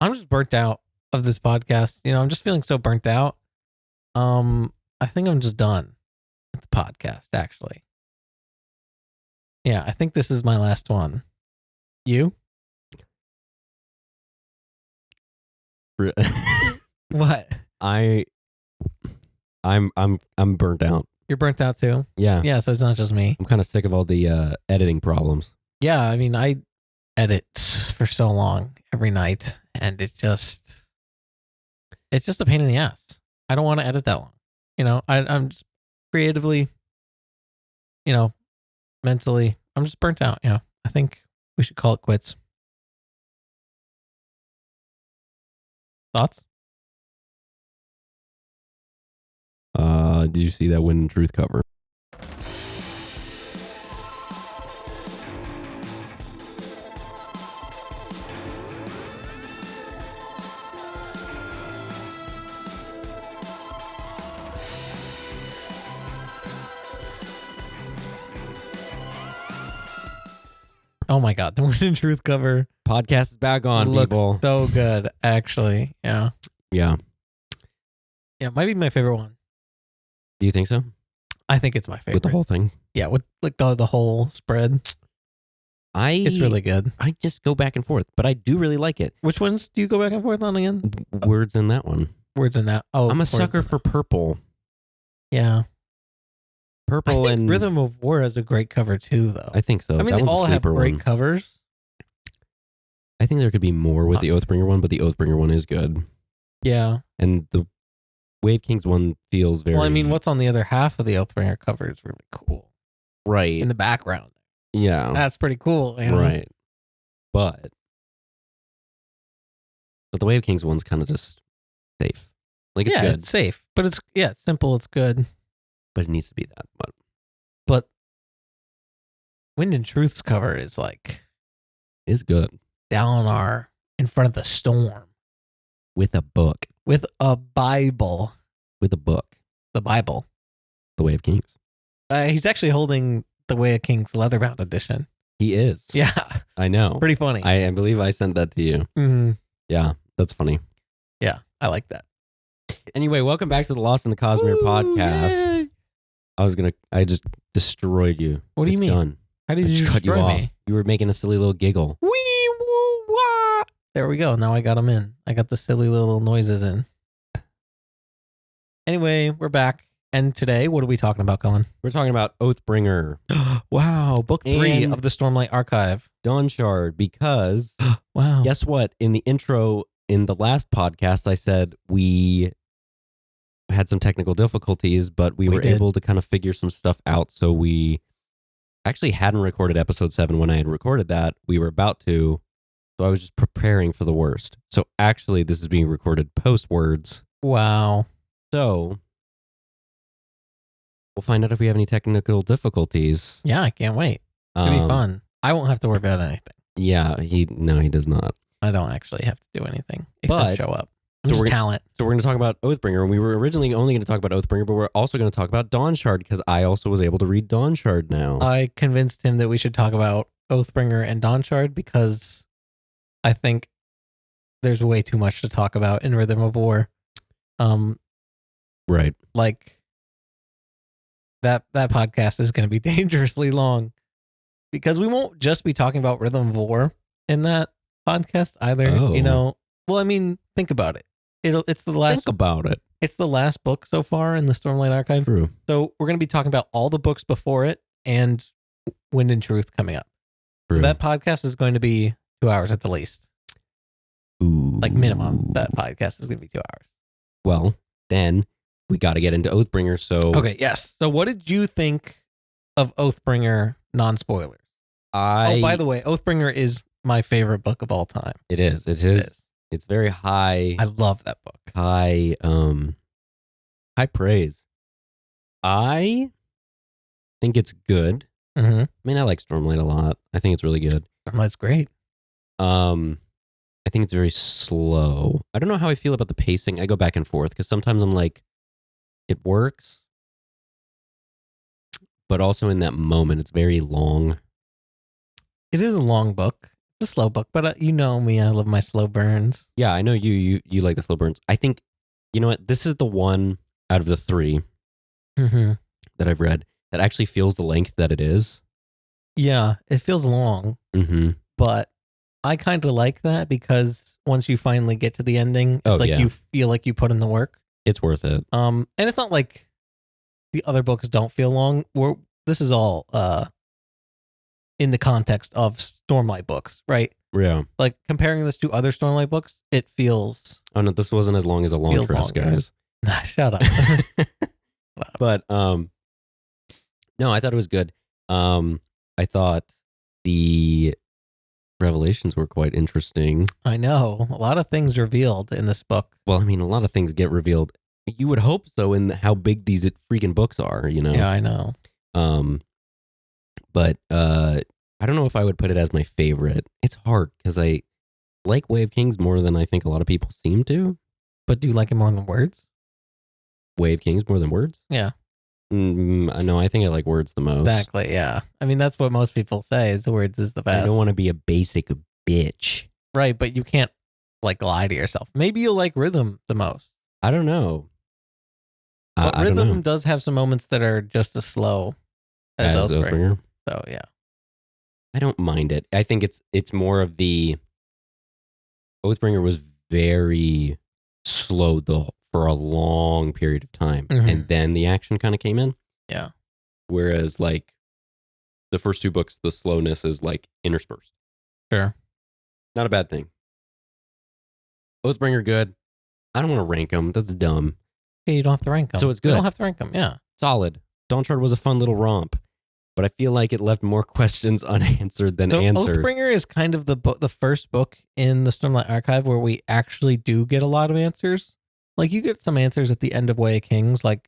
I'm just burnt out of this podcast. I'm just feeling so burnt out. I think I'm just done with the podcast, actually. Yeah, I think this is my last one. You? What? I'm burnt out. You're burnt out too? Yeah. Yeah, so it's not just me. I'm kind of sick of all the editing problems. Yeah, I mean, I edit for so long every night, and it's just a pain in the ass. I don't want to edit that long. I'm just creatively, mentally, I'm just burnt out. I think we should call it quits. Thoughts? Did you see that Wind and Truth cover? Oh my God, the Wind and Truth cover Podcast is back on, looks people. so good, actually. Yeah. Yeah. Yeah, it might be my favorite one. Do you think so? I think it's my favorite. With the whole thing? Yeah, with like the whole spread. It's really good. I just go back and forth, but I do really like it. Which ones do you go back and forth on again? Words in that one. Words in that. Oh, I'm a sucker for purple. Yeah. Purple and Rhythm of War has a great cover too, though. I think so. I mean, that they one's all a have sleeper great one. covers. I think there could be more with the Oathbringer one, but the Oathbringer one is good. Yeah. And the Wave Kings one feels very... Well, I mean, what's on the other half of the Oathbringer cover is really cool. Right. In the background. Yeah. That's pretty cool. Right. But the Wave Kings one's kind of just safe. Like, it's good. It's safe. But it's simple. It's good. But it needs to be that. But Wind and Truth's cover is like... It's good. Dalinar in front of the storm. With a book. With a Bible. With a book. The Bible. The Way of Kings. He's actually holding the Way of Kings leatherbound edition. He is. Yeah. I know. Pretty funny. I believe I sent that to you. Mm-hmm. Yeah, that's funny. Yeah, I like that. Anyway, welcome back to the Lost in the Cosmere podcast. Yay. I just destroyed you. What do you mean? Done. How did you cut you destroy off. me? You were making a silly little giggle. Wee woo wah. There we go. Now I got them in. I got the silly little noises in. Anyway, we're back. And today, what are we talking about, Cullen? We're talking about Oathbringer. Wow, book 3 And of the Stormlight Archive. Dawnshard, because wow. Guess what? In the intro in the last podcast, I said we had some technical difficulties, but we were able to kind of figure some stuff out. So we actually hadn't recorded episode 7 when I had recorded that. We were about to. So I was just preparing for the worst. So actually, this is being recorded post-words. Wow. So we'll find out if we have any technical difficulties. Yeah, I can't wait. It'll be fun. I won't have to worry about anything. Yeah, he does not. I don't actually have to do anything except show up. I'm So just talent. So we're going to talk about Oathbringer. And we were originally only going to talk about Oathbringer, but we're also going to talk about Dawnshard because I also was able to read Dawnshard now. I convinced him that we should talk about Oathbringer and Dawnshard because I think there's way too much to talk about in Rhythm of War. Right. Like that podcast is going to be dangerously long because we won't just be talking about Rhythm of War in that podcast either. Oh. Well, I mean, think about it. It's the last. Think about it. It's the last book so far in the Stormlight Archive. True. So we're going to be talking about all the books before it and Wind and Truth coming up. True. So that podcast is going to be 2 hours at the least. Ooh. Like minimum, that podcast is going to be 2 hours. Well, then we got to get into Oathbringer. So okay, yes. So what did you think of Oathbringer? Non-spoilers. Oh, by the way, Oathbringer is my favorite book of all time. It is. It's very high. I love that book. High praise. I think it's good. Mm-hmm. I mean, I like Stormlight a lot. I think it's really good. Stormlight's great. I think it's very slow. I don't know how I feel about the pacing. I go back and forth because sometimes I'm like, it works, but also in that moment, it's very long. It is a long book. It's a slow book, but you know me, I love my slow burns. Yeah, I know you like the slow burns. I think, you know what? This is the one out of the 3 Mm-hmm. that I've read that actually feels the length that it is. Yeah, it feels long, Mm-hmm. but I kind of like that because once you finally get to the ending, it's you feel like you put in the work. It's worth it. And it's not like the other books don't feel long. This is all in the context of Stormlight books, right? Yeah. Like comparing this to other Stormlight books, it feels. Oh no, this wasn't as long as a long trust, guys. Shut up. But no, I thought it was good. I thought the revelations were quite interesting. I know a lot of things revealed in this book. Well, I mean, a lot of things get revealed. You would hope so in how big these freaking books are, you know? Yeah, I know. But I don't know if I would put it as my favorite. It's hard because I like Way of Kings more than I think a lot of people seem to. But do you like it more than words? Way of Kings more than words? Yeah. No, I think I like words the most. Exactly, yeah. I mean, that's what most people say is words is the best. I don't want to be a basic bitch. Right, but you can't like lie to yourself. Maybe you'll like rhythm the most. I don't know. But rhythm does have some moments that are just as slow as Oathbringer. So, yeah. I don't mind it. I think it's more of the Oathbringer was very slow for a long period of time, and then the action kind of came in. Yeah. Whereas like the first 2 books, the slowness is like interspersed. Sure. Not a bad thing. Oathbringer good. I don't want to rank them. That's dumb. Okay, you don't have to rank them. So it's good. You don't have to rank them. Yeah. Solid. Dawnshard was a fun little romp, but I feel like it left more questions unanswered than answered. Oathbringer is kind of the first book in the Stormlight Archive where we actually do get a lot of answers. Like you get some answers at the end of Way of Kings, at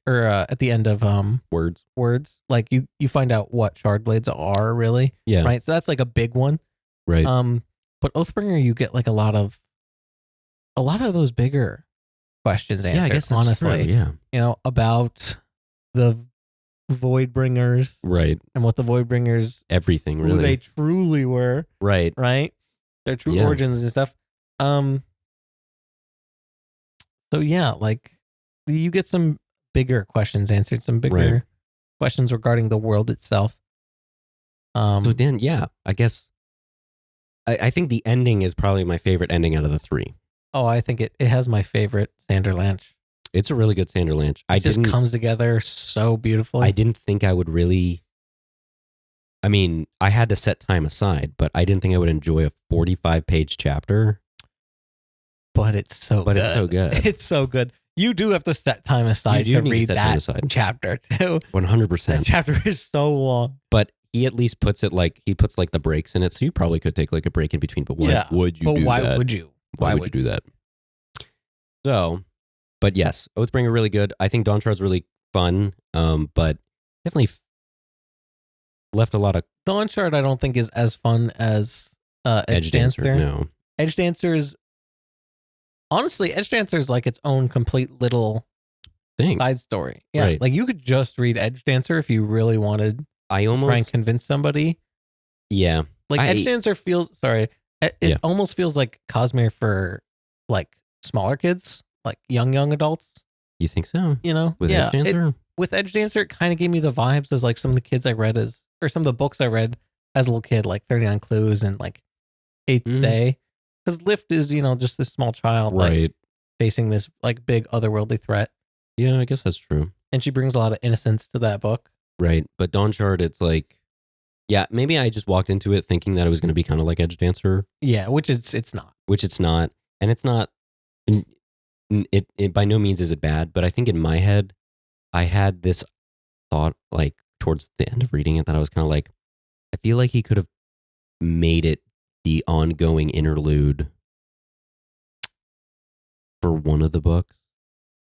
the end of words. Like you find out what shard blades are really. Yeah. Right. So that's like a big one. Right. But Oathbringer, you get like a lot of those bigger questions answered. Yeah, I guess that's honestly. true. Yeah. You know, about the Voidbringers, right, and what the Voidbringers, everything, really, who they truly were, right, their true origins and stuff. So yeah, like you get some bigger questions answered, some bigger questions regarding the world itself. So then, yeah, I guess I think the ending is probably my favorite ending out of the 3. Oh, I think it has my favorite Sanderlanche. It's a really good Sanderlanche. It just comes together so beautifully. I didn't think I would really. I mean, I had to set time aside, but I didn't think I would enjoy a 45-page chapter. But it's so good. It's so good. It's so good. You do have to set time aside to read that chapter too. 100%. That chapter is so long. But he at least puts it like he puts like the breaks in it, so you probably could take like a break in between. But why would you? But do why that? would you? Why would you do that? So, but yes, Oathbringer really good. I think Dawnshard's really fun, but definitely left a lot of. Dawnshard, I don't think is as fun as Edge Dancer. No, Edge Dancer is. Honestly, Edge Dancer is like its own complete little thing, side story. Yeah, like you could just read Edge Dancer if you really wanted. I almost try and convince somebody. Yeah, like Edge Dancer feels. Sorry, it almost feels like Cosmere for like smaller kids, like young adults. You think so? You know, with Edge Dancer. With Edge Dancer, it kind of gave me the vibes as like some of the kids I read or some of the books I read as a little kid, like 39 Clues and like Eighth Day. Because Lift is, just this small child, like, facing this like big otherworldly threat. Yeah, I guess that's true. And she brings a lot of innocence to that book. Right, but Dawnshard, it's like, yeah, maybe I just walked into it thinking that it was going to be kind of like Edge Dancer. Yeah, which it's not. Which it's not, and it's not. It by no means is it bad, but I think in my head, I had this thought like towards the end of reading it that I was kind of like, I feel like he could have made it the ongoing interlude for one of the books.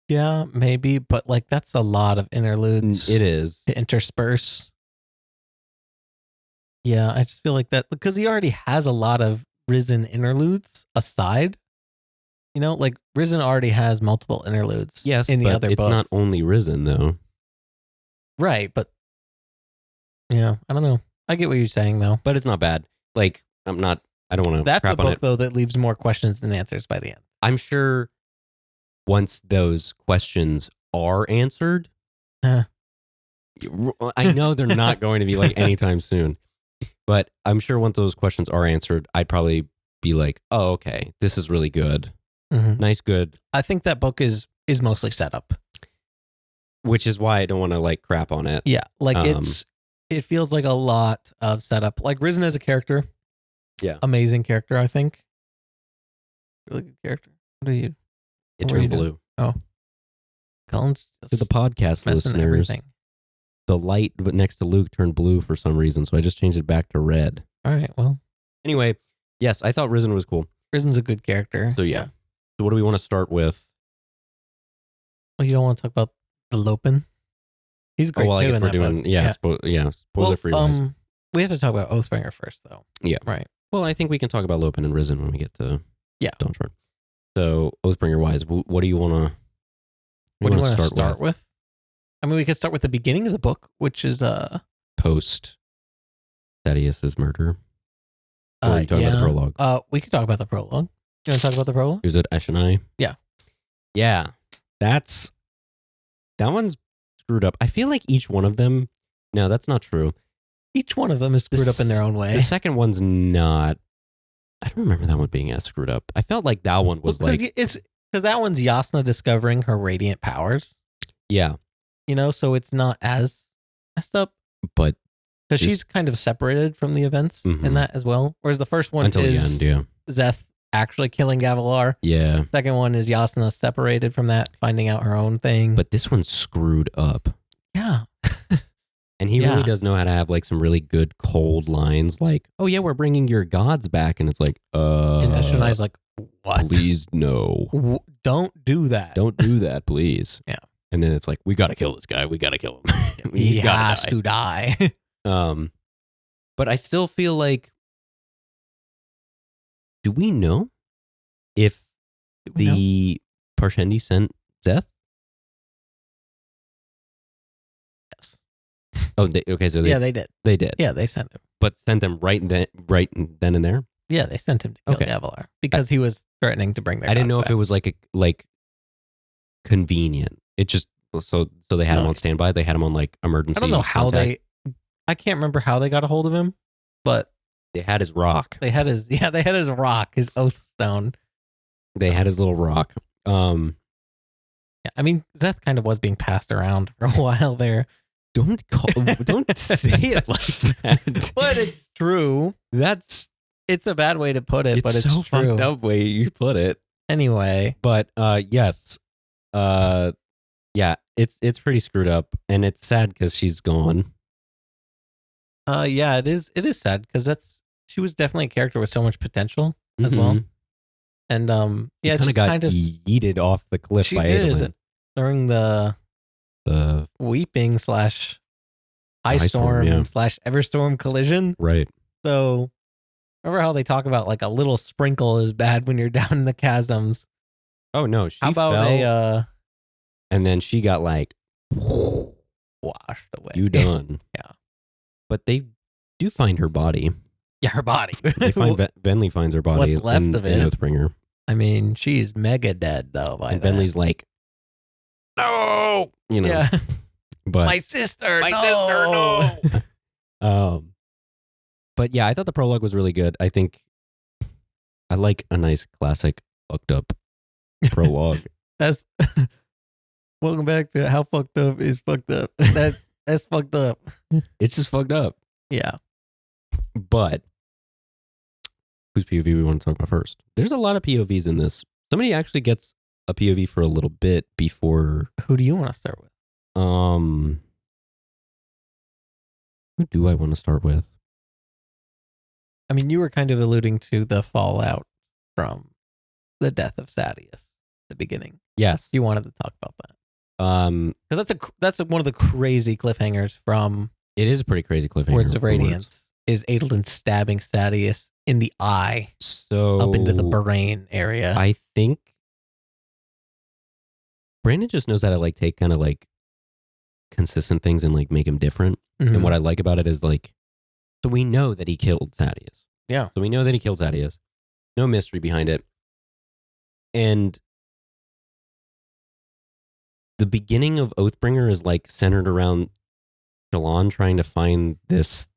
Yeah, maybe, but like that's a lot of interludes. It is to intersperse. Yeah, I just feel like that because he already has a lot of Risen interludes aside. Like Risen already has multiple interludes. Yes, in the other books. It's not only Risen though. Right, but yeah, I don't know. I get what you're saying though. But it's not bad. Like I'm not I don't want to That's a crap on book, it. though, that leaves more questions than answers by the end. I'm sure once those questions are answered, Huh. I know they're not going to be like anytime soon, but I'm sure once those questions are answered, I'd probably be like, oh, okay, this is really good. Mm-hmm. Nice, good. I think that book is mostly set up. Which is why I don't want to like crap on it. Yeah, like it feels like a lot of setup. Like Risen as a character, amazing character. I think really good character. What are you? It turned blue. Oh, Cullen's to the podcast listeners. Everything. The light next to Luke turned blue for some reason, so I just changed it back to red. All right. Well, anyway, yes, I thought Risen was cool. Risen's a good character. So yeah. So what do we want to start with? Well, you don't want to talk about the Lopen. He's great. Oh, well, I guess we're doing spoiler free wise. We have to talk about Oathbringer first, though. Yeah. Right. Well, I think we can talk about Lopen and Risen when we get to Dawnshard. So Oathbringer wise, what do you want to? What do you want to start with? I mean, we could start with the beginning of the book, which is post Thaddeus's murder. Or are you talking about the prologue? We could talk about the prologue. You want to talk about the prologue? Is it Ash and I? Yeah. Yeah. That one's screwed up. I feel like each one of them. No, that's not true. Each one of them is screwed up in their own way. The second one's not. I don't remember that one being as screwed up. I felt like that one was like it's because that one's Yasna discovering her radiant powers. Yeah. You know, so it's not as messed up. But because she's kind of separated from the events in that as well. Whereas the first one is the end, Zeth actually killing Gavilar. Yeah. Second one is Yasna separated from that, finding out her own thing. But this one's screwed up. Yeah. And he really does know how to have like some really good cold lines like, oh yeah, we're bringing your gods back. And it's like, and Eshonai's like, what? Please no. Don't do that. Don't do that, please. Yeah. And then it's like, we got to kill this guy. We got to kill him. He has to die. But I still feel like, do we know if the Parshendi sent Zeth? Yes. Oh, so they did. They did. Yeah, they sent him. But sent him right then and there? Yeah, they sent him to kill Gavilar because he was threatening to bring their I didn't know back. if it was like convenient. It just so they had him on standby. They had him on like emergency. I don't know how contact. I can't remember how they got a hold of him, but they had his rock. They had his rock, his oath stone. They had his little rock. Yeah, I mean, Zeth kind of was being passed around for a while there. Don't say it like that. But it's true. It's a bad way to put it, but it's so true. Fucked up way you put it. Anyway, but yes, yeah, it's pretty screwed up, and it's sad because she's gone. Yeah, it is sad because she was definitely a character with so much potential as well. And yeah, she kind of got yeeted off the cliff by Adolin during the weeping / ice storm / Everstorm collision. Right. So remember how they talk about like a little sprinkle is bad when you're down in the chasms. Oh no, she how about fell, and then she got like washed away. You done. Yeah. But they do find her body. Yeah, her body. They find Venli finds her body. What's left of it? In Oathbringer. I mean, she's mega dead though. And Venli's like, no, you know. Yeah. But my sister, no. But yeah, I thought the prologue was really good. I think I like a nice classic fucked up prologue. That's welcome back to How Fucked Up is Fucked Up. That's fucked up. It's just fucked up. Yeah. But whose POV we want to talk about first? There's a lot of POVs in this. Somebody actually gets a POV for a little bit before. Who do you want to start with? Who do I want to start with? I mean, you were kind of alluding to the fallout from the death of Thaddeus at the beginning. Yes. You wanted to talk about that. Because that's one of the crazy cliffhangers from. It is a pretty crazy cliffhanger. Words of Radiance is Adolin stabbing Thaddeus in the eye, so up into the brain area. I think Brandon just knows how to like take kind of like consistent things and like make them different. Mm-hmm. And what I like about it is like, so we know that he killed Thaddeus. Yeah. So we know that he killed Thaddeus. No mystery behind it. And the beginning of Oathbringer is like centered around Shallan trying to find this,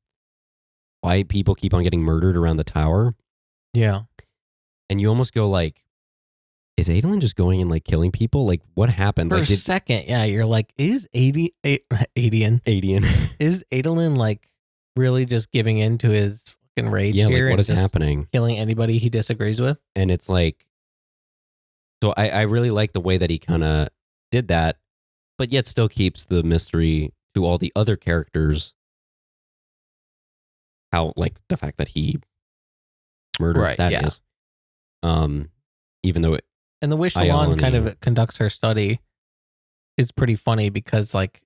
why people keep on getting murdered around the tower. Yeah. And you almost go like, is Adolin just going and like killing people? Like, what happened? For like, a second, yeah, you're like, is Adian is Adolin like really just giving in to his fucking rage yeah, here? like what and is happening? Killing anybody he disagrees with? And it's like, so I really like the way that he kind of did that, but yet still keeps the mystery to all the other characters. How, like, the fact that he murdered Thaddeus. Yeah. Even though it, and the way Shallan kind of conducts her study is pretty funny because, like,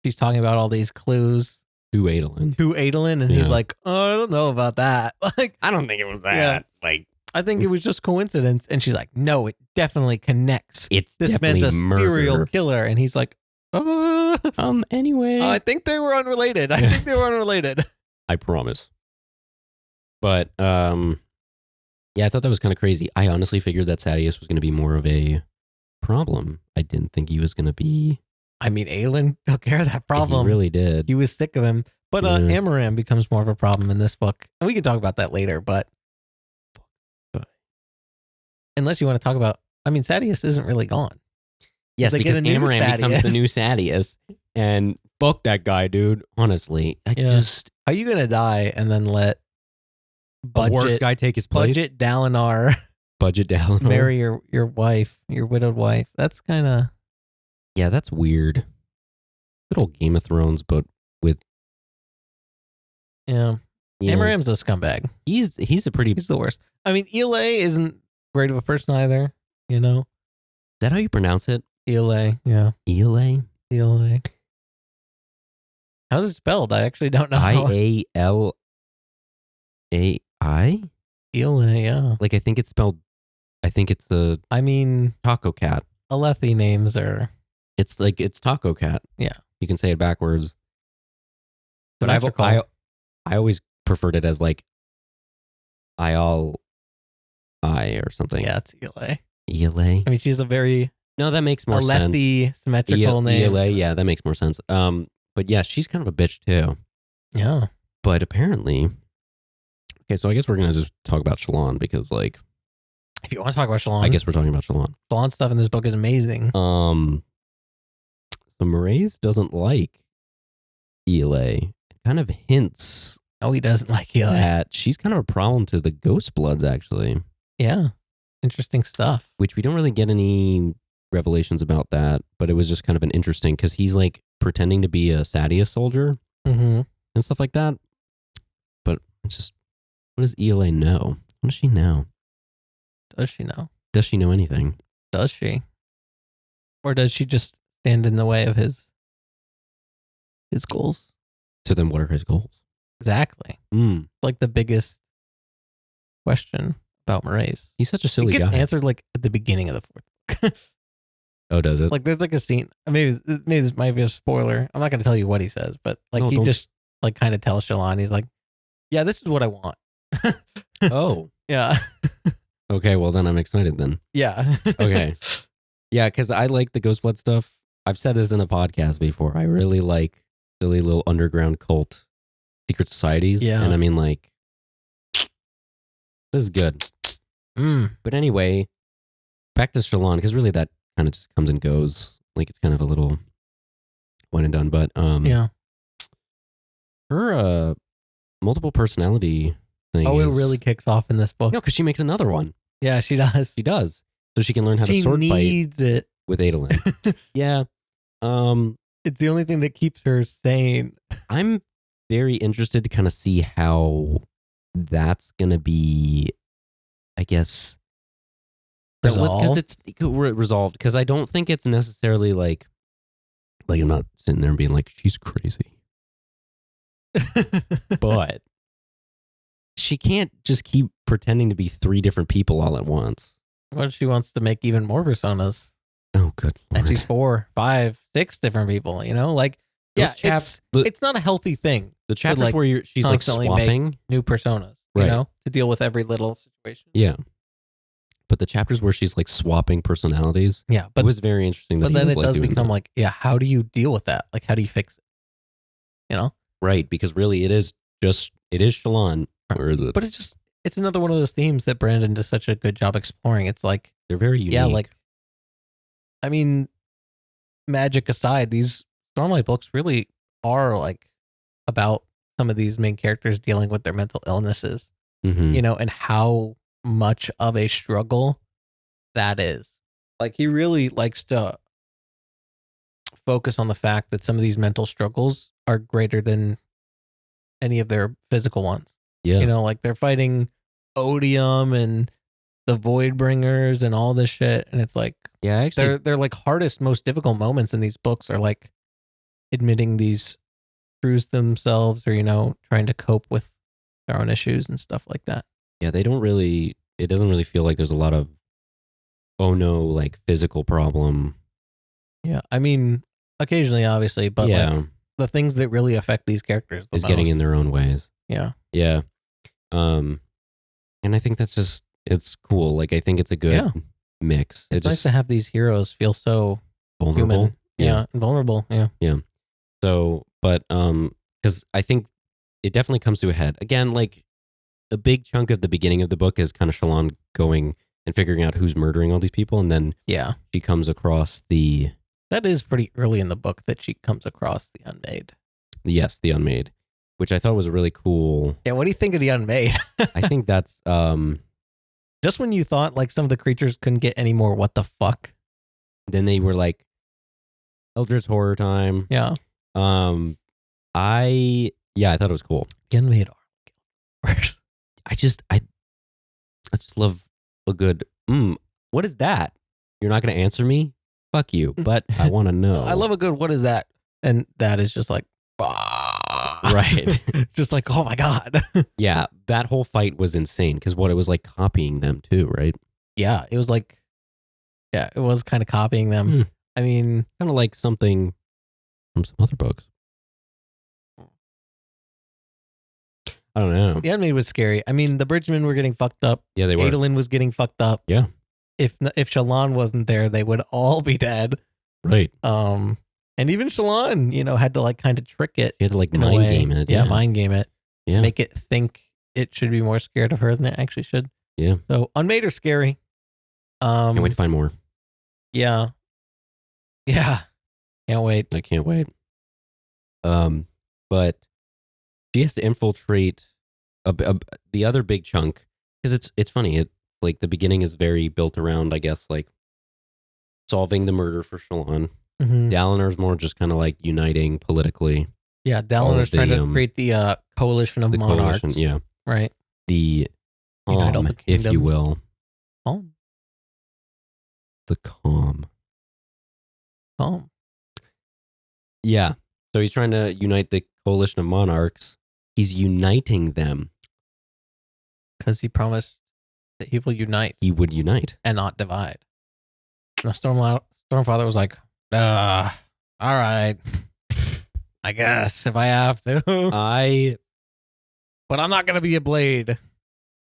she's talking about all these clues to Adolin, and he's like, "Oh, I don't know about that. Like, I don't think it was that. Yeah. Like, I think it was just coincidence." And she's like, "No, it definitely connects. It's this definitely man's a murder. Serial killer." And he's like, Anyway, I think they were unrelated. I promise." But yeah, I thought that was kind of crazy. I honestly figured that Thaddeus was going to be more of a problem. I didn't think he was going to be. I mean, Aelin took care of that problem. He really did. He was sick of him. But Amaram becomes more of a problem in this book. And we can talk about that later, but unless you want to talk about, I mean, Thaddeus isn't really gone. Yes, because Amaram becomes the new Thaddeus. And fuck that guy, dude. Honestly, how are you going to die and then let the worst guy take his place? Budget Dalinar marry your wife, your widowed wife. That's kind of... Yeah, that's weird. Good old Game of Thrones, but with... Yeah. Amaram's a scumbag. He's the worst. I mean, Ele isn't great of a person either, you know? Is that how you pronounce it? Ele, yeah. Ele? How's it spelled? I actually don't know. Ialai? Ele, yeah. Like, I think it's a... I mean... Taco Cat. Alethi names are... It's Taco Cat. Yeah. You can say it backwards. But I always preferred it as like or something. Yeah, it's Ele. Ele? I mean, she's a very... No, that makes more sense. Alethi symmetrical name. Ele, yeah, that makes more sense. But yeah, she's kind of a bitch too. Yeah. But apparently... Okay, so I guess we're going to just talk about Shallan because, like... If you want to talk about Shallan... I guess we're talking about Shallan. Shallan stuff in this book is amazing. So Mraize doesn't like Ele. It kind of hints... Oh, he doesn't like Ele. That she's kind of a problem to the Ghost Bloods, actually. Yeah. Interesting stuff. Which we don't really get any revelations about that, but it was just kind of an interesting... Because he's, like, pretending to be a Thaddeus soldier and stuff like that. But it's just... What does Ele know? What does she know? Does she know? Does she know anything? Does she? Or does she just stand in the way of his goals? So then what are his goals? Exactly. Like the biggest question about Mraize. He's such a silly guy. It gets answered like at the beginning of the fourth book. Oh, does it? Like there's like a scene. Maybe this might be a spoiler. I'm not going to tell you what he says, but like he just like kind of tells Shallan, he's like, "Yeah, this is what I want." Oh. Yeah. Okay, well then I'm excited then. Yeah. Okay. Yeah, because I like the Ghost Blood stuff. I've said this in a podcast before. I really like silly little underground cult secret societies. Yeah. And I mean, like, this is good. But anyway, back to Shallan, because really that kind of just comes and goes. Like, it's kind of a little one and done. But yeah. Her multiple personality thing. Oh, it really kicks off in this book. No, because she makes another one. Yeah, she does. She does. So she can learn how to sword fight. She needs it. With Adolin. Yeah. It's the only thing that keeps her sane. I'm very interested to kind of see how that's going to be, I guess, resolved. Because it's resolved. Because I don't think it's necessarily like I'm not sitting there and being like, she's crazy. But she can't just keep pretending to be 3 different people all at once. What if she wants to make even more personas? Oh, good Lord. And she's 4, 5, 6 different people, you know? Like, yeah, it's not a healthy thing. The chapters like, where she's like swapping new personas. you know, to deal with every little situation. Yeah. But the chapters where she's like swapping personalities, but it was very interesting. But then it does become like, how do you deal with that? Like, how do you fix it? You know? Right, because really it is Shallan. Or is it? But it's another one of those themes that Brandon does such a good job exploring. It's like, they're very unique. Yeah, like, I mean, magic aside, these Stormlight books really are like about some of these main characters dealing with their mental illnesses, you know, and how much of a struggle that is. Like, he really likes to focus on the fact that some of these mental struggles are greater than any of their physical ones. Yeah. You know, like they're fighting Odium and the Voidbringers and all this shit. And it's like, yeah, actually, they're like hardest, most difficult moments in these books are like admitting these truths themselves, or, you know, trying to cope with their own issues and stuff like that. Yeah, it doesn't really feel like there's a lot of, oh no, like physical problem. Yeah. I mean, occasionally, obviously, but like the things that really affect these characters is getting in their own ways. Yeah. Yeah. And I think that's just, it's cool. Like, I think it's a good mix. It's nice to have these heroes feel so vulnerable. Human. Yeah. And vulnerable. Yeah. Yeah. So, but, because I think it definitely comes to a head. Again, like, a big chunk of the beginning of the book is kind of Shallan going and figuring out who's murdering all these people. And then she comes across that is pretty early in the book that she comes across the Unmade. Yes, the Unmade, which I thought was a really cool. Yeah, what do you think of the Unmade? I think that's just when you thought like some of the creatures couldn't get any more what the fuck. Then they were like Eldritch horror time. Yeah. I thought it was cool. The Unmade are I just love a good what is that? You're not gonna answer me? Fuck you, but I want to know. I love a good what is that? And that is just like right. Just like, oh my God. Yeah, that whole fight was insane because it was like copying them too, right? Yeah, it was like, it was kind of copying them. I mean, kind of like something from some other books. I don't know. The Unmade was scary. I mean, the Bridgemen were getting fucked up. Yeah, they were. Adolin was getting fucked up. Yeah. If Shallan wasn't there, they would all be dead. Right. And even Shallan, you know, had to like kind of trick it. He had to like mind game it. Yeah, mind game it. Yeah. Make it think it should be more scared of her than it actually should. Yeah. So Unmade are scary. Can't wait to find more. Yeah. Yeah. Can't wait. I can't wait. But she has to infiltrate the other big chunk because it's funny. It like the beginning is very built around, I guess, like solving the murder for Shallan. Dalinar's more just kind of like uniting politically. Yeah, Dalinar's trying to create the coalition of monarchs. Coalition, yeah, right. The unite all the kingdoms, if you will. Calm. The calm. Calm. Yeah. So he's trying to unite the coalition of monarchs. He's uniting them because he promised that he will unite. He would unite and not divide. And the Stormfather was like, all right, I guess if I have to. But I'm not gonna be a blade.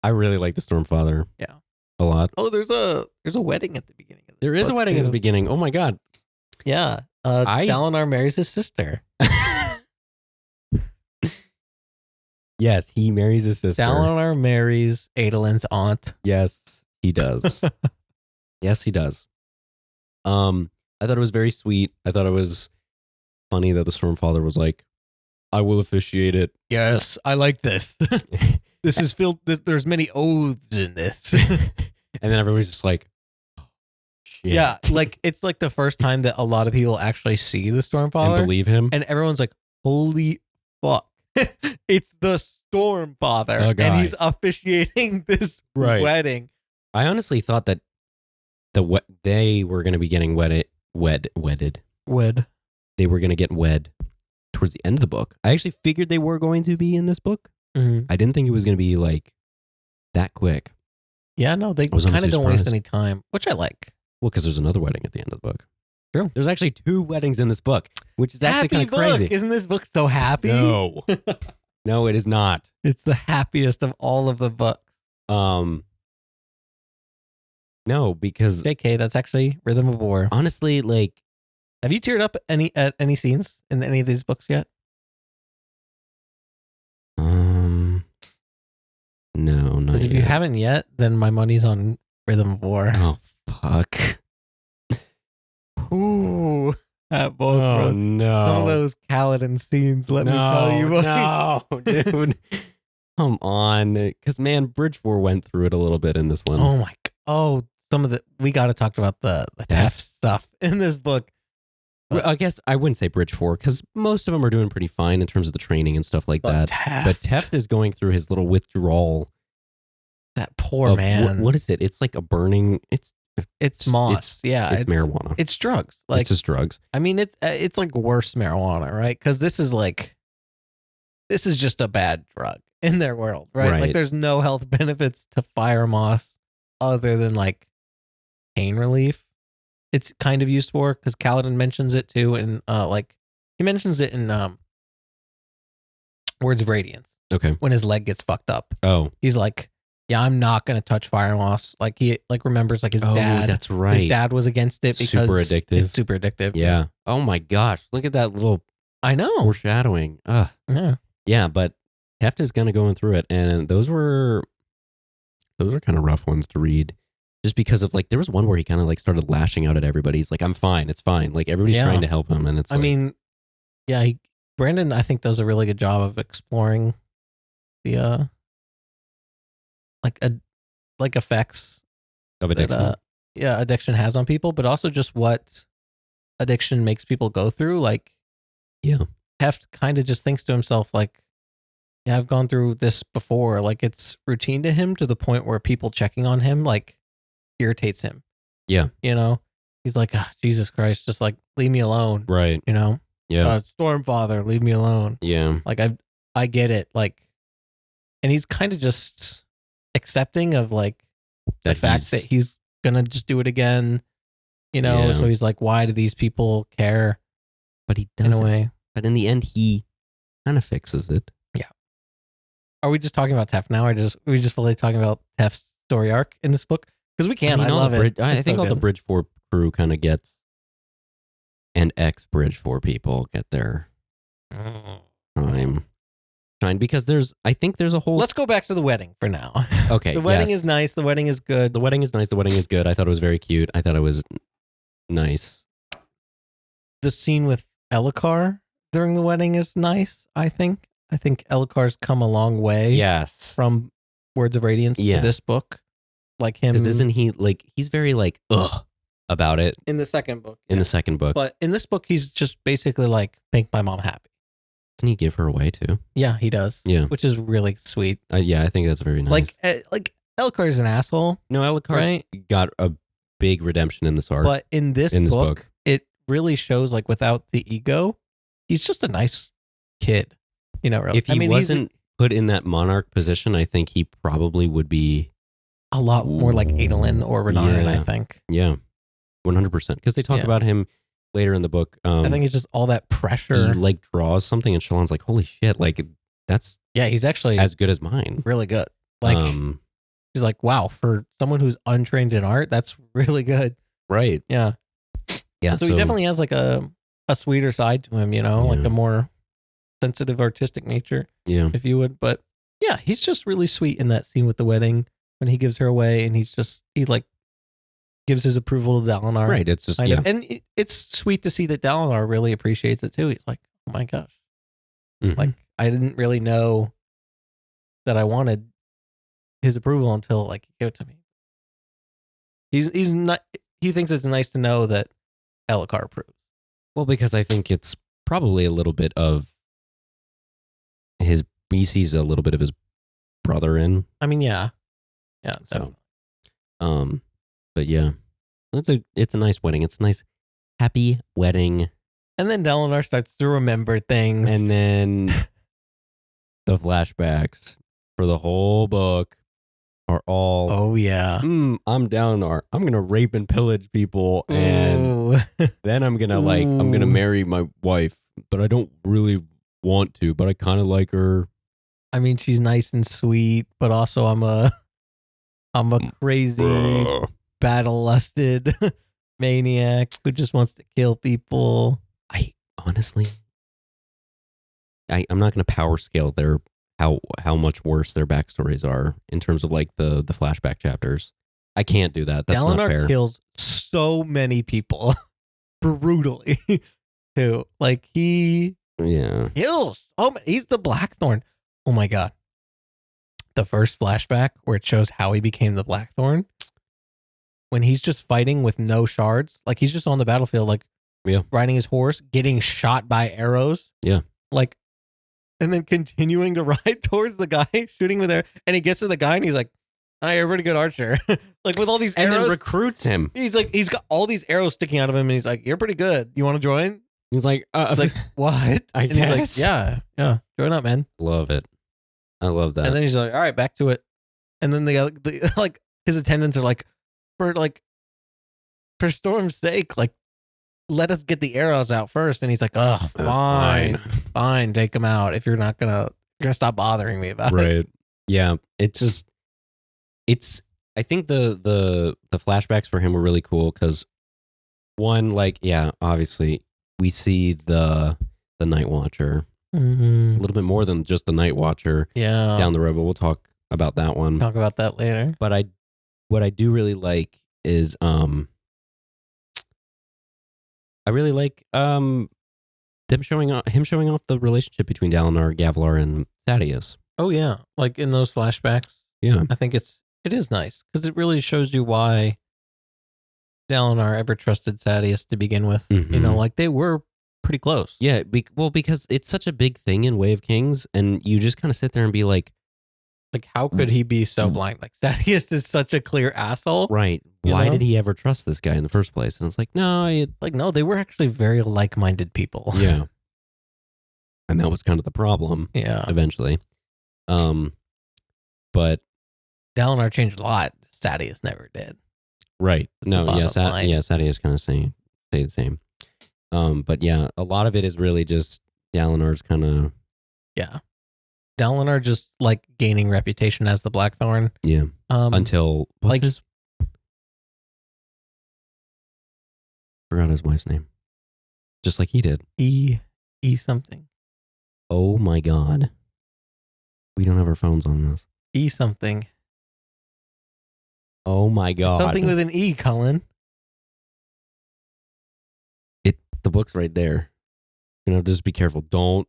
I really like the Stormfather. Yeah, a lot. Oh, there's a wedding at the beginning. There is a wedding at the beginning. Oh my God. Yeah. Dalinar marries his sister. Yes, he marries his sister. Dalinar marries Adolin's aunt. Yes, he does. Yes, he does. I thought it was very sweet. I thought it was funny that the Stormfather was like, I will officiate it. Yes, I like this. This is filled, there's many oaths in this. And then everybody's just like, shit. Yeah, like it's like the first time that a lot of people actually see the Stormfather. And believe him. And everyone's like, holy fuck. It's the Stormfather. And he's officiating this wedding. I honestly thought that they were going to be getting wedded. They were going to get wed towards the end of the book. I actually figured they were going to be in this book. Mm-hmm. I didn't think it was going to be like that quick. Yeah, no, they kind of don't waste any time, which I like. Well, because there's another wedding at the end of the book. True. There's actually 2 weddings in this book, which is actually kind of crazy. Isn't this book so happy? No. No, it is not. It's the happiest of all of the books. No, because JK, that's actually Rhythm of War. honestly, like, have you teared up at any scenes in any of these books yet? no, not Because if you yet. haven't yet, then my money's on Rhythm of War. Oh, fuck. Ooh, that book, Oh, bro. no. Some of those Kaladin scenes, let me tell you. Buddy. No, dude. Come on. Because, man, Bridge 4 went through it a little bit in this one. Oh, my God. Oh, we got to talk about the Teft stuff in this book. Well, I guess I wouldn't say Bridge 4 because most of them are doing pretty fine in terms of the training and stuff like that. But Teft is going through his little withdrawal. That poor man. What is it? It's like a burning. It's moss. It's marijuana. It's drugs. Like, it's just drugs. I mean, it's like worse marijuana, right? Because this is just a bad drug in their world, right? Like, there's no health benefits to fire moss other than like pain relief. It's kind of used for because Kaladin mentions it too, and he mentions it in Words of Radiance. Okay. When his leg gets fucked up. Oh. He's like, yeah, I'm not gonna touch fire moss. Like he remembers like his dad. That's right. His dad was against it because super addictive. It's super addictive. Yeah. Oh my gosh. Look at that little I know. foreshadowing. Ugh. Yeah. Yeah, but Teft is gonna go through it, and those were kind of rough ones to read. Just because of like there was one where he kind of like started lashing out at everybody. He's like, I'm fine, it's fine. Like everybody's trying to help him, and it's Brandon I think does a really good job of exploring the effects of addiction. That, addiction has on people, but also just what addiction makes people go through. Like, Heft kind of just thinks to himself, like, yeah, I've gone through this before. Like, it's routine to him to the point where people checking on him, like, irritates him. Yeah. You know? He's like, Jesus Christ, just like, leave me alone. Right. You know? Yeah. Stormfather, leave me alone. Yeah. Like, I get it. Like, and he's kind of just accepting of like the fact that he's gonna just do it again, you know. Yeah. So he's like, why do these people care? But he doesn't. In a way. But in the end, he kind of fixes it. Yeah. Are we just talking about Teft now, or we just fully talking about Teft's story arc in this book? Because we can. I love it. I think all the Bridge 4 crew kind of gets, and ex-Bridge 4 people get their time. Because I think there's a whole... Let's go back to the wedding for now. Okay. The wedding is nice. The wedding is good. The wedding is nice. The wedding is good. I thought it was very cute. I thought it was nice. The scene with Elhokar during the wedding is nice, I think. I think Elhokar's come a long way. Yes. From Words of Radiance to this book. Like him. Because isn't he like, he's very like, ugh, about it. In the second book. In the second book. But in this book, he's just basically like, make my mom happy. Doesn't he give her away too? Yeah, he does. Yeah. Which is really sweet. Yeah, I think that's very nice. Like Elhokar is an asshole. No, Elhokar got a big redemption in this arc. But in this book, it really shows like without the ego, he's just a nice kid. You know, really. If he wasn't put in that monarch position, I think he probably would be a lot more like Adolin or Renarin, I think. Yeah. 100%. Because they talk about him later in the book. I think it's just all that pressure. He like draws something and Shallan's like, holy shit, like that's he's actually as good as mine. Really good. Like he's like, wow, for someone who's untrained in art, that's really good. Right. Yeah. Yeah. So he definitely has like a sweeter side to him, you know, like a more sensitive artistic nature. Yeah. If you would. But yeah, he's just really sweet in that scene with the wedding when he gives her away and he like gives his approval to Dalinar. Right. It's just, and it's sweet to see that Dalinar really appreciates it too. He's like, oh my gosh. Mm-hmm. Like, I didn't really know that I wanted his approval until like he gave it to me. He's not, he thinks it's nice to know that Elhokar approves. Well, because I think it's probably a little bit of he sees a little bit of his brother in. I mean, yeah. Yeah. So, but yeah, it's a nice wedding. It's a nice, happy wedding. And then Dalinar starts to remember things. And then the flashbacks for the whole book are all, oh yeah, I'm Dalinar. I'm going to rape and pillage people. And then I'm going to marry my wife, but I don't really want to, but I kind of like her. I mean, she's nice and sweet, but also I'm a crazy, battle lusted maniac who just wants to kill people. I honestly, I'm not going to power scale their how much worse their backstories are in terms of like the flashback chapters. I can't do that. That's not fair. Kills so many people brutally too. Like he kills. Oh, he's the Blackthorn. Oh my god. The first flashback where it shows how he became the Blackthorn, when he's just fighting with no shards, like he's just on the battlefield, like riding his horse, getting shot by arrows. Yeah. Like, and then continuing to ride towards the guy, shooting with there, and he gets to the guy and he's like, "Oh, you're a pretty good archer." Like with all these arrows. And then recruits him. He's like, he's got all these arrows sticking out of him and he's like, "You're pretty good. You want to join?" He's like, "What?" I guess. He's like, yeah. Join up, man. Love it. I love that. And then he's like, "All right, back to it." And then the like his attendants are like, for Storm's sake, like, let us get the arrows out first. And he's like, "Oh, fine, take them out. If you're gonna stop bothering me about it." Right. Yeah. It's I think the flashbacks for him were really cool because one, like, yeah, obviously we see the Night Watcher. Mm-hmm. A little bit more than just the Night Watcher down the road, but we'll talk about that one. Talk about that later. But what I do really like is I really like him showing off the relationship between Dalinar, Gavilar, and Thaddeus. Oh yeah, like in those flashbacks. Yeah, I think it is nice because it really shows you why Dalinar ever trusted Thaddeus to begin with. Mm-hmm. You know, like they were pretty close. Yeah, because it's such a big thing in Way of Kings, and you just kind of sit there and be like, how could he be so blind? Like Thaddeus is such a clear asshole. Right. Why did he ever trust this guy in the first place? And it's like, no, they were actually very like-minded people. Yeah. And that was kind of the problem. Yeah. Eventually. But Dalinar changed a lot. Thaddeus never did. Right. That's Thaddeus kind of stay the same. But yeah, a lot of it is really just Dalinar's kind of Dalinar just like gaining reputation as the Blackthorn. Yeah. Until forgot his wife's name. Just like he did. E something. Oh my god. We don't have our phones on this. E something. Oh my god. Something with an E, Cullen. The book's right there. Just be careful. Don't.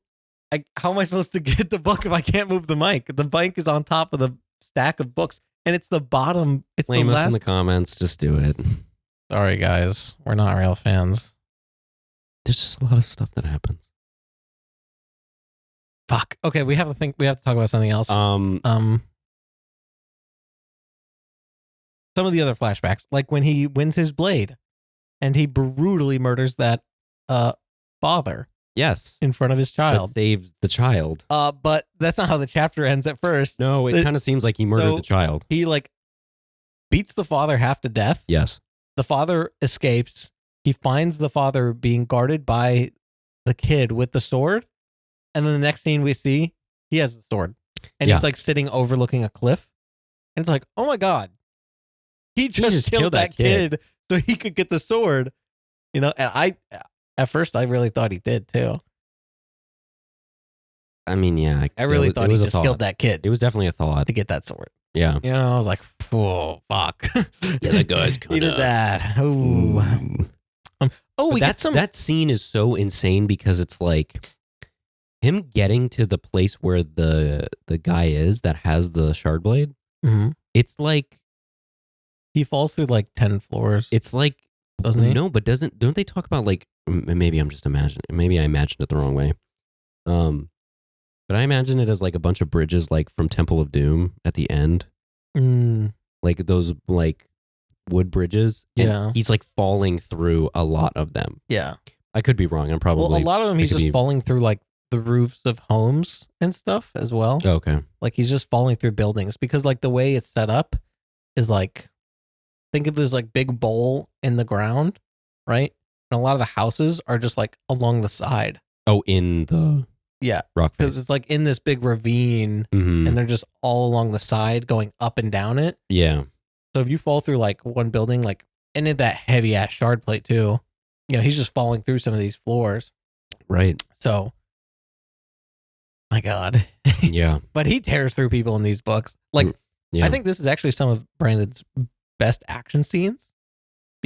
How am I supposed to get the book if I can't move the mic? The mic is on top of the stack of books, and it's the bottom. It's blame the us last. In the comments. Just do it. Sorry, guys. We're not real fans. There's just a lot of stuff that happens. Fuck. Okay, we have to talk about something else. Some of the other flashbacks, like when he wins his blade, and he brutally murders that father. Yes. In front of his child. That saves the child. But that's not how the chapter ends at first. No, it kind of seems like he murdered the child. He like beats the father half to death. Yes. The father escapes. He finds the father being guarded by the kid with the sword. And then the next scene we see, he has the sword. And he's like sitting overlooking a cliff. And it's like, oh my God. He just killed that kid so he could get the sword. And at first, I really thought he did too. I mean, yeah. I really thought he just killed that kid. It was definitely a thought. To get that sword. Yeah. I was like, oh, fuck. Yeah, that guy's kind of... He did that. Ooh. That scene is so insane because it's like him getting to the place where the guy is that has the shard blade. Mm-hmm. It's like... He falls through like 10 floors. It's like... Doesn't he? No, but don't they talk about like... Maybe I'm just imagining. Maybe I imagined it the wrong way. But I imagine it as like a bunch of bridges, like from Temple of Doom at the end, like those like wood bridges. And he's like falling through a lot of them. Yeah, I could be wrong. I'm probably a lot of them. He's just falling through like the roofs of homes and stuff as well. Oh, okay, like he's just falling through buildings because like the way it's set up is like think of this like big bowl in the ground, right? And a lot of the houses are just like along the side. Oh, in the Yeah, rock face. because it's like in this big ravine, Mhm. and they're just all along the side going up and down it. Yeah. So if you fall through like one building, like, and in that heavy ass shard plate too, he's just falling through some of these floors. Right. So, my God. Yeah. But he tears through people in these books. Like, yeah. I think this is actually some of Brandon's best action scenes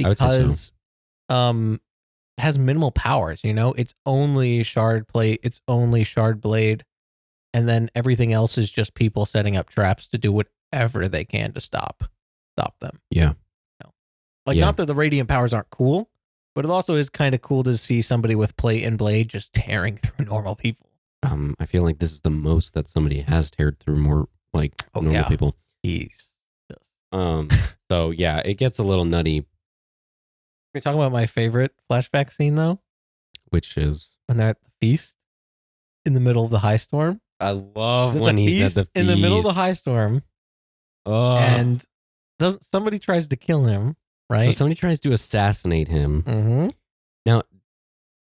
I would say because it has minimal powers, It's only shard plate, it's only shard blade, and then everything else is just people setting up traps to do whatever they can to stop them. Yeah. Like, not that the radiant powers aren't cool, but it also is kind of cool to see somebody with plate and blade just tearing through normal people. I feel like this is the most that somebody has teared through more like normal people. He's just... So yeah, it gets a little nutty. We're talking about my favorite flashback scene though, which is when they're at the feast in the middle of the high storm. I love when he's at the feast in the middle of the high storm, and somebody tries to kill him. Right. So somebody tries to assassinate him. Mm-hmm. Now,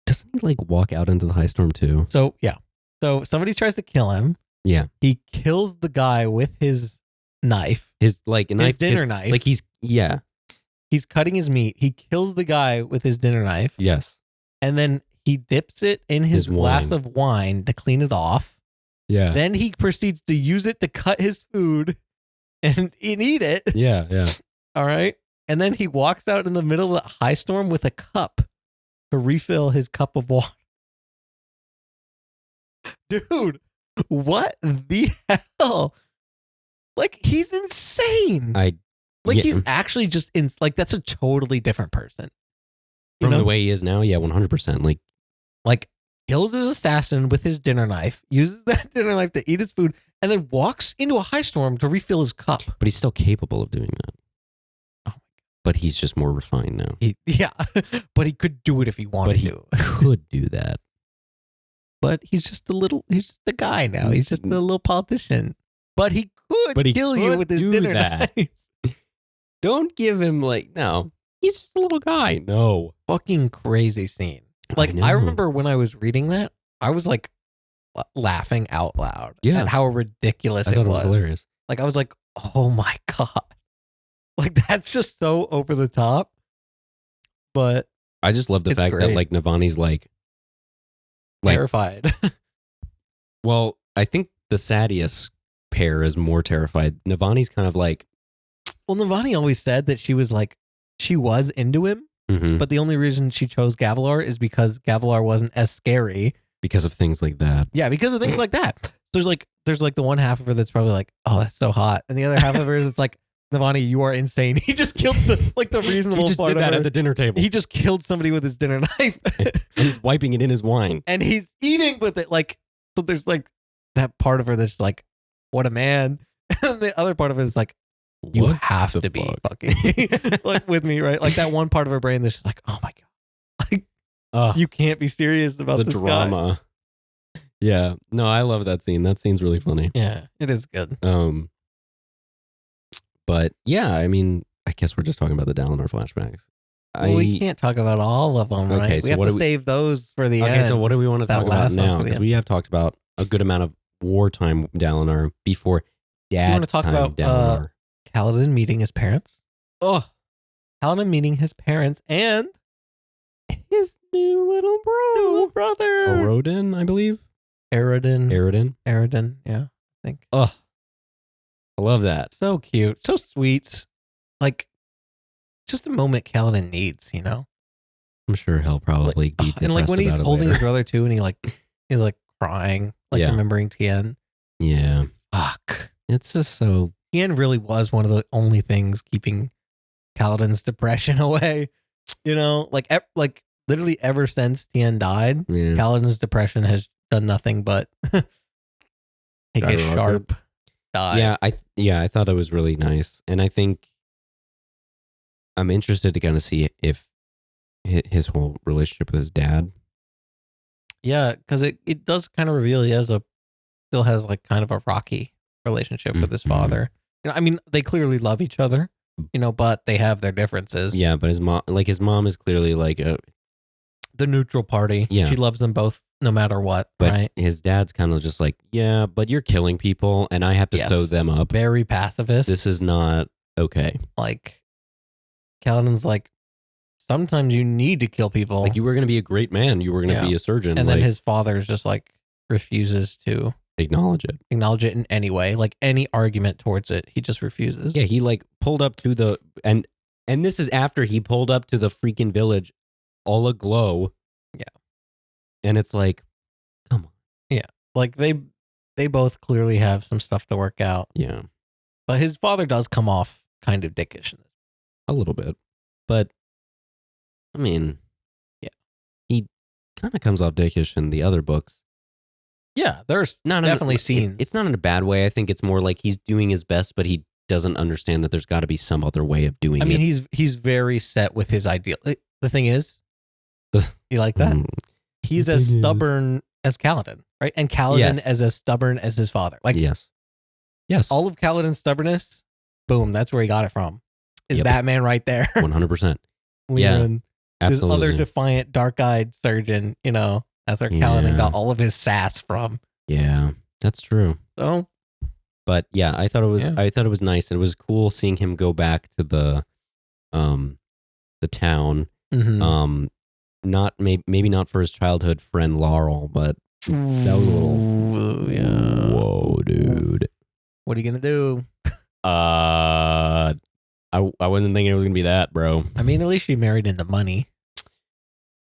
doesn't he like walk out into the high storm too? So yeah. So somebody tries to kill him. Yeah. He kills the guy with his knife. His dinner knife. Like he's cutting his meat. He kills the guy with his dinner knife. Yes. And then he dips it in his glass of wine to clean it off. Yeah. Then he proceeds to use it to cut his food and eat it. Yeah. Yeah. All right. And then he walks out in the middle of the high storm with a cup to refill his cup of water. Dude, what the hell? Like, he's insane. He's actually just that's a totally different person. From the way he is now, yeah, 100%. Like kills his assassin with his dinner knife, uses that dinner knife to eat his food, and then walks into a high storm to refill his cup. But he's still capable of doing that. But he's just more refined now. But he could do it if he wanted to. Could do that. But he's just a guy now. He's just a little politician. But he could kill you with his dinner knife. Don't give him no. He's just a little guy. No. Fucking crazy scene. I remember when I was reading that, I was like laughing out loud at how ridiculous it was. I thought it was hilarious. Like, I was like, oh my God. Like, that's just so over the top. But I just love the fact that Navani's terrified. Well, I think the Sadius pair is more terrified. Navani's kind of like... Well, Navani always said that she was into him, but the only reason she chose Gavilar is because Gavilar wasn't as scary. Because of things like that. Yeah, because of things like that. There's the one half of her that's probably like, oh, that's so hot. And the other half of her that's like, Navani, you are insane. He just killed the reasonable he just part did of that her. at the dinner table. He just killed somebody with his dinner knife. And he's wiping it in his wine. And he's eating with it. So there's that part of her that's like, what a man. And the other part of it is like, you have to be fucking with me, right? Like that one part of her brain that's just like, oh my God. You can't be serious about the this drama. Guy. Yeah. No, I love that scene. That scene's really funny. Yeah, it is good. But yeah, I mean, I guess we're just talking about the Dalinar flashbacks. We can't talk about all of them, right? We have to save those for the end. Okay, so what do we want to talk about now? Because we have talked about a good amount of wartime Dalinar before Dad. Do you want to talk about Dalinar? Kaladin meeting his parents? Oh, Kaladin meeting his parents and his new little brother, Aroden, I believe. Aroden, yeah, I think. Oh, I love that. So cute, so sweet. Just a moment Kaladin needs, I'm sure he'll probably be depressed and when he's holding later. his brother too, and he's crying, remembering Tien. Yeah. Fuck. It's just so. Tien really was one of the only things keeping Kaladin's depression away. Literally ever since Tien died, Kaladin's depression has done nothing but take a sharp dive. I thought it was really nice, and I think I'm interested to kind of see if his whole relationship with his dad. Yeah, because it does kind of reveal he still has kind of a rocky relationship with his father. I mean, they clearly love each other, but they have their differences. Yeah, but his mom is clearly the neutral party. Yeah. She loves them both no matter what, But right? his dad's kind of just like, yeah, but you're killing people and I have to sew them up. Very pacifist. This is not okay. Like, Kaladin's like, sometimes you need to kill people. Like, you were going to be a great man. You were going to be a surgeon. And then his father's just like refuses to acknowledge it in any way, like any argument towards it. He just refuses. Yeah, he like pulled up to the and this is after he pulled up to the freaking village all aglow. Yeah. And it's like, come on. Yeah. Like they both clearly have some stuff to work out. Yeah. But his father does come off kind of dickish in this. A little bit. But I mean, yeah. He kind of comes off dickish in the other books. Yeah, there's definitely scenes. It's not in a bad way. I think it's more like he's doing his best, but he doesn't understand that there's got to be some other way of doing it. I mean, he's very set with his ideal. The thing is, you like that? He's as stubborn as Kaladin, right? And Kaladin as stubborn as his father. Like, yes. All of Kaladin's stubbornness, boom, that's where he got it from. Is that man right there? 100%. Yeah, absolutely. This other defiant, dark-eyed surgeon, that's where Cullen got all of his sass from. Yeah, that's true. So, but yeah, I thought it was nice. It was cool seeing him go back to the town. Mm-hmm. Maybe not for his childhood friend Laurel, but that was a little. Yeah. Whoa, dude. What are you gonna do? I wasn't thinking it was gonna be that, bro. I mean, at least she married into money.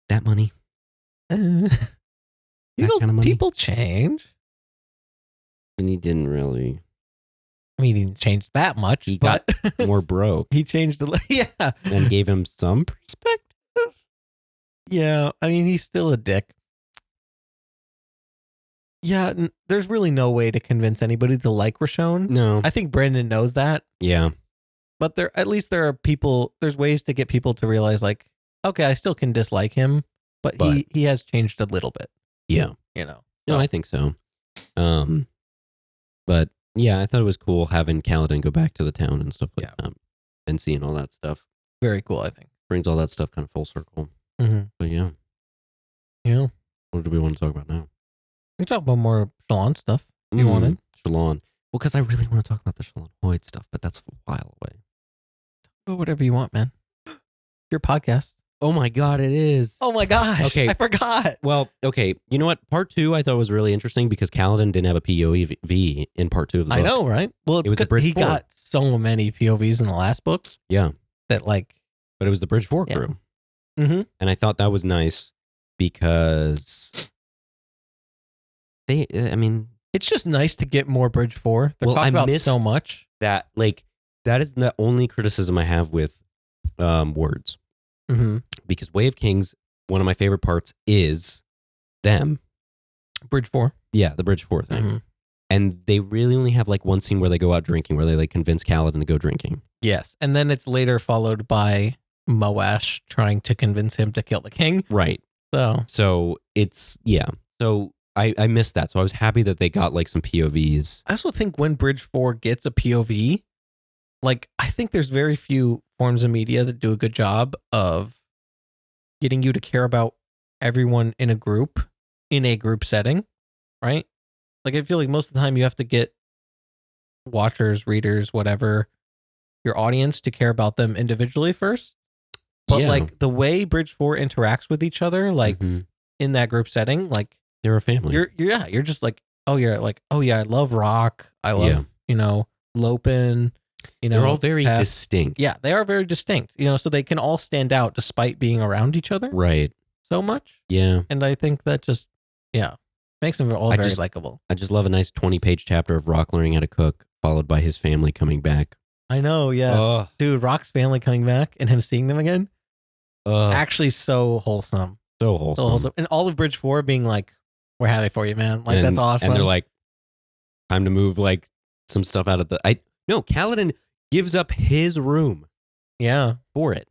That money. People change. And he didn't really. I mean, he didn't change that much. He got more broke. He changed and gave him some perspective. Yeah, I mean, he's still a dick. Yeah, there's really no way to convince anybody to like Rashon. No, I think Brandon knows that. Yeah, but there are people. There's ways to get people to realize, like, okay, I still can dislike him, but he has changed a little bit. Yeah, No, I think so. But yeah, I thought it was cool having Kaladin go back to the town and stuff like that, and seeing all that stuff. Very cool, I think. Brings all that stuff kind of full circle. Mm-hmm. But yeah. What do we want to talk about now? We can talk about more Shallan stuff. You wanted Shallan? Well, because I really want to talk about the Shallan Hoyd stuff, but that's a while away. Talk about whatever you want, man. Your podcast. Oh my God, it is. Oh my gosh. Okay. I forgot. Well, okay. You know what? Part 2 I thought was really interesting because Kaladin didn't have a POV in part 2 of the book. I know, right? Well, it was the Bridge 4. He got so many POVs in the last books. Yeah. That But it was the Bridge 4 crew. Mm-hmm. And I thought that was nice because it's just nice to get more Bridge 4. They're talking about so much. That is the only criticism I have with words. Mm-hmm. Because Way of Kings, one of my favorite parts is them. Bridge 4? Yeah, the Bridge 4 thing. Mm-hmm. And they really only have one scene where they go out drinking, where they convince Kaladin to go drinking. Yes. And then it's later followed by Moash trying to convince him to kill the king. Right. So it's, So I missed that. So I was happy that they got some POVs. I also think when Bridge 4 gets a POV, I think there's very few forms of media that do a good job of getting you to care about everyone in a group setting, right? I feel like most of the time you have to get watchers, readers, whatever, your audience to care about them individually first. But the way Bridge 4 interacts with each other, in that group setting, they're a family. You're just I love Rock. I love, Lopin. They're all very distinct. Yeah, they are very distinct. So they can all stand out despite being around each other. Right. So much. Yeah. And I think that just, makes them all very likable. I just love a nice 20-page chapter of Rock learning how to cook, followed by his family coming back. I know, yes. Dude, Rock's family coming back and him seeing them again. Actually so wholesome. So wholesome. And all of Bridge 4 being we're happy for you, man. That's awesome. And they're time to move some stuff out of the... No, Kaladin gives up his room. Yeah. For it.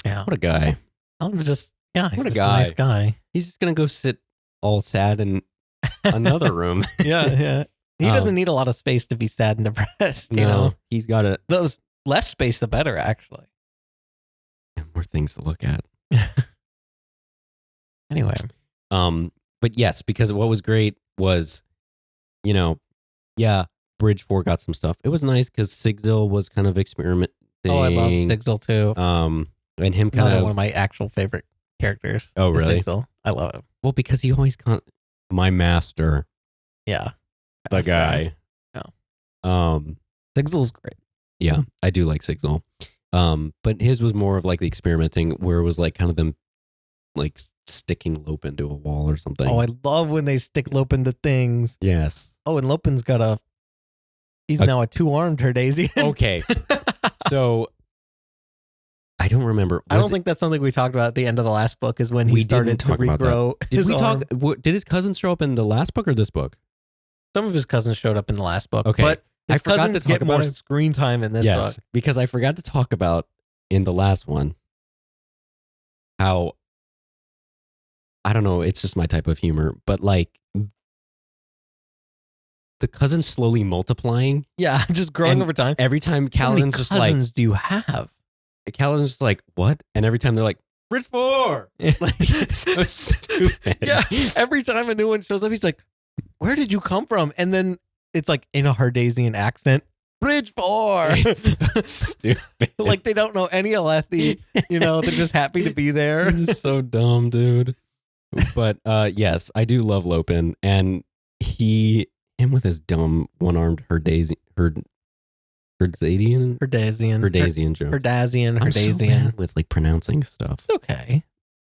Yeah. What a guy. He's what a just guy. A nice guy. He's just going to go sit all sad in another room. Yeah. He doesn't need a lot of space to be sad and depressed, you know? He's got it. Those less space, the better, actually. More things to look at. Anyway. but yes, because what was great was, Bridge 4 got some stuff. It was nice because Sigzil was kind of experimenting. Oh, I love Sigzil too. And him kind of one of my actual favorite characters. Oh, really? Sigzil. I love him. Well, because he always my master. Yeah. The guy. Yeah. Sigzil's great. Yeah, I do like Sigzil. But his was more of like the experimenting where it was like kind of them like sticking Lope into a wall or something. Oh, I love when they stick Lope into things. Yes. Oh, and Lopin's got he's now a 2-armed Herdazian. Okay. So I don't remember. I don't think that's something we talked about at the end of the last book is when he started to regrow his arm. Did his cousin show up in the last book or this book? Some of his cousins showed up in the last book. Okay. But his I forgot cousins to talk get about more screen time in this book. Because I forgot to talk about in the last one how, I don't know, it's just my type of humor, but like the cousins slowly multiplying. Yeah, just growing over time. Every time Kaladin's just like, how many cousins do you have? Kaladin's just like, what? And every time they're like, Bridge 4! Like, it's so stupid. Yeah, every time a new one shows up, he's like, where did you come from? And then it's like in a Herdazian accent, Bridge 4. It's stupid. Like they don't know any Alethi, they're just happy to be there. It's so dumb, dude. But yes, I do love Lopin, and him with his dumb one-armed Herdazian joke. I'm so bad with like pronouncing stuff. It's okay.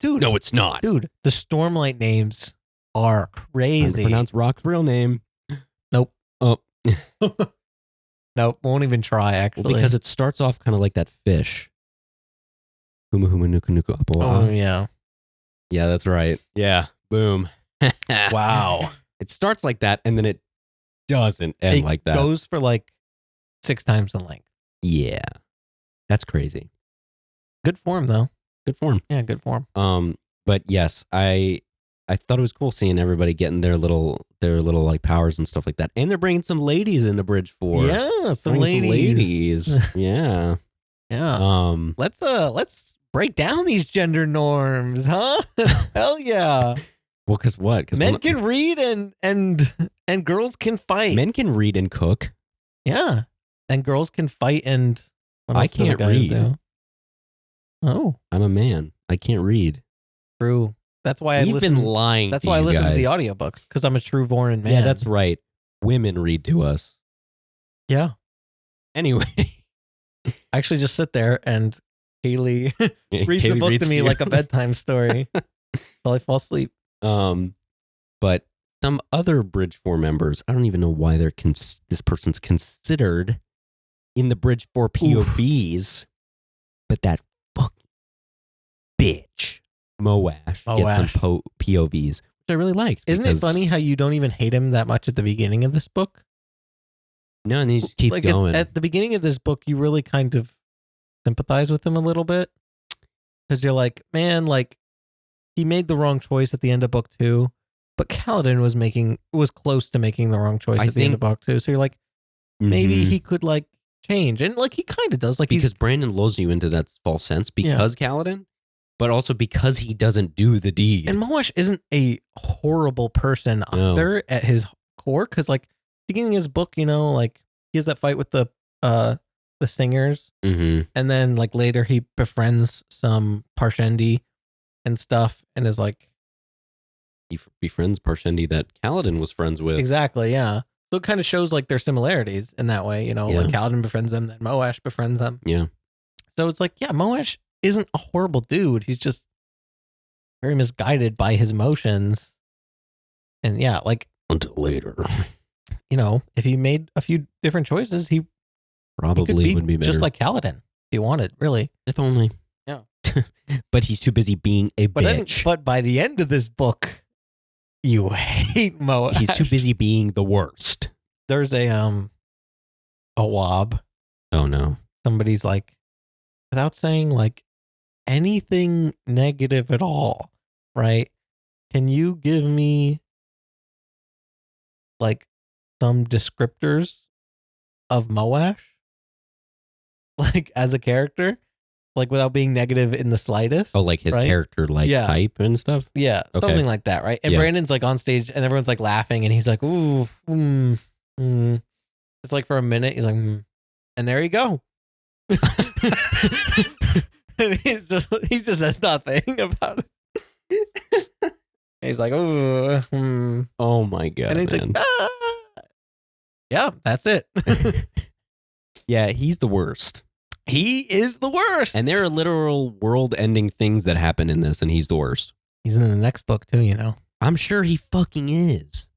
Dude. No, it's not. Dude, the Stormlight names are crazy. Pronounce Rock's real name. Nope. Oh. Nope, won't even try, actually. Well, because it starts off kind of like that fish. Huma huma nuku nuku apawa. Oh, yeah. Yeah, that's right. Yeah. Boom. Wow. It starts like that, and then it doesn't end like that. It goes for like 6 times the length. Yeah. That's crazy. Good form, though. Good form. Yeah, good form. But yes, I thought it was cool seeing everybody getting their little like powers and stuff like that. And they're bringing some ladies in the Bridge 4. Yeah, some ladies. Yeah. Yeah. Let's break down these gender norms, huh? Hell yeah. Well, because what? Because men can read and girls can fight. Men can read and cook. Yeah. And girls can fight and I can't read. Do? Oh. I'm a man. I can't read. True. That's why We've been lying. That's why I listen to the audiobooks, because I'm a true Vorin man. Yeah, that's right. Women read to us. Yeah. Anyway. I actually just sit there and Kaylee reads the book to me like a bedtime story until I fall asleep. But some other Bridge 4 members, I don't even know why this person's considered in the Bridge 4 POVs, but that fucking bitch, Moash, gets some POVs, which I really liked. Isn't it funny how you don't even hate him that much at the beginning of this book? No, and he just keeps going. At the beginning of this book, you really kind of sympathize with him a little bit. Because you're like, man, like, he made the wrong choice at the end of book 2, but Kaladin was close to making the wrong choice at the end of book 2. So you're like, maybe he could like change. And like he kind of does. Like because Brandon lulls you into that false sense because Kaladin, but also because he doesn't do the deed. And Moash isn't a horrible person either at his core. Because like beginning of his book, like he has that fight with the singers. Mm-hmm. And then like later he befriends some Parshendi and stuff and is like, he befriends Parshendi that Kaladin was friends with. Exactly, yeah. So it kind of shows like their similarities in that way, like Kaladin befriends them, then Moash befriends them. Yeah. So it's like, yeah, Moash isn't a horrible dude. He's just very misguided by his emotions. And yeah, like until later. If he made a few different choices, he probably would be better. Just like Kaladin, if he wanted, really. If only. Yeah. But he's too busy being a bitch. But by the end of this book, you hate Moash. He's too busy being the worst. There's a wob. Oh no. Somebody's like, without saying like anything negative at all, right? Can you give me like some descriptors of Moash? Like as a character? like without being negative in the slightest. Oh, like his right? character, like type and stuff. Yeah, Okay. something like that, right? And Brandon's like on stage, and everyone's like laughing, and he's like, "Ooh, It's like for a minute, he's like, and there you go. And he just says nothing about it. He's like, "Oh, Oh my god!" And he's man. like, yeah, that's it. Yeah, he's the worst. He is the worst. And there are literal world-ending things that happen in this, and he's the worst. He's in the next book too, you know. I'm sure he fucking is.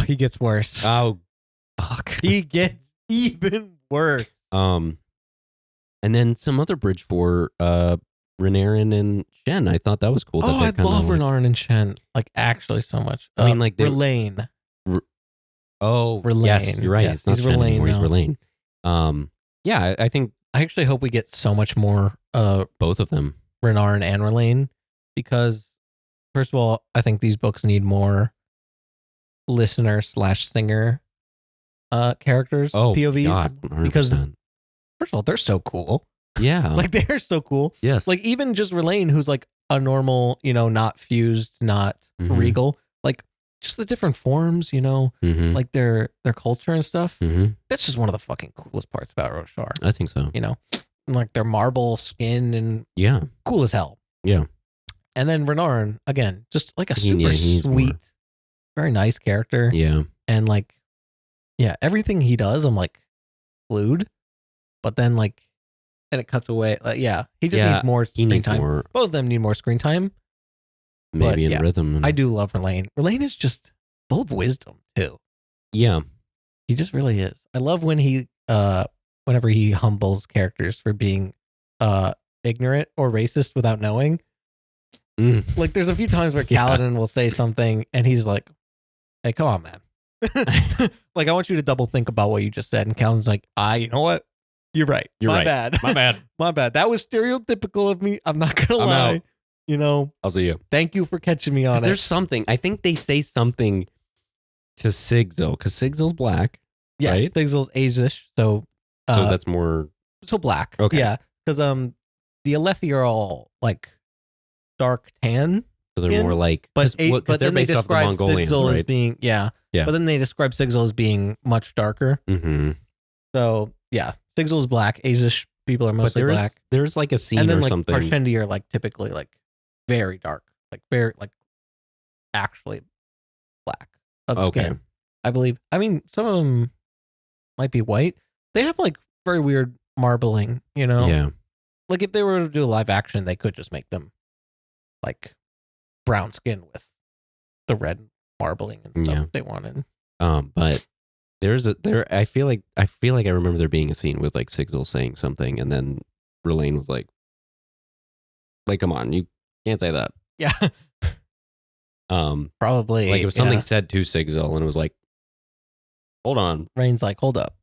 He gets worse. Oh, fuck. He gets even worse. And then some other bridge for Renarin and Shen. I thought that was cool. I love Renarin and Shen. Like, actually so much. I mean, like... Relaine. Relaine. Yes, you're right. Yeah, it's not Shen anymore. He's Relaine. Yeah, I think... I actually hope we get so much more both of them. Renarin and Relaine. Because, first of all, I think these books need more listener/singer characters, POVs. God, 100%. Because, first of all, they're so cool. Yeah. Like, they're so cool. Yes. Like, even just Relaine, who's like a normal, you know, not fused, not regal. Like, just the different forms, you know, like their culture and stuff. That's just one of the fucking coolest parts about Roshar. I think so. You know, and like their marble skin and cool as hell. Yeah. And then Renarin, again, just like a super sweet, very nice character. Yeah. And like, everything he does, I'm like glued. But then like, and it cuts away. Like, he just needs more screen time. Both of them need more screen time. Maybe in rhythm. I do love Relaine. Relaine is just full of wisdom too. Yeah. He just really is. I love when he whenever he humbles characters for being ignorant or racist without knowing. Like there's a few times where Kaladin will say something and he's like, "Hey, come on, man." Like, I want you to double think about what you just said. And Kaladin's like, you know what? You're right. My bad. My bad. My bad. That was stereotypical of me. I'm not gonna lie. Out. You know, I'll see you. Thank you for catching me on it. There's something. I think they say something to Sigzil because Sigzil's black. Yes, right? Sigzil's Asish, so that's more black. Okay, yeah, because the Alethi are all like dark tan. So they're more like, but they're based off the Mongolians, Sigzil right? as being But then they describe Sigzil as being much darker. So Sigzil is black. Asish people are mostly black. There's like a scene and then, or like, something. Parshendi are like typically like very dark, like very like actually black of skin. I believe. I mean, some of them might be white. They have like very weird marbling, you know? Yeah. Like if they were to do a live action, they could just make them like brown skin with the red marbling and stuff if they wanted. But I feel like I remember there being a scene with like Sigzil saying something and then Relaine was like, come on, you can't say that. Yeah. Probably. Like it was something said to Sigzil and it was like, hold on. Rain's like, hold up.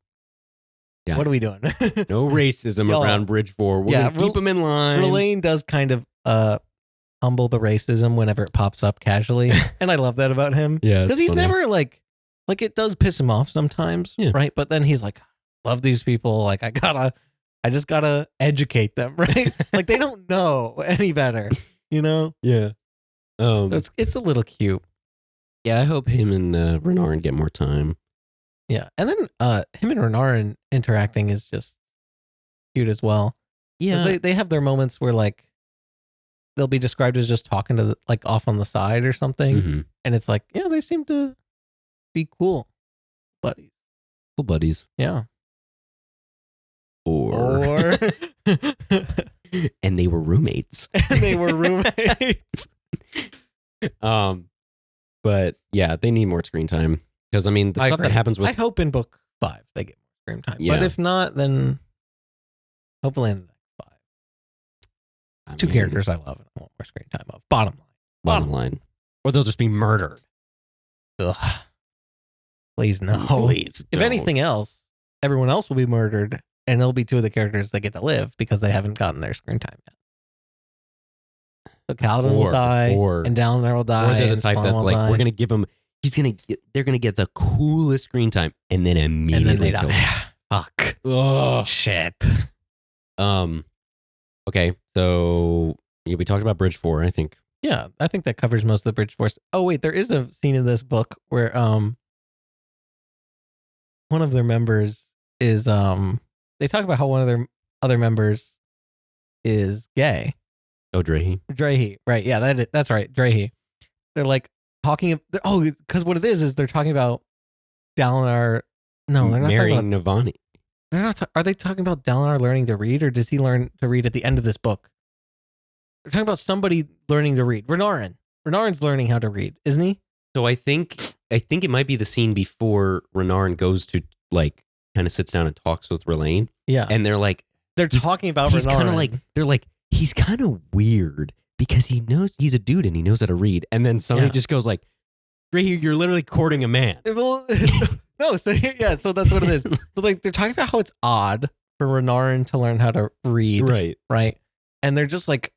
Yeah. What are we doing? No racism around Bridge 4. We're going to keep them in line. Relaine does kind of humble the racism whenever it pops up casually. And I love that about him. Yeah. Because he's never like it does piss him off sometimes. Yeah. Right. But then he's like, love these people. Like I just gotta educate them. Right. Like they don't know any better, you know? Yeah. So it's a little cute. Yeah. I hope him and Renarin get more time. Yeah. And then him and Renarin interacting is just cute as well. Yeah. They have their moments where like they'll be described as just talking to like off on the side or something. And it's like, they seem to be cool buddies. Cool buddies. Yeah. Or and they were roommates. But yeah, they need more screen time. Because I mean, the stuff that happens with... I hope in book 5 they get more screen time. Yeah. But if not, then hopefully in the next 5. Two characters I love and I want more screen time of. Bottom line. Or they'll just be murdered. Ugh. Please no. Please If anything else, everyone else will be murdered and it'll be two of the characters that get to live because they haven't gotten their screen time yet. So Kaladin will die and Dalinar will die. Or they're the type that's like, we're going to give them they're gonna get the coolest screen time, and then immediately they kill die. him. Fuck. Oh Shit. Okay, so yeah, we talked about Bridge 4, I think. Yeah, I think that covers most of the Bridge Force. Oh wait, there is a scene in this book where one of their members is they talk about how one of their other members is gay. Oh, Drahe, right? Yeah, that's right, Drahe. They're like talking. Oh, because what it is they're talking about Dalinar. No, they're not marrying talking about, Navani. They're not. Are they talking about Dalinar learning to read, or does he learn to read at the end of this book? They're talking about somebody learning to read. Renarin. Renarin's learning how to read, isn't he? So I think it might be the scene before Renarin goes to like kind of sits down and talks with Relaine. Yeah, and they're like talking about he's Renarin. Kind of like they're like he's kind of weird because he knows he's a dude and he knows how to read. And then somebody just goes like, "Drahe, you're literally courting a man." Well, no, so so that's what it is. So like they're talking about how it's odd for Renarin to learn how to read, right? And they're just like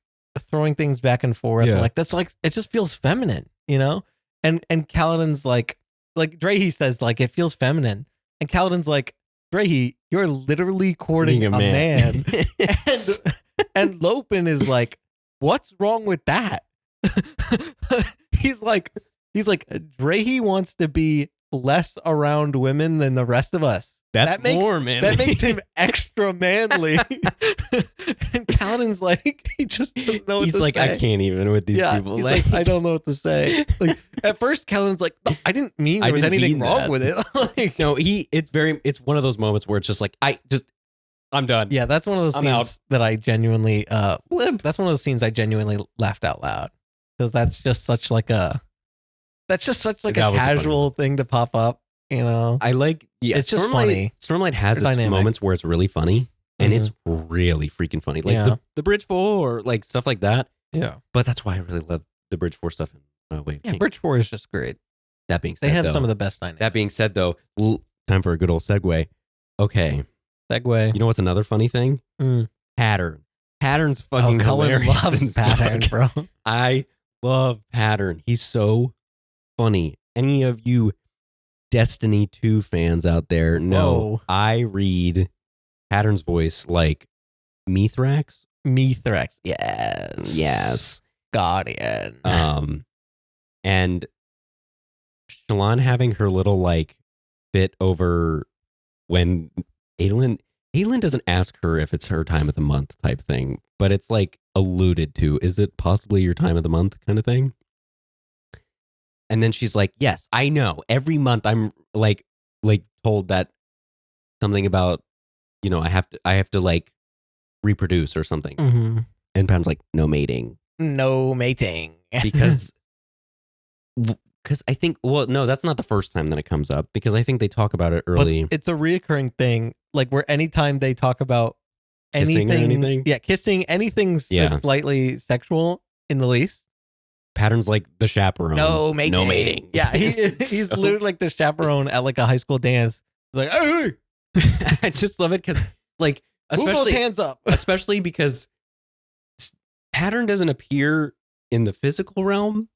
throwing things back and forth. And like that's like it just feels feminine, you know? And Kaladin's like Drahe says like it feels feminine, and Kaladin's like, Drahe, you're literally courting a man. and Lopin is like, what's wrong with that? He's like Drahe wants to be less around women than the rest of us. That makes him extra manly. And Kaladin's like, he just doesn't know what to say. He's like, I can't even with these people. He's like, I don't know what to say. Like at first, Kaladin's like, no, I didn't mean there was anything wrong with it. Like, no, it's one of those moments where it's just like, I'm done. Yeah, that's one of those scenes that I genuinely that's one of those scenes I genuinely laughed out loud, because that's just such a casual thing to pop up. You know, I like. Yeah, it's just funny. Stormlight has its moments where it's really funny, and it's really freaking funny. Like the Bridge 4, like stuff like that. Yeah, but that's why I really love the Bridge 4 stuff. Bridge 4 is just great. That being said, they have some of the best dynamics. That being said, though, time for a good old segue. Okay, segue. You know what's another funny thing? Pattern. Pattern's fucking Cullen loves Pattern, bro. I love Pattern. He's so funny. Any of you Destiny 2 fans out there know I read Pattern's voice like Mithrax. Yes. Guardian. And Shallan having her little like bit over when Aelin doesn't ask her if it's her time of the month type thing, but it's like alluded to. Is it possibly your time of the month kind of thing? And then she's like, yes, I know. Every month I'm like told that something about, you know, I have to like reproduce or something. Mm-hmm. And Pam's like, no mating. Because I think, well, no, that's not the first time that it comes up, because I think they talk about it early. But it's a reoccurring thing, like where anytime they talk about anything. Yeah, kissing, anything's like slightly sexual in the least. Pattern's like the chaperone. No mating. Yeah, he's literally like the chaperone at like a high school dance. He's like, hey! I just love it because, like, especially hands up, especially because Pattern doesn't appear in the physical realm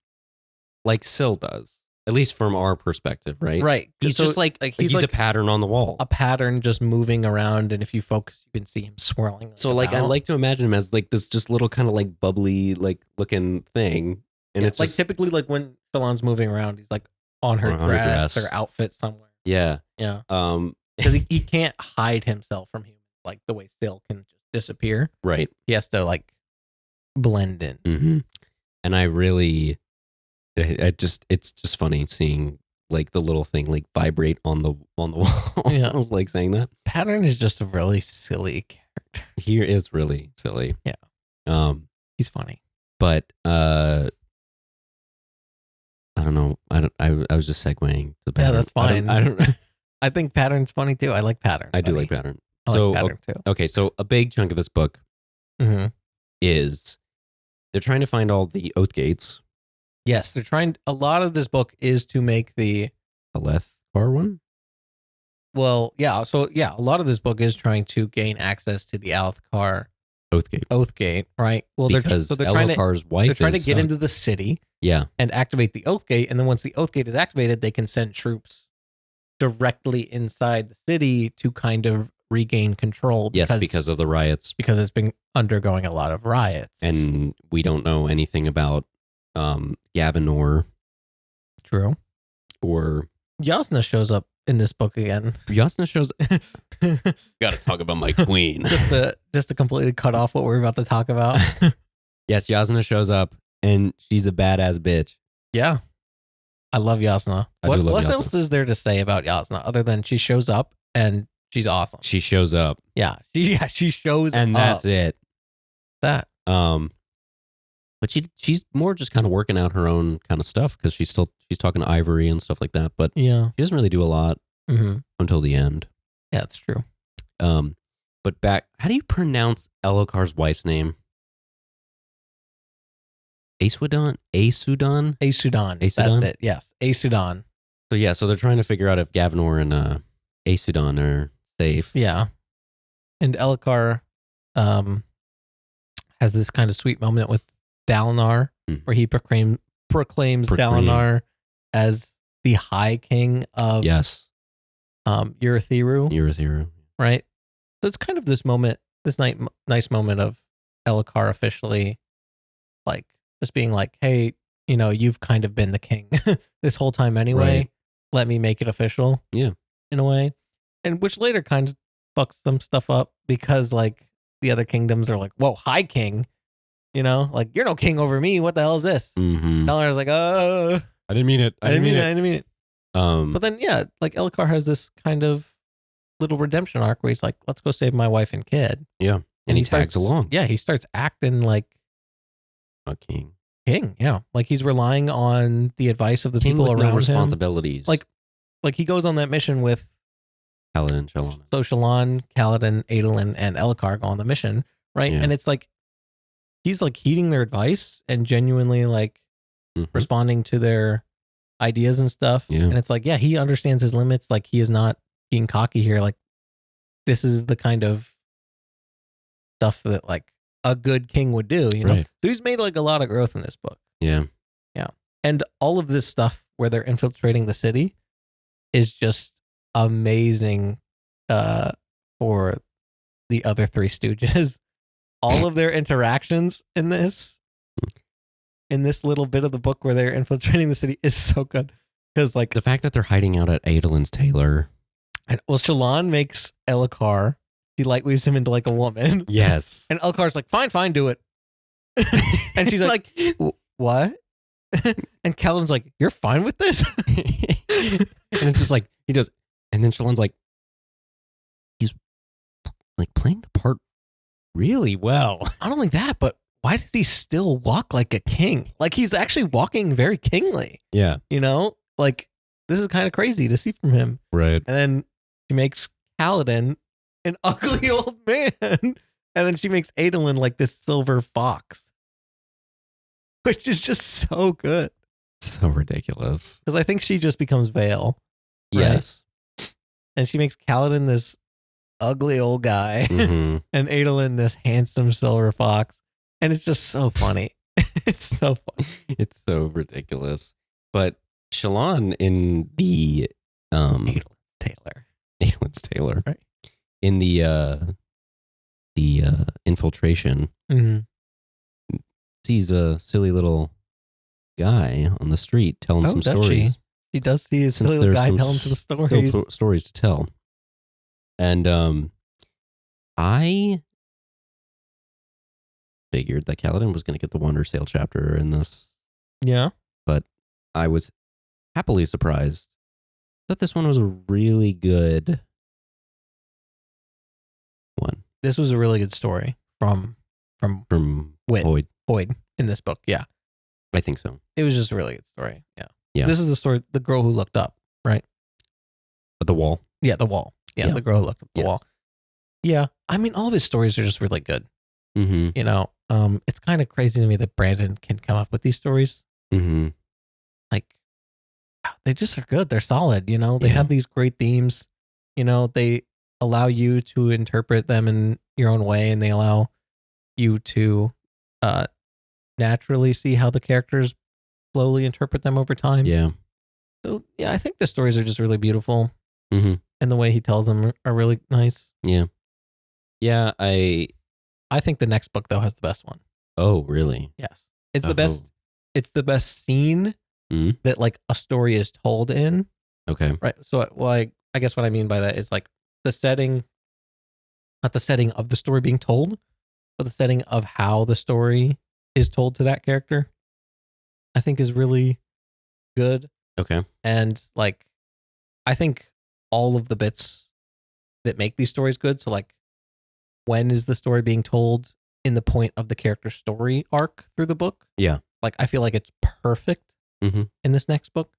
like Syl does, at least from our perspective, right? Right. He's just like he's like a pattern on the wall, a pattern just moving around, and if you focus, you can see him swirling. So, like, I like to imagine him as like this just little kind of like bubbly like looking thing. And it's like just, typically like when Shallan's moving around, he's like on her dress or outfit somewhere. Yeah. Because he can't hide himself from humans like the way Syl can just disappear. Right. He has to like blend in. Mm-hmm. And I really, it's just funny seeing like the little thing like vibrate on the wall. Yeah. Like saying that. Pattern is just a really silly character. He is really silly. Yeah. He's funny. But I don't know. I was just segueing to Pattern. Yeah, that's fine. I don't. I think Pattern's funny too. I like Pattern. I do like Pattern. I like Pattern too. Okay, so a big chunk of this book is they're trying to find all the oath gates. Yes, they're trying. A lot of this book is to make the Alethkar one. Well, yeah. So yeah, a lot of this book is trying to gain access to the Alethkar Oathgate, right? Well, because they're trying Elhokar's wife. They're trying to get into the city. Yeah. and activate the Oath Gate. And then once the Oath Gate is activated, they can send troops directly inside the city to kind of regain control. Because of the riots. Because it's been undergoing a lot of riots. And we don't know anything about Gavinor. True. Or Yasna shows up in this book again. Yasna shows Gotta talk about my queen. just to completely cut off what we're about to talk about. Yes, Yasna shows up and she's a badass bitch. Yeah. I love Yasna. What Yasna. else is there to say about Yasna other than she shows up and she's awesome? She shows up. Yeah. She shows up. And that's it. That. But she's more just kind of working out her own kind of stuff because she's talking to Ivory and stuff like that. But yeah, she doesn't really do a lot until the end. Yeah, that's true. But how do you pronounce Elokar's wife's name? Aesudan? That's it. Yes, Aesudan. So they're trying to figure out if Gavinor and Aesudan are safe. Yeah, and Elokar has this kind of sweet moment with Dalinar, where he proclaims Dalinar as the High King of Urithiru. Right. So it's kind of this moment, nice moment of Elokar officially, like, just being like, hey, you've kind of been the king this whole time anyway. Right. Let me make it official. Yeah. In a way. And which later kind of fucks some stuff up because, like, the other kingdoms are like, whoa, High King. Like, you're no king over me. What the hell is this? Dalinar's like, I didn't mean it. I didn't mean it. But then, yeah, like, Elokar has this kind of little redemption arc where he's like, let's go save my wife and kid. Yeah. And he tags along. Yeah, he starts acting like a king. Yeah. Like, he's relying on the advice of the people around him. Responsibilities. Like he goes on that mission with Cullen and Shallan. So Shallan, Kaladin, Adolin, and Elokar go on the mission, right? Yeah. And it's like, he's like heeding their advice and genuinely like responding to their ideas and stuff. Yeah. And it's like, yeah, he understands his limits. Like, he is not being cocky here. Like, this is the kind of stuff that like a good king would do, Right. So he's made like a lot of growth in this book. Yeah. Yeah. And all of this stuff where they're infiltrating the city is just amazing for the other three Stooges. All of their interactions in this little bit of the book where they're infiltrating the city is so good. Because, like, the fact that they're hiding out at Adolin's tailor. Shallan makes Elokar, he light weaves him into like a woman. Yes. And Elokar's like, fine, do it. And she's like, what? And Kaladin's like, you're fine with this? And it's just like, he does. And then Shallan's like, he's like playing the part really well. Not only that, but why does he still walk like a king? Like, he's actually walking very kingly. Yeah. Like, this is kind of crazy to see from him. Right. And then she makes Kaladin an ugly old man. And then she makes Adolin like this silver fox. Which is just so good. So ridiculous. Because I think she just becomes Vale. Right? Yes. And she makes Kaladin this ugly old guy. And Adolin this handsome silver fox. And it's just so funny. It's so funny. It's so ridiculous. But Shallan in the Adolin's tailor. Right. In the infiltration, sees a silly little guy on the street telling some stories. She does see a silly little guy telling some stories. Stories to tell. And I figured that Kaladin was going to get the Wandersail chapter in this. Yeah. But I was happily surprised that this one was a really good one. This was a really good story from Boyd in this book. Yeah. I think so. It was just a really good story. Yeah. Yeah. This is the story, the girl who looked up, right? At the wall. Yeah, the wall. Yeah, the girl who looked up the wall. Yeah. I mean, all of his stories are just really good. It's kind of crazy to me that Brandon can come up with these stories. Like, they just are good. They're solid. They have these great themes. They allow you to interpret them in your own way, and they allow you to naturally see how the characters slowly interpret them over time. Yeah. So yeah, I think the stories are just really beautiful, Mm-hmm. and the way he tells them are really nice. Yeah. Yeah. I think the next book though has the best one. Oh, really? Yes, it's the best. It's the best scene that like a story is told in. Okay. Right. So, well, I guess what I mean by that is like the setting, not the setting of the story being told, but the setting of how the story is told to that character, I think is really good. Okay. And like, I think all of the bits that make these stories good. So like, when is the story being told in the point of the character's story arc through the book? Yeah. Like, I feel like it's perfect in this next book.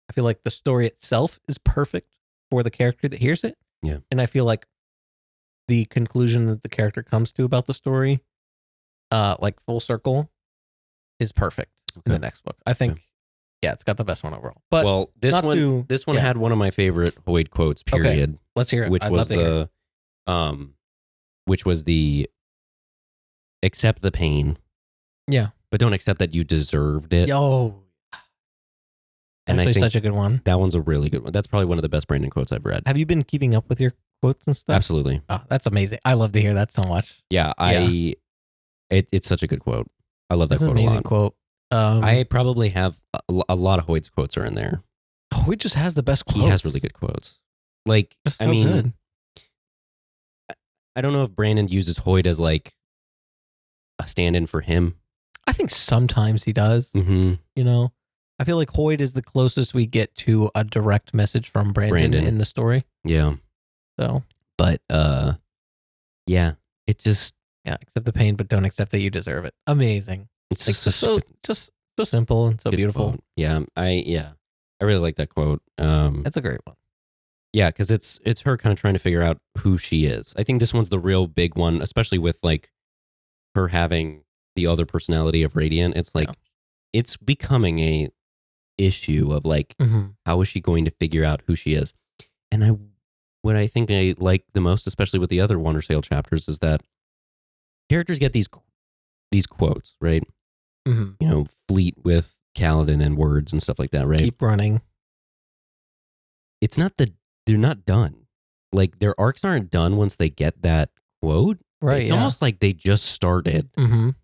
I feel like the story itself is perfect for the character that hears it. Yeah. And I feel like the conclusion that the character comes to about the story, like full circle, is perfect in the next book. I think, yeah, it's got the best one overall. But well, this one had one of my favorite Hoyd quotes. Period. Okay. Let's hear it. Which was the accept the pain. Yeah. But don't accept that you deserved it. Yo. And I think such a good one. That one's a really good one. That's probably one of the best Brandon quotes I've read. Have you been keeping up with your quotes and stuff? Absolutely. Oh, that's amazing. I love to hear that so much. Yeah, it's such a good quote. I love that quote a lot. It's an amazing quote. I probably have a lot of Hoyd's quotes are in there. Hoyd just has the best quotes. He has really good quotes. Like, so good. I don't know if Brandon uses Hoyd as like a stand-in for him. I think sometimes he does. Mm-hmm. You know, I feel like Hoyd is the closest we get to a direct message from Brandon in the story. Yeah. So, but yeah, it just accept the pain, but don't accept that you deserve it. Amazing. It's like, just so simple and so beautiful. Quote. Yeah, I really like that quote. That's a great one. Yeah, because it's her kind of trying to figure out who she is. I think this one's the real big one, especially with like her having the other personality of Radiant. It's like it's becoming a issue of like how is she going to figure out who she is? And what I think I like the most, especially with the other Wonder Sail chapters, is that characters get these quotes, right? You know, fleet with Kaladin and words and stuff like that, right? Keep running. It's not they're not done. Like their arcs aren't done once they get that quote. Right. It's almost like they just started. No,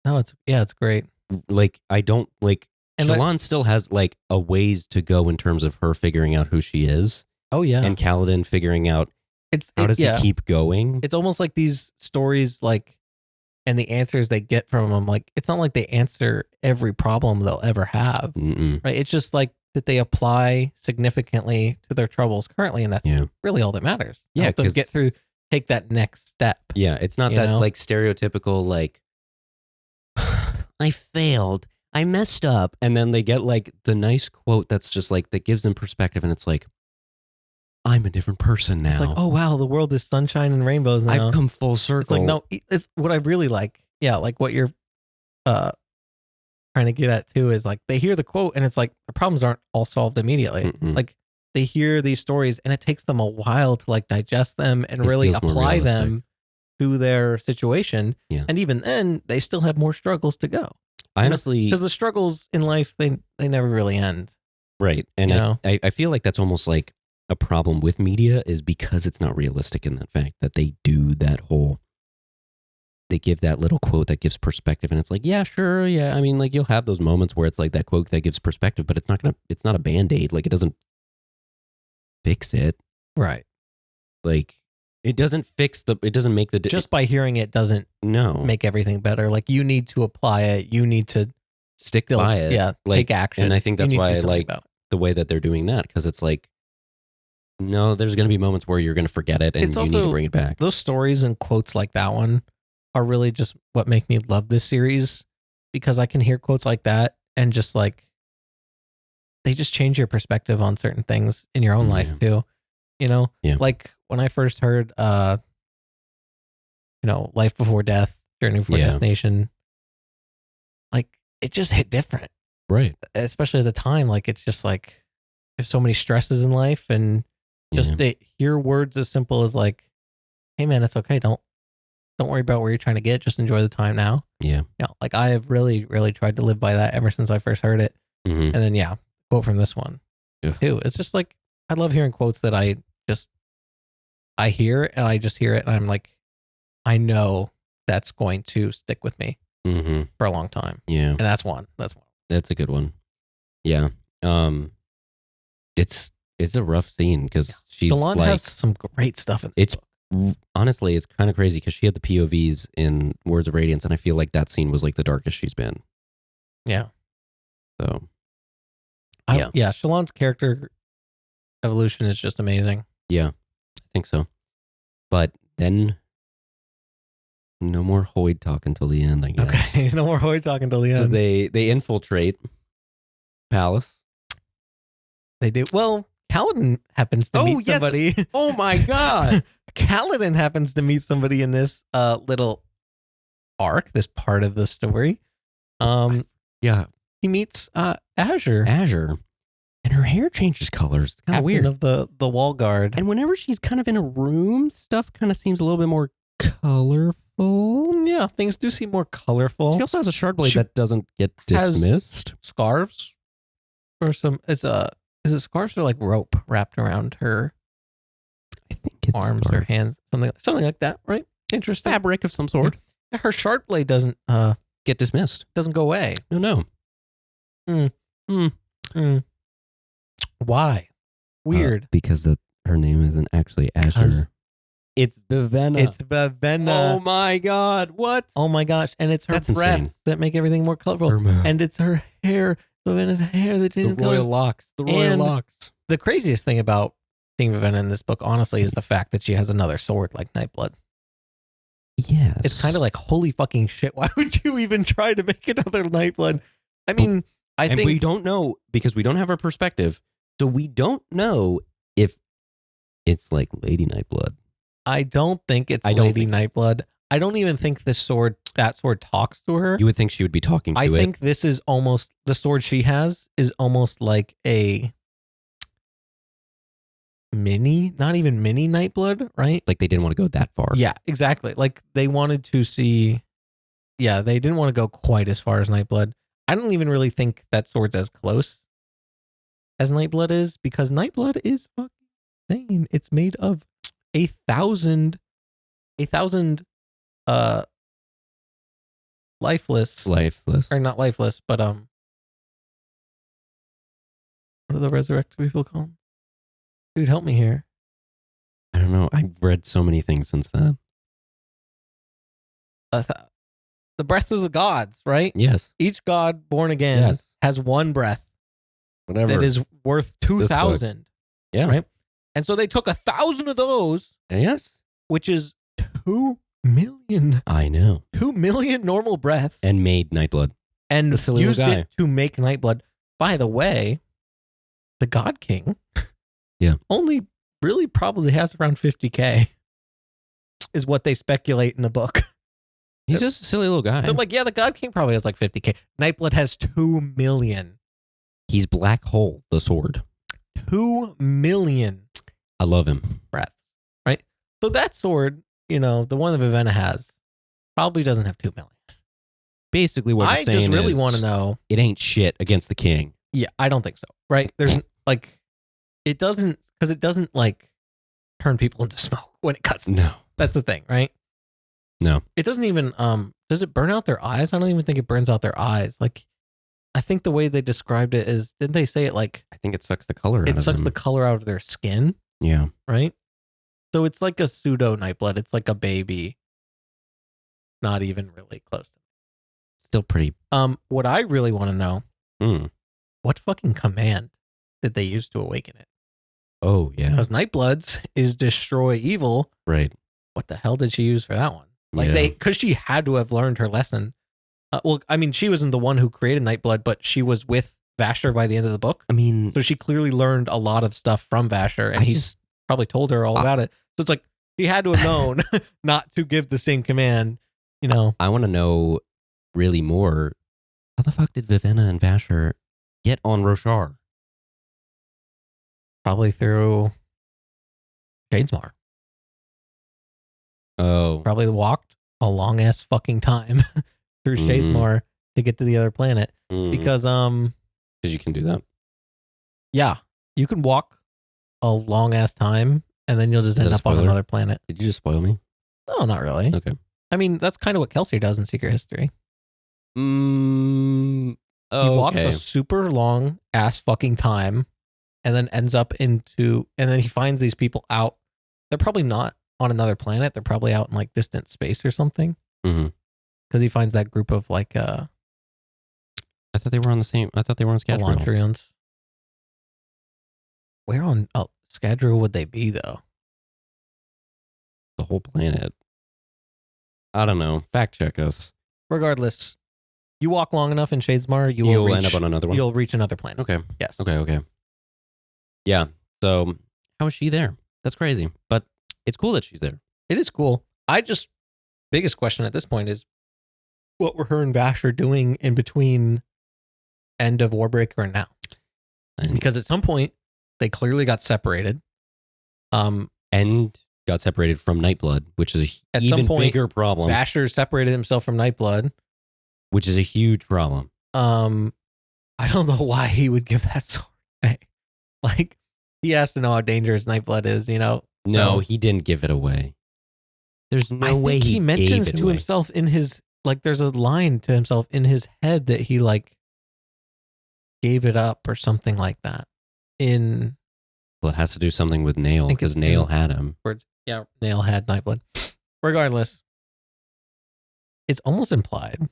it's great. Like I don't like Shallan still has like a ways to go in terms of her figuring out who she is. Oh yeah. And Kaladin figuring out how does he keep going? It's almost like these stories like and the answers they get from them, like it's not like they answer every problem they'll ever have. Right? It's just like that they apply significantly to their troubles currently, and that's really all that matters. Yeah, help them get through, take that next step. Yeah, it's not that like stereotypical like I failed, I messed up, and then they get like the nice quote that's just like that gives them perspective, and it's like I'm a different person now. It's like, oh wow, the world is sunshine and rainbows now. I've come full circle. It's like, no, it's what I really like. Yeah, like what you're trying to get at too is like they hear the quote and it's like the problems aren't all solved immediately. Like they hear these stories and it takes them a while to like digest them and really apply them to their situation. Yeah. And even then, they still have more struggles to go. Honestly, because the struggles in life they never really end. Right, and I feel like that's almost like a problem with media is because it's not realistic in that fact that they do that whole, they give that little quote that gives perspective and it's like, yeah, sure. Yeah. I mean, like you'll have those moments where it's like that quote that gives perspective, but it's not a Band-Aid. Like it doesn't fix it. Right. Like it doesn't it doesn't make just by hearing it doesn't make everything better. Like you need to apply it. You need to stick by it. Yeah. Like, take action. And I think that's why I like the way that they're doing that. Cause it's like, no, there's going to be moments where you're going to forget it and you need to bring it back. Those stories and quotes like that one are really just what make me love this series because I can hear quotes like that and just like, they just change your perspective on certain things in your own life too. You know, like when I first heard, Life Before Death, Journey Before Destination, like it just hit different. Right. Especially at the time. Like, it's just like, there's so many stresses in life and just to hear words as simple as like, hey man, it's okay. Don't Don't worry about where you're trying to get. Just enjoy the time now. Yeah. Like I have really, really tried to live by that ever since I first heard it. Mm-hmm. And then, quote from this one too. It's just like, I love hearing quotes that I hear and I just hear it and I'm like, I know that's going to stick with me for a long time. Yeah. And that's one. That's a good one. Yeah. It's a rough scene because she's Shallan like, has some great stuff in this book. Honestly, it's kind of crazy because she had the POVs in Words of Radiance, and I feel like that scene was like the darkest she's been. Yeah. So, Shallan's character evolution is just amazing. Yeah, I think so. But then, no more Hoyd talk until the end, I guess. Okay, no more Hoyd talk until the end. So they infiltrate Palace. They do. Well, Kaladin happens to meet somebody. Oh my god. Kaladin happens to meet somebody in this little arc, this part of the story. Yeah. He meets Azure. And her hair changes colors. It's kind of weird. Of the wall guard. And whenever she's kind of in a room, stuff kind of seems a little bit more colorful. Yeah, things do seem more colorful. She also has a shard blade that doesn't get dismissed. Scarves or is it scarves or like rope wrapped around her? I think it's arms or hands, something like that, right? Interesting. Fabric of some sort. Yeah, her shard blade doesn't get dismissed. Doesn't go away. No. Why? Weird. Because her name isn't actually Azure. It's Vivenna. Oh my god! What? Oh my gosh! And it's her breath that make everything more colorful. And it's her hair. Vivenna's hair that changes color. The royal locks. The craziest thing about seeing Vivenna in this book, honestly, is the fact that she has another sword like Nightblood. Yes. It's kind of like, holy fucking shit, why would you even try to make another Nightblood? I mean, I think we don't know because we don't have her perspective, so we don't know if it's like Lady Nightblood. I don't think it's Lady Nightblood. I don't even think that sword talks to her. You would think she would be talking to it. I think this is almost, the sword she has is almost like a not even mini Nightblood, right? Like they didn't want to go that far. Yeah, exactly. Like they wanted to see, they didn't want to go quite as far as Nightblood. I don't even really think that sword's as close as Nightblood is, because Nightblood is fucking insane. It's made of 1,000 lifeless, or not lifeless, but what are the resurrected people called? Dude, help me here. I don't know. I've read so many things since then. The breath of the gods, right? Yes. Each god born again has one breath. Whatever. That is worth 2,000. Yeah. Right? And so they took 1,000 of those. Yes. Which is 2 million. I know. 2 million normal breaths. And made Nightblood. And used it to make Nightblood. By the way, the God King only really probably has around 50K is what they speculate in the book. He's just a silly little guy. They're like, the God King probably has like 50K. Nightblood has 2 million. He's Black Hole, the sword. 2 million. I love him. Breaths, right? So that sword, the one that Vivenna has, probably doesn't have 2 million. Basically what I'm saying is, I just really want to know. It ain't shit against the king. Yeah, I don't think so. Right? There's like, it doesn't like turn people into smoke when it cuts. No. That's the thing, right? No. It doesn't even, does it burn out their eyes? I don't even think it burns out their eyes. Like, I think the way they described it is, didn't they say it like, I think it sucks the color out of them. It sucks the color out of their skin. Yeah. Right? So it's like a pseudo Nightblood. It's like a baby. Not even really close to it. Still pretty. What I really want to know, what fucking command did they use to awaken it? Oh, yeah. Because Nightblood's is destroy evil. Right. What the hell did she use for that one? Like because she had to have learned her lesson. Well, I mean, she wasn't the one who created Nightblood, but she was with Vasher by the end of the book. I mean, so she clearly learned a lot of stuff from Vasher, and he's probably told her all about it. So it's like she had to have known not to give the same command. I want to know really more. How the fuck did Vivenna and Vasher get on Roshar? Probably through Shadesmar. Oh, probably walked a long ass fucking time through Shadesmar to get to the other planet because you can do that. Yeah, you can walk a long ass time and then you'll just end up on another planet. Did you just spoil me? No, not really. Okay. I mean, that's kind of what Kelsey does in Secret History. He walks a super long ass fucking time and then ends up and then he finds these people out. They're probably not on another planet. They're probably out in like distant space or something. Because he finds that group of like I thought they were on Scadrial. Elantrians. Where on Scadrial would they be though? The whole planet. I don't know. Fact check us. Regardless, you walk long enough in Shadesmar, you'll end up on another one. You'll reach another planet. Okay. Yes. Okay. Yeah. So how is she there? That's crazy. But it's cool that she's there. It is cool. Biggest question at this point is, what were her and Vasher doing in between end of Warbreaker and now? Because at some point they clearly got separated. And got separated from Nightblood, which is at even some point, bigger problem. Vasher separated himself from Nightblood, which is a huge problem. I don't know why he would give that sword away. Like, he has to know how dangerous Nightblood is, you know? No, he didn't give it away. There's no way he mentions to himself in his, like, there's a line to himself in his head that he, like, gave it up or something like that. Well, it has to do something with Nail, because Nail had him. Yeah, Nail had Nightblood. Regardless, it's almost implied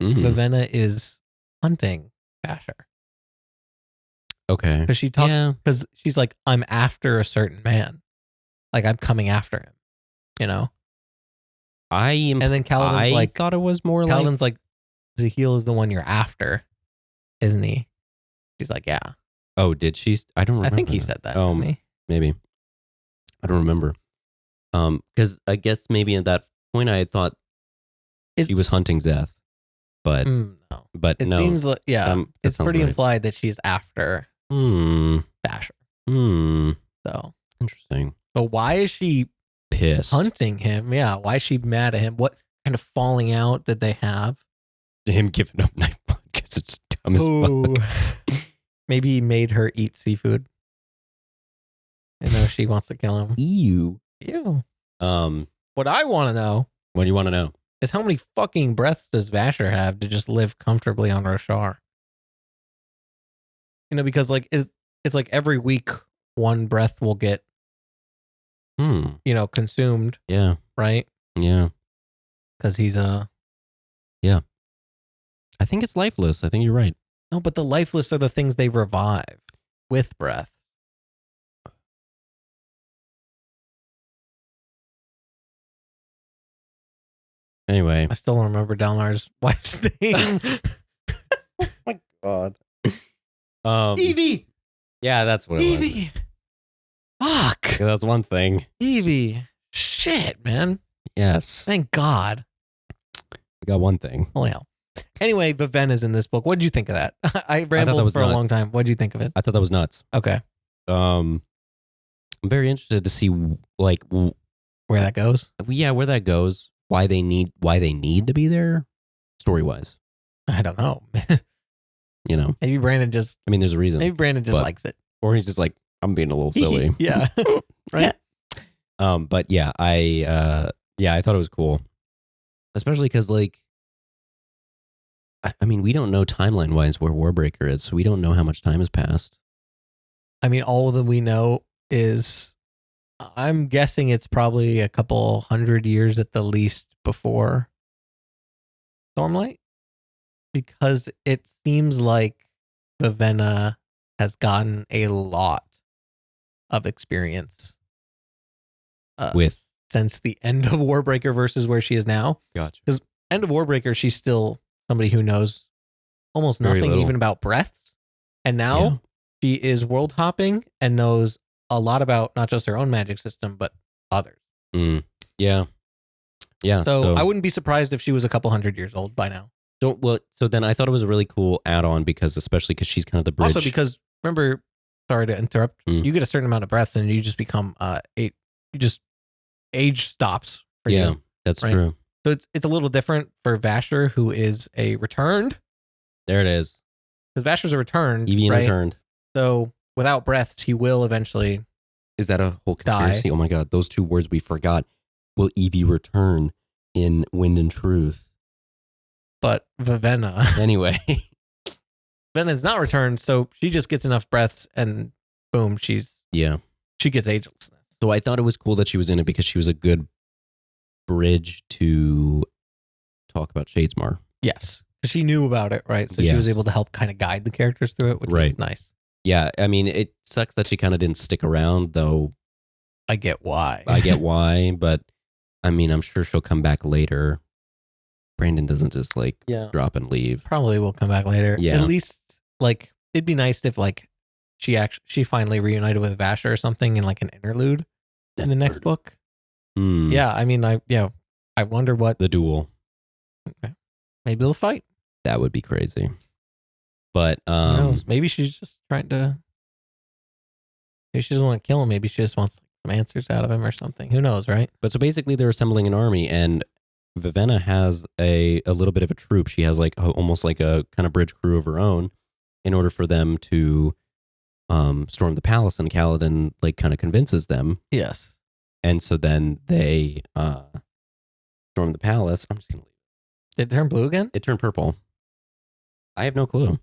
Vivenna is hunting Vasher. Okay. Because she talks, because she's like, I'm after a certain man. Like, I'm coming after him, you know? And then Kaladin's like, thought it was more Kaladin's like, Zahil is the one you're after, isn't he? She's like, yeah. Oh, did she? I don't remember. I think he said that to me. Maybe. I don't remember. Because I guess maybe at that point I thought she was hunting Zeth. But no. But it no. seems like, it's pretty implied that she's after Vasher. So interesting. So why is she pissed hunting him? Yeah, why is she mad at him? What kind of falling out did they have? Him giving up Nightblood because it's dumb as fuck. Maybe he made her eat seafood. I know she wants to kill him. Ew. What I want to know. What do you want to know? Is how many fucking breaths does Vasher have to just live comfortably on Roshar? You know, because like it's like every week one breath will get consumed. Yeah. Right? Yeah. Because he's yeah. I think it's lifeless. I think you're right. No, but the lifeless are the things they revive with breath. Anyway. I still don't remember Dalnar's wife's name. Oh my god. Evie! Yeah, that's what it was. Evie! Fuck! Yeah, that's one thing. Evie. Shit, man. Yes. Thank God. We got one thing. Holy hell. Anyway, Vivenna's in this book. What did you think of that? I rambled for a long time. What did you think of it? I thought that was nuts. Okay. I'm very interested to see like where that goes. Yeah, where that goes. Why they need to be there, story wise. I don't know. You know, maybe Brandon just. I mean, there's a reason. Maybe Brandon just likes it, or he's just like, I'm being a little silly. Yeah. Right. But yeah, I thought it was cool, especially because like. I mean, we don't know timeline-wise where Warbreaker is, so we don't know how much time has passed. I mean, all that we know is, I'm guessing it's probably a couple 100 years at the least before Stormlight, because it seems like Vivenna has gotten a lot of experience with since the end of Warbreaker versus where she is now. Gotcha. Because end of Warbreaker, she's still somebody who knows almost nothing even about breaths. And now she is world hopping and knows a lot about not just her own magic system, but others. Yeah. Yeah. So I wouldn't be surprised if she was a couple 100 years old by now. So then I thought it was a really cool add-on especially because she's kind of the bridge. Also because, remember, sorry to interrupt, you get a certain amount of breaths and you just become, age stops for you. Yeah, that's true. So it's a little different for Vasher, who is a returned. There it is. Because Vasher's a returned, Evian right? returned. So without breaths, he will eventually. Is that a whole conspiracy? Die. Oh my God, those two words we forgot. Will Evie return in Wind and Truth? But Vivenna. Anyway. Vivenna's not returned, so she just gets enough breaths and boom, she gets agelessness. So I thought it was cool that she was in it because she was a good bridge to talk about Shadesmar. Yes. Because she knew about it, right? So she was able to help kind of guide the characters through it, which was nice. Yeah, I mean, it sucks that she kind of didn't stick around, though. I get why. But I mean, I'm sure she'll come back later. Brandon doesn't just drop and leave. Probably will come back later. Yeah. At least it'd be nice if she finally reunited with Vasher or something in an interlude in the next book. Yeah, I mean, I wonder what the duel. Okay. Maybe they'll fight. That would be crazy. But who knows? Maybe she's just trying to. Maybe she doesn't want to kill him. Maybe she just wants some answers out of him or something. Who knows, right? But so basically, they're assembling an army, and Vivenna has a little bit of a troop. She has almost like a kind of bridge crew of her own, in order for them to storm the palace. And Kaladin kind of convinces them. Yes. And so then they storm the palace. I'm just gonna leave. Did it turn blue again? It turned purple. I have no clue.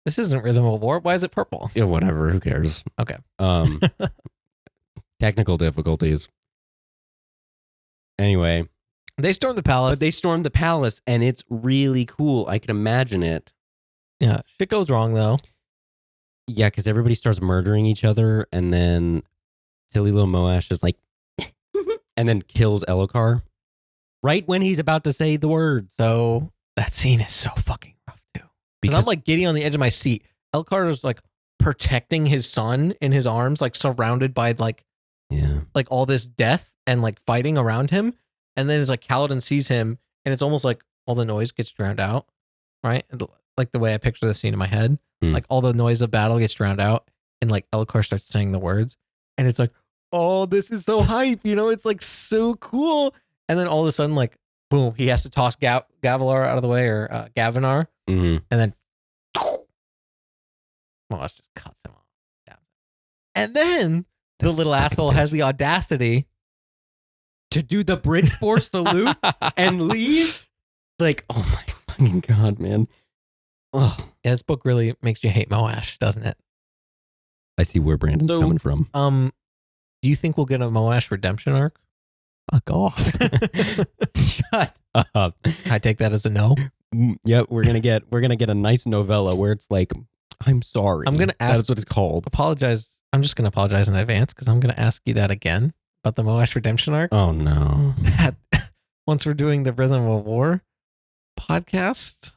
This isn't Rhythm of War. Why is it purple? Yeah, whatever. Who cares? Okay. Technical difficulties. Anyway. They stormed the palace. But they stormed the palace, and it's really cool. I can imagine it. Yeah. Shit goes wrong, though. Yeah, because everybody starts murdering each other, and then silly little Moash is and then kills Elokar right when he's about to say the word. So that scene is so fucking rough, too. Because I'm giddy on the edge of my seat. Elokar is protecting his son in his arms, surrounded by all this death and fighting around him. And then it's Kaladin sees him, and it's almost all the noise gets drowned out, right? The way I picture the scene in my head. All the noise of battle gets drowned out, and Elokar starts saying the words, and it's oh, this is so hype, it's so cool. And then all of a sudden, boom, he has to toss Gavilar out of the way, or Gavinar, and then Moss just cuts him off. And then the little asshole has the audacity to do the bridge force salute and leave. Oh my fucking God, man. Oh. Yeah, this book really makes you hate Moash, doesn't it? I see where Brandon's coming from. Do you think we'll get a Moash redemption arc? Fuck off. Shut up. I take that as a no. Yep, we're gonna get a nice novella where it's I'm sorry. I'm gonna ask. That's what it's called. Apologize. I'm just gonna apologize in advance because I'm gonna ask you that again about the Moash redemption arc. Oh no. Once we're doing the Rhythm of War podcast.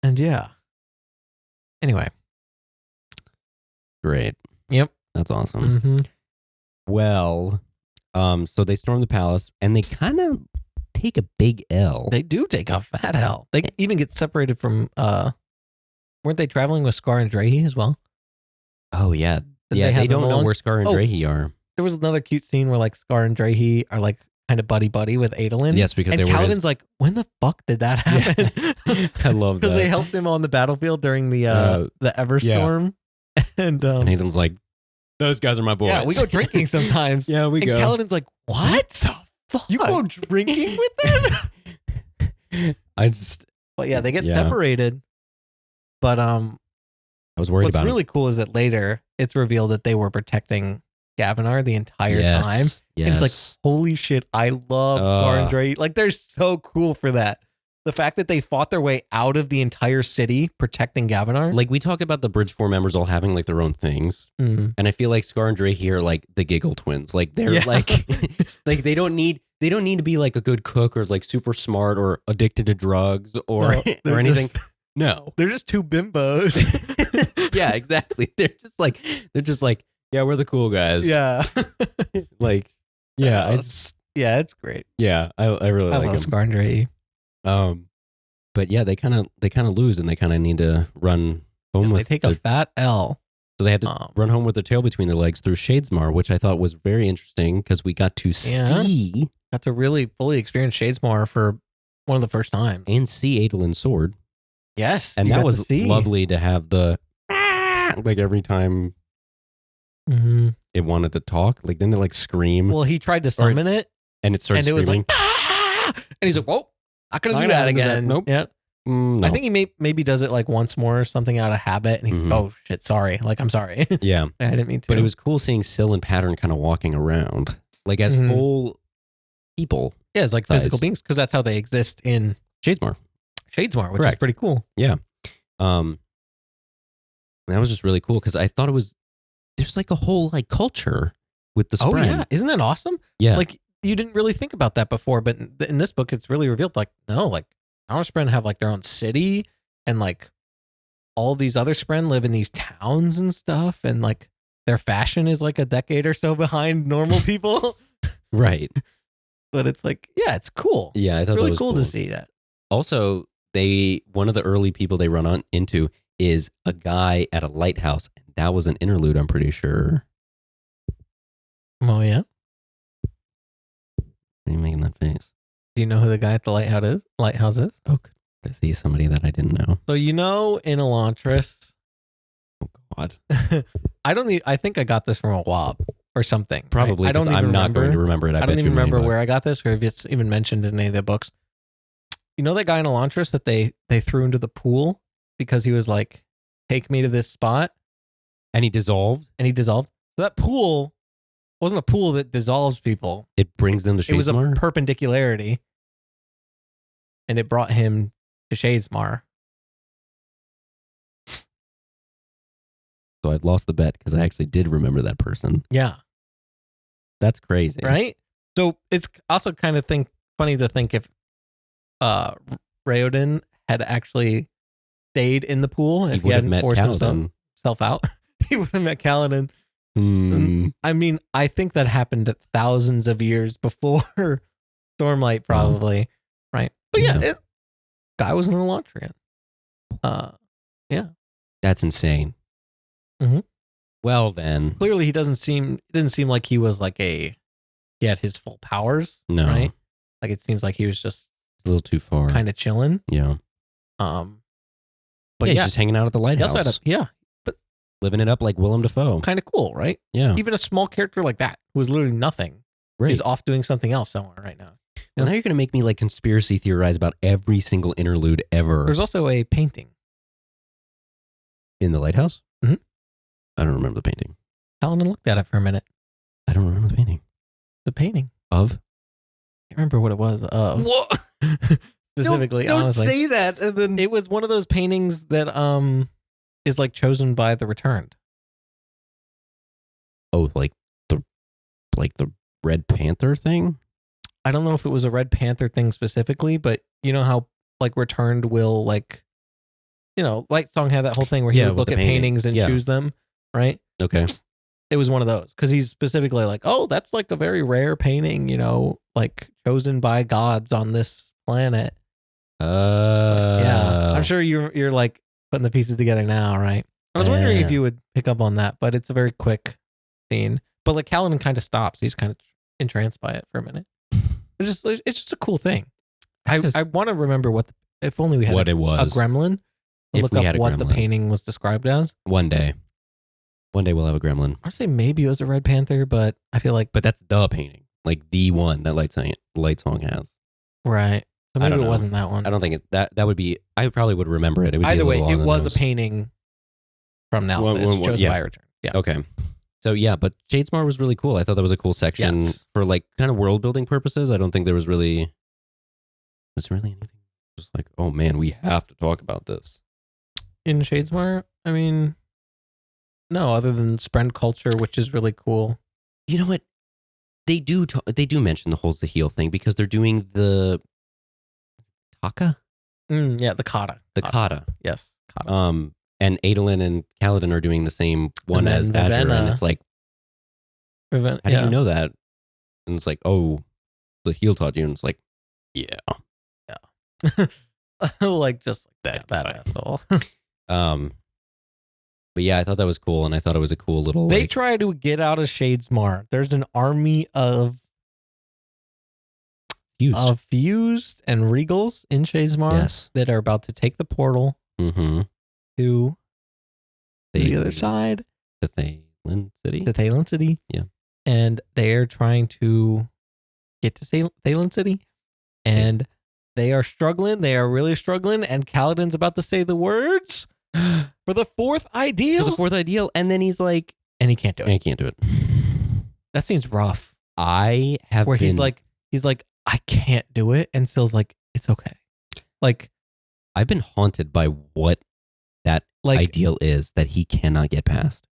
And yeah. Anyway. Great. Yep. That's awesome. Mm-hmm. Well, so they storm the palace and they kind of take a big L. They do take a fat L. They even get separated from weren't they traveling with Scar and Drahe as well? Oh yeah. They don't know where Scar and Drahe are. There was another cute scene where Scar and Drahe are kind of buddy with Adolin. Yes, because they were Kaladin's when the fuck did that happen? Yeah. I love that. Because they helped him on the battlefield during the Everstorm. Yeah. And Adol's those guys are my boys. Yeah, we go drinking sometimes. Yeah, we go. And Kaladin's what the fuck? You go drinking with them? But yeah, they get separated. But I was worried about what's really cool is that later it's revealed that they were protecting Gavinar the entire time. Yes. And it's holy shit, I love Scar and Drahe. They're so cool for that. The fact that they fought their way out of the entire city protecting Gavinar. We talked about the Bridge 4 members all having their own things. Mm. And I feel Scar and Drahe are the giggle twins. They're they don't need to be a good cook or super smart or addicted to drugs or anything. No. They're just two bimbos. Yeah, exactly. They're just yeah, we're the cool guys. Yeah. Yeah, it's great. Yeah, I really like love them. Scar and Drahe. But yeah, they kind of lose and they kind of need to run home with. They take a fat L. So they had to run home with their tail between their legs through Shadesmar, which I thought was very interesting because we got to see Got to really fully experience Shadesmar for one of the first times. And see Adolin's sword. Yes. And that was lovely to have the like every time it wanted to talk. Like didn't it like scream? Well, he tried to summon it. And it started screaming. And it was like, and he's like, whoa, not going to do that again. Nope. Yeah. No. I think he maybe does it like once more or something out of habit. And he's like, oh shit, sorry. Like, I'm sorry. Yeah. I didn't mean to. But it was cool seeing Syl and Pattern kind of walking around like as full people. Yeah, it's like physical beings because that's how they exist in Shadesmar, which is pretty cool. Yeah. That was just really cool because I thought there's like a whole like culture with the Spren. Oh yeah, isn't that awesome? Yeah. Like you didn't really think about that before, but in this book it's really revealed like no, like our Spren have like their own city and like all these other Spren live in these towns and stuff and like their fashion is like a decade or so behind normal people. Right. But it's like, yeah, it's cool. Yeah, I thought really that was cool to see that. Also, one of the early people they run into is a guy at a lighthouse. And that was an interlude, I'm pretty sure. Oh, yeah? Why are you making that face? Do you know who the guy at the lighthouse is? Oh, I see somebody that I didn't know. So in Elantris. Oh, God. I think I got this from a WoB or something. Probably, I don't even I'm not remember. going to remember it. I don't even remember where I got this or if it's even mentioned in any of the books. You know that guy in Elantris that they threw into the pool because he was like, take me to this spot? And he dissolved? So that pool wasn't a pool that dissolves people. It brings them to Shadesmar? It was a perpendicularity. And it brought him to Shadesmar. So I've lost the bet because I actually did remember that person. Yeah. That's crazy. Right? So it's also kind of funny to think if Raoden had actually stayed in the pool, if he hadn't forced himself out, he would have met Kaladin. I mean, I think that happened thousands of years before Stormlight, probably. Right? But yeah, guy was an Elantrian. Yeah. That's insane. Mm-hmm. Well, then. Clearly, it didn't seem like he was like he had his full powers. No. Right? Like it seems like he was just a little too far. Kind of chilling. Yeah. But he's just hanging out at the lighthouse. But living it up like Willem Dafoe. Kind of cool, right? Yeah. Even a small character like that, who is literally nothing, is off doing something else somewhere right now. Well, now you're going to make me like conspiracy theorize about every single interlude ever. There's also a painting. In the lighthouse? Mm-hmm. I don't remember the painting. Alan looked at it for a minute. I don't remember the painting. The painting. Of? I can't remember what it was of. What? Specifically, don't honestly. say that. And then it was one of those paintings that is like chosen by the Returned. Oh, like the Red Panther thing? I don't know if it was a Red Panther thing specifically, but you know how like Returned will like, Light Song had that whole thing where he would look at paintings and choose them, right? Okay. It was one of those because he's specifically like, oh, that's like a very rare painting, like chosen by gods on this planet. Yeah, I'm sure you're like putting the pieces together now, right? I was wondering if you would pick up on that, but it's a very quick scene. But like Kaladin kind of stops; he's kind of entranced by it for a minute. It's just a cool thing. I want to remember if only we had what it was. A gremlin. Look up what the painting was described as. One day we'll have a gremlin. I say maybe it was a Red Panther, but I feel like. But that's the painting, like the one that Light Song has. Right. So maybe it wasn't that one. I don't think that would be. I probably would remember it. It would either way. It was a painting from now. Chosen by Return. Yeah. Okay. So yeah, but Shadesmar was really cool. I thought that was a cool section for like kind of world building purposes. I don't think there was really anything. Just like, oh man, we have to talk about this. In Shadesmar, I mean, no, other than Spren culture, which is really cool. You know what? They do mention the Holds the Heel thing because they're doing the Taka? Yeah, the Kata. The Kata. Yes, Kata. And Adolin and Kaladin are doing the same one as Azure, and it's like, how do you know that? And it's like, oh, the heel taught you, and it's like, yeah. Like just like that asshole. But yeah, I thought that was cool, and I thought it was a cool little. They try to get out of Shadesmar. There's an army of Fused and Regals in Shadesmar that are about to take the portal to the other side. The Thaylen City. The Thaylen City. Yeah. And they're trying to get to Thaylen City. And they are struggling. They are really struggling. And Kaladin's about to say the words for the fourth ideal. And then he's like... And he can't do it. I can't do it. That seems rough. I have Where been... he's like, I can't do it. And Syl's like, it's okay. Like... I've been haunted by what that ideal is that he cannot get past.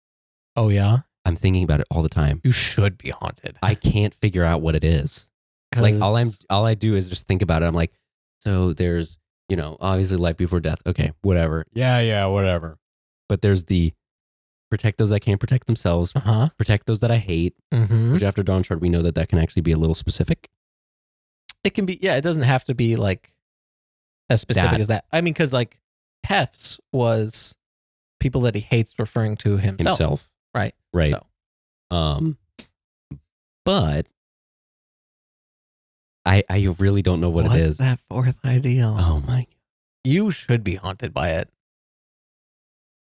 Oh, yeah? I'm thinking about it all the time. You should be haunted. I can't figure out what it is. Like all I do is just think about it. I'm like, so there's, obviously life before death. Okay, whatever. Yeah, whatever. But there's the protect those that can't protect themselves. Protect those that I hate. Which after Dawnshard, we know that can actually be a little specific. It can be, it doesn't have to be like as specific as that. I mean, because like Tef's was people that he hates referring to himself. Right. So. But I really don't know what it is. What's that fourth ideal? Oh my! You should be haunted by it.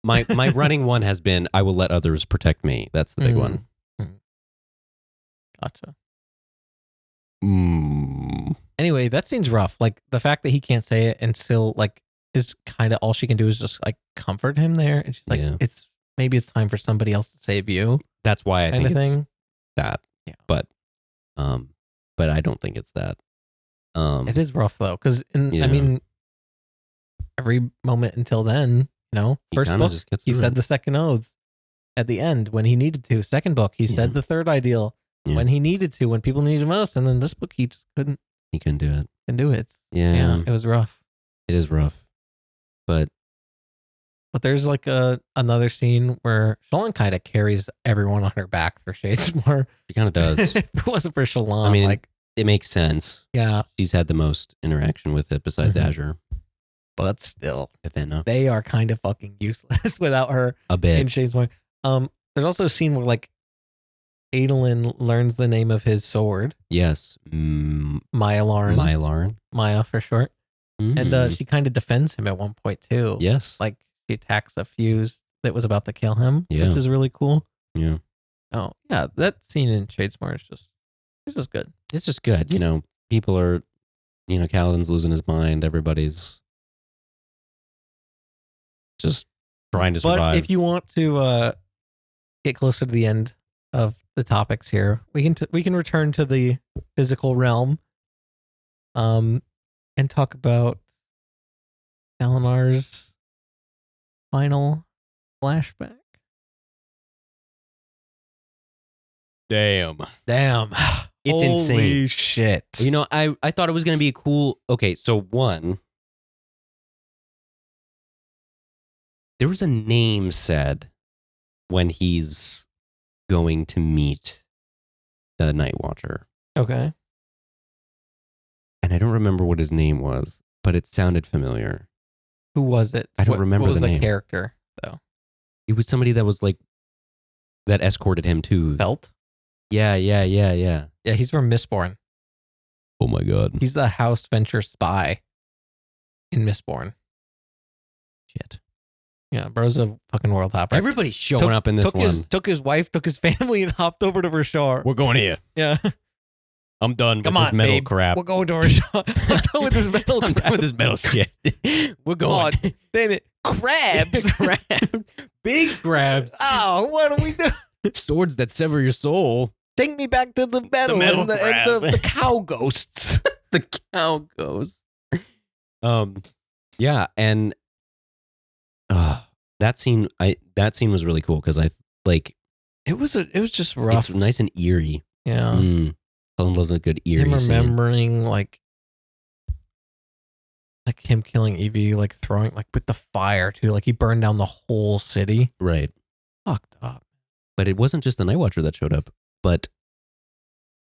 My running one has been I will let others protect me. That's the big one. Gotcha. Anyway, that seems rough. Like the fact that he can't say it and still like is kind of all she can do is just like comfort him there. And she's like, maybe it's time for somebody else to save you. That's why I think it's that. Yeah. But I don't think it's that. It is rough though, because I mean, every moment until then, first book he said the second oaths at the end when he needed to. Second book he said the third ideal when he needed to, when people needed most, and then this book he just couldn't. He couldn't do it. Couldn't do it. It was rough. It is rough, but there's like another scene where Shallan kind of carries everyone on her back through Shadesmar. She kind of does. If it wasn't for Shallan, I mean, it makes sense. Yeah, she's had the most interaction with it besides Azure. But still, Athena. They are kind of fucking useless without her. A bit. In Shadesmar. There's also a scene where like Adolin learns the name of his sword. Yes. Myalarn. Maya for short. And she kind of defends him at one point too. Yes. Like she attacks a fuse that was about to kill him, which is really cool. Yeah. Oh, yeah. That scene in Shadesmar is just good. It's just good. People are, Kaladin's losing his mind. Everybody's just trying to survive. But if you want to get closer to the end of the topics here, we can return to the physical realm and talk about Dalinar's final flashback. Damn. It's Holy insane. Holy shit. I thought it was going to be a cool... Okay, so one... There was a name said when he's going to meet the Night Watcher. Okay. And I don't remember what his name was, but it sounded familiar. Who was it? I don't remember the name. What was the character, though? It was somebody that was like... That escorted him to... Belt? Yeah. Yeah, he's from Mistborn. Oh my god. He's the House Venture spy in Mistborn. Shit. Yeah, bro's a fucking world hopper. Everybody's showing up in this one. Took his wife, took his family, and hopped over to Rashar. We're going here. Yeah. I'm done with this metal crap. We're going to Rashar. I'm done with this metal crap. I'm done with this metal shit. We're going. Oh, damn it. Crabs. Big crabs. Oh, what do we do? Swords that sever your soul. Take me back to the metal, and the cow ghosts. The cow ghosts. Yeah, and that scene was really cool because I like it was just rough. It's nice and eerie. Yeah. Cullen loves a good eerie scene. Remembering like him killing Evie, like throwing like with the fire too. Like he burned down the whole city. Right. Fucked up. But it wasn't just the Night Watcher that showed up, but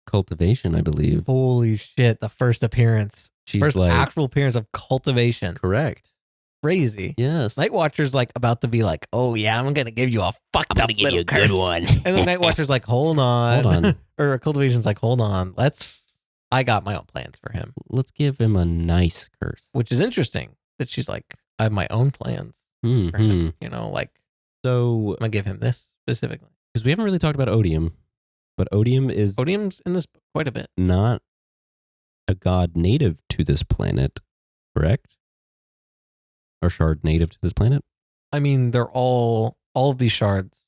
Cultivation, I believe. Holy shit! The first appearance. She's actual appearance of Cultivation. Correct. Crazy. Yes. Night Watcher's like about to be like, oh yeah, I'm gonna give you a fucked up little a good one. And the Night Watcher's like, hold on. Or Cultivation's like, hold on, let's I got my own plans for him. Let's give him a nice curse. Which is interesting that she's like, I have my own plans for Mm-hmm. him. You know, like, So, I'm going to give him this specifically. because we haven't really talked about Odium, but Odium's in this book quite a bit. Not a god native to this planet, correct? Or shard native to this planet? I mean, they're all of these shards,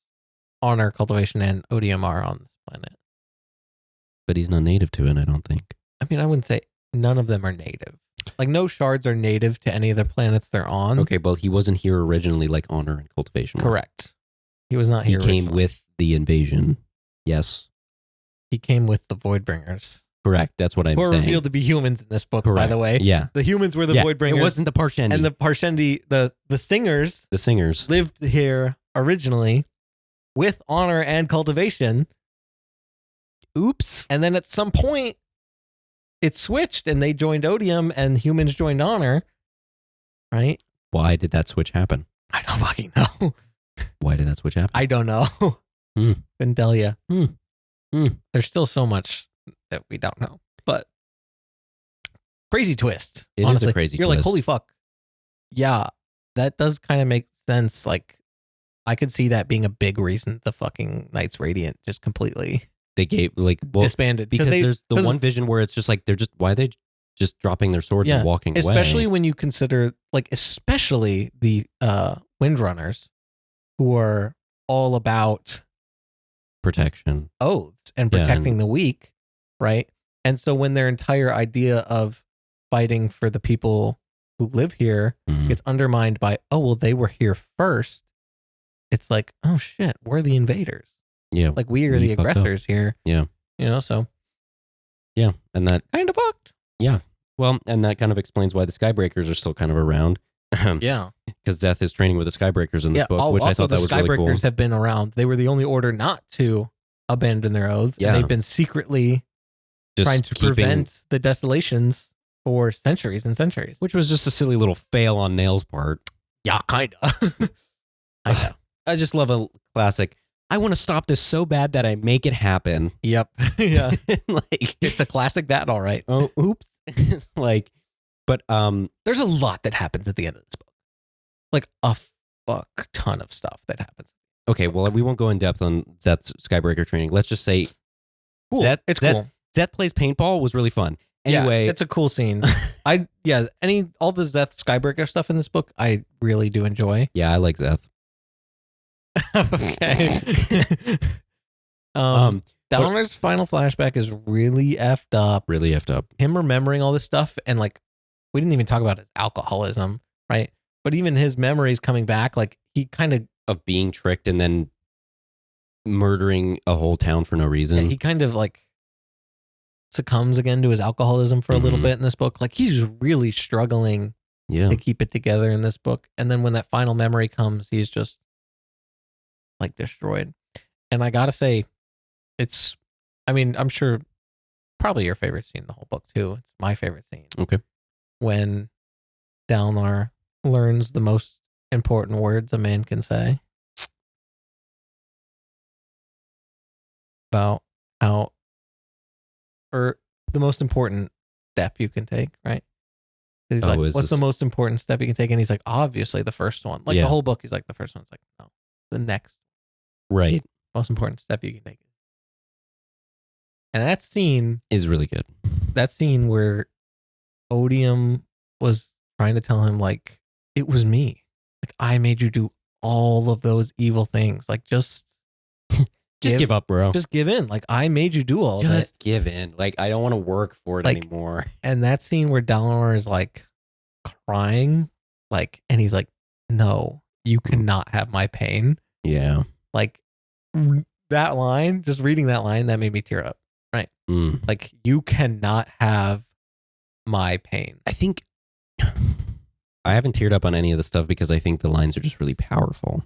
honor, cultivation, and odium are on this planet. But he's not native to it, I don't think. I mean, I wouldn't say none of them are native. Like, no shards are native to any of the planets they're on. Okay, but he wasn't here originally like honor and cultivation. Correct. He was not here. He came originally. with the invasion. Yes. He came with the Voidbringers. Correct. That's what I'm Who are saying. revealed to be humans in this book, by Correct. the way. Yeah. The humans were the Voidbringers. It wasn't the Parshendi. And the Parshendi, the singers, the singers. lived here originally with honor and cultivation. Oops. And then at some point, it switched and they joined odium and humans joined honor. Right? Why did that switch happen? I don't fucking know. Why did that switch happen? I don't know. Couldn't tell you. There's still so much that we don't know. But crazy twist. It honestly. is a crazy You're twist. like, holy fuck. Yeah, that does kind of make sense. Like, I could see that being a big reason the fucking Knights Radiant just completely They gave disbanded. because there's the one vision where it's just like why are they just dropping their swords and walking especially away? when you consider especially the Windrunners, who are all about Protection. oaths and protecting the weak, right? And so when their entire idea of fighting for the people who live here gets undermined by, oh, well, they were here first. It's like, oh shit, we're the invaders. Yeah. Like, we are the aggressors here. Yeah. You know, so. Yeah. And that kind of fucked. Yeah. Well, and that kind of explains why the Skybreakers are still kind of around. Yeah. Because Zeth is training with the Skybreakers in this book, which I thought that was really cool. The Skybreakers have been around. They were the only order not to abandon their oaths. Yeah. And they've been secretly Just trying to prevent the desolations for centuries and centuries. Which was just a silly little fail on Nail's part. Yeah, kind of. I know. I just love a classic. I want to stop this so bad that I make it happen. Yep. Yeah. Like, it's a classic that, all right. Oh, oops. But there's a lot that happens at the end of this book. Like a fuck ton of stuff that happens. Okay, well, we won't go in depth on Zeth's Skybreaker training. Let's just say cool. Cool. Zeth plays paintball was really fun. Anyway, yeah, it's a cool scene. all the Zeth Skybreaker stuff in this book, I really do enjoy. Yeah, I like Zeth. Okay. Dahlinor's final flashback is really effed up. Really effed up. Him remembering all this stuff, and like, we didn't even talk about his alcoholism, right? But even his memories coming back, like, he kind of being tricked and then murdering a whole town for no reason. He kind of like succumbs again to his alcoholism for a little bit in this book. Like, he's really struggling to keep it together in this book. And then when that final memory comes, he's just like destroyed. And I gotta say, I'm sure probably your favorite scene in the whole book too. It's my favorite scene. Okay. When Dalinar learns the most important words a man can say about how, or the most important step you can take, right? He's like, what's the most important step you can take? And he's like, obviously the first one. Like the whole book, he's like, the first one's like, no, the next. Right. Most important step you can take. And that scene is really good. That scene where Odium was trying to tell him, like, it was me. Like, I made you do all of those evil things. Like, just give up, bro. Just give in. Like, I made you do all of it. Just give in. Like, I don't want to work for it anymore. And that scene where Dalinar is like crying, like, and he's like, no, you cannot have my pain. Yeah. Like, that line, just reading that line, that made me tear up. Right. Like, you cannot have my pain. I think I haven't teared up on any of the stuff because I think the lines are just really powerful.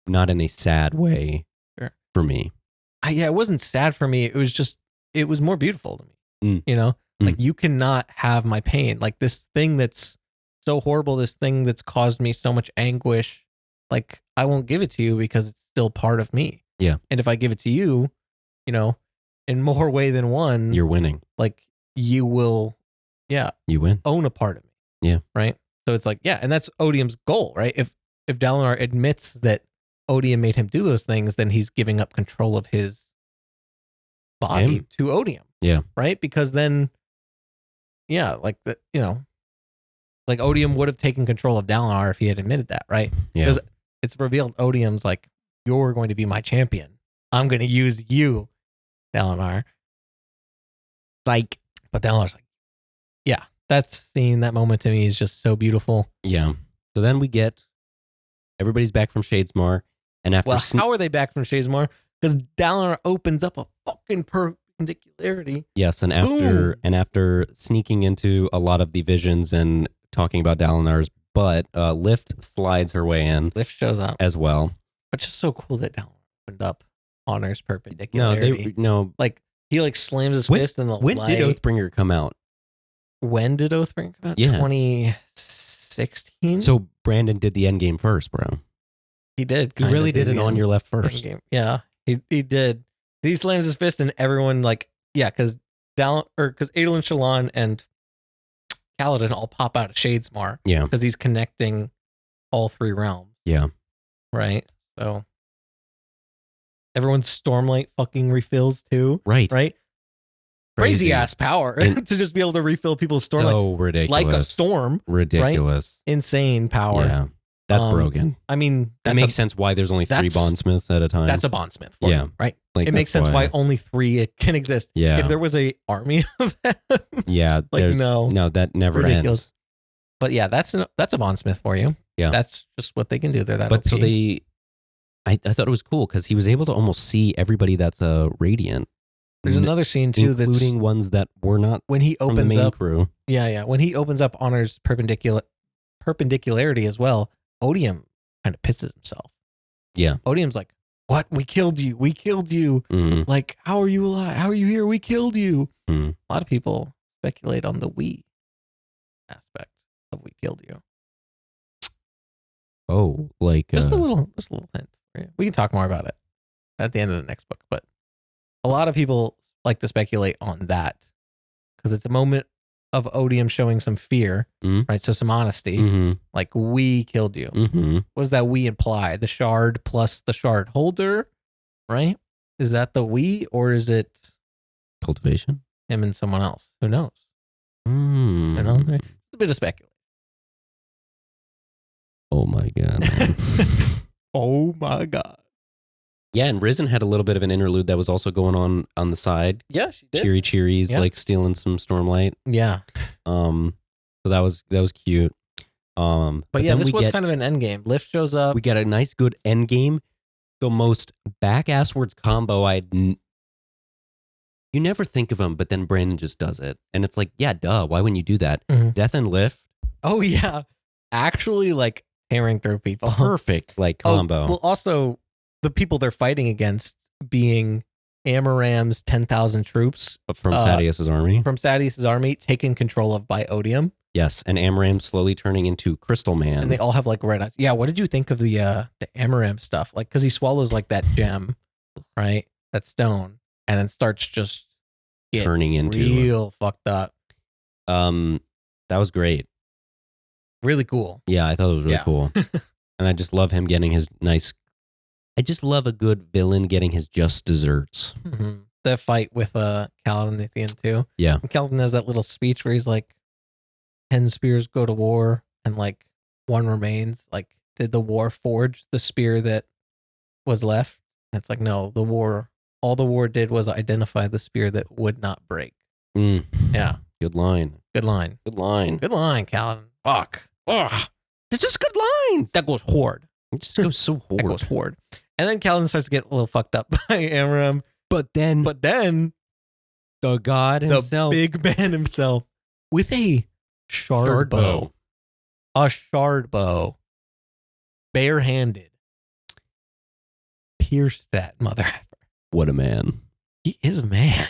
Not in a sad way for me. It wasn't sad for me. It was just, it was more beautiful to me. You know, like, you cannot have my pain. Like, this thing that's so horrible, this thing that's caused me so much anguish, like, I won't give it to you because it's still part of me. Yeah. And if I give it to you, you know, in more way than one, You're winning. like you will, You win. own a part of me. Yeah. Right. So it's like, and that's Odium's goal, right? If Dalinar admits that Odium made him do those things, then he's giving up control of his body to Odium. Yeah. Right. Because then, like the, like Odium would have taken control of Dalinar if he had admitted that, right? Yeah. Because it's revealed Odium's like, you're going to be my champion. I'm going to use you, Dalinar. Like, but Dalinar's like, that moment to me is just so beautiful. Yeah. So then we get everybody's back from Shadesmar, and after how are they back from Shadesmar? Because Dalinar opens up a fucking perpendicularity. Yes, and after sneaking into a lot of the visions and talking about Dalinar's butt, Lift slides her way in. Lift shows up as well. Which is so cool that Dalinar opened up Honor's perpendicularity. Like he like slams his fist in the when light. Did Oathbringer come out? When did Oathbringer come out? Yeah. 2016. So Brandon did the end game first, bro. He did. He really did it on your left first. Game. Yeah, he did. He slams his fist and everyone like, because Adolin, Shallan, and Kaladin all pop out of Shadesmar. Yeah. Because he's connecting all three realms. Yeah. Right? So everyone's Stormlight fucking refills too. Right. Crazy ass power to just be able to refill people's Stormlight. So ridiculous. Like a storm. Ridiculous. Right? Insane power. Yeah. That's broken. I mean, that makes sense why there's only 3 bondsmiths at a time. That's a bondsmith for you, right? Like, it makes sense why only 3 can exist. Yeah. If there was a army of them. Yeah. Like, no, that never ends. But yeah, that's a bondsmith for you. Yeah. That's just what they can do. They're that But OP. so I thought it was cool because he was able to almost see everybody that's radiant. There's another scene too, including ones that were not when he opens from the main up crew. Yeah. When he opens up Honor's perpendicularity as well, Odium kind of pisses himself. Yeah. Odium's like, "What? We killed you. We killed you. Mm-hmm. Like, how are you alive? How are you here? We killed you." Mm-hmm. A lot of people speculate on the we aspect of "we killed you." Oh, like just a little hint. We can talk more about it at the end of the next book, but a lot of people like to speculate on that because it's a moment of Odium showing some fear, right? So some honesty, like we killed you. What does that we imply? The shard plus the shard holder, right? Is that the we, or is it cultivation? Him and someone else? Who knows? You Mm. know, it's a bit of speculation. Oh my god. Oh my god. Yeah, and Risen had a little bit of an interlude that was also going on the side. Yeah, she did. Cheery's like stealing some Stormlight. Yeah. So that was cute. But yeah, this was kind of an end game. Lift shows up. We get a nice good end game. The most back-asswards combo you never think of him, but then Brandon just does it. And it's like, yeah, duh. Why wouldn't you do that? Death and Lift. Oh yeah. Actually like tearing through people. Perfect like combo. Well, also the people they're fighting against being Amaram's 10,000 troops from Sadeas's army. From Sadeas's army, taken control of by Odium. Yes, and Amaram slowly turning into Crystal Man. And they all have like red eyes. Yeah, what did you think of the Amaram stuff? Like, because he swallows like that gem, right? That stone, and then starts just turning into real fucked up. That was great. Really cool. Yeah, I thought it was really cool. And I just love him getting his nice... I just love a good villain getting his just desserts. Mm-hmm. That fight with Kaladin at the end too. Yeah. And Kaladin has that little speech where he's like, 10 spears go to war and like 1 remains. Like, did the war forge the spear that was left? And it's like, no, all the war did was identify the spear that would not break. Yeah. Good line. Good line, Kaladin. Fuck. Ugh. They're just good lines. That goes hard. It just goes so hard. That goes hard. And then Kaladin starts to get a little fucked up by Amaram. But then the god himself, the big man himself, with a shard bow. A shard bow. Barehanded. Pierced that mother effer. What a man. He is a man.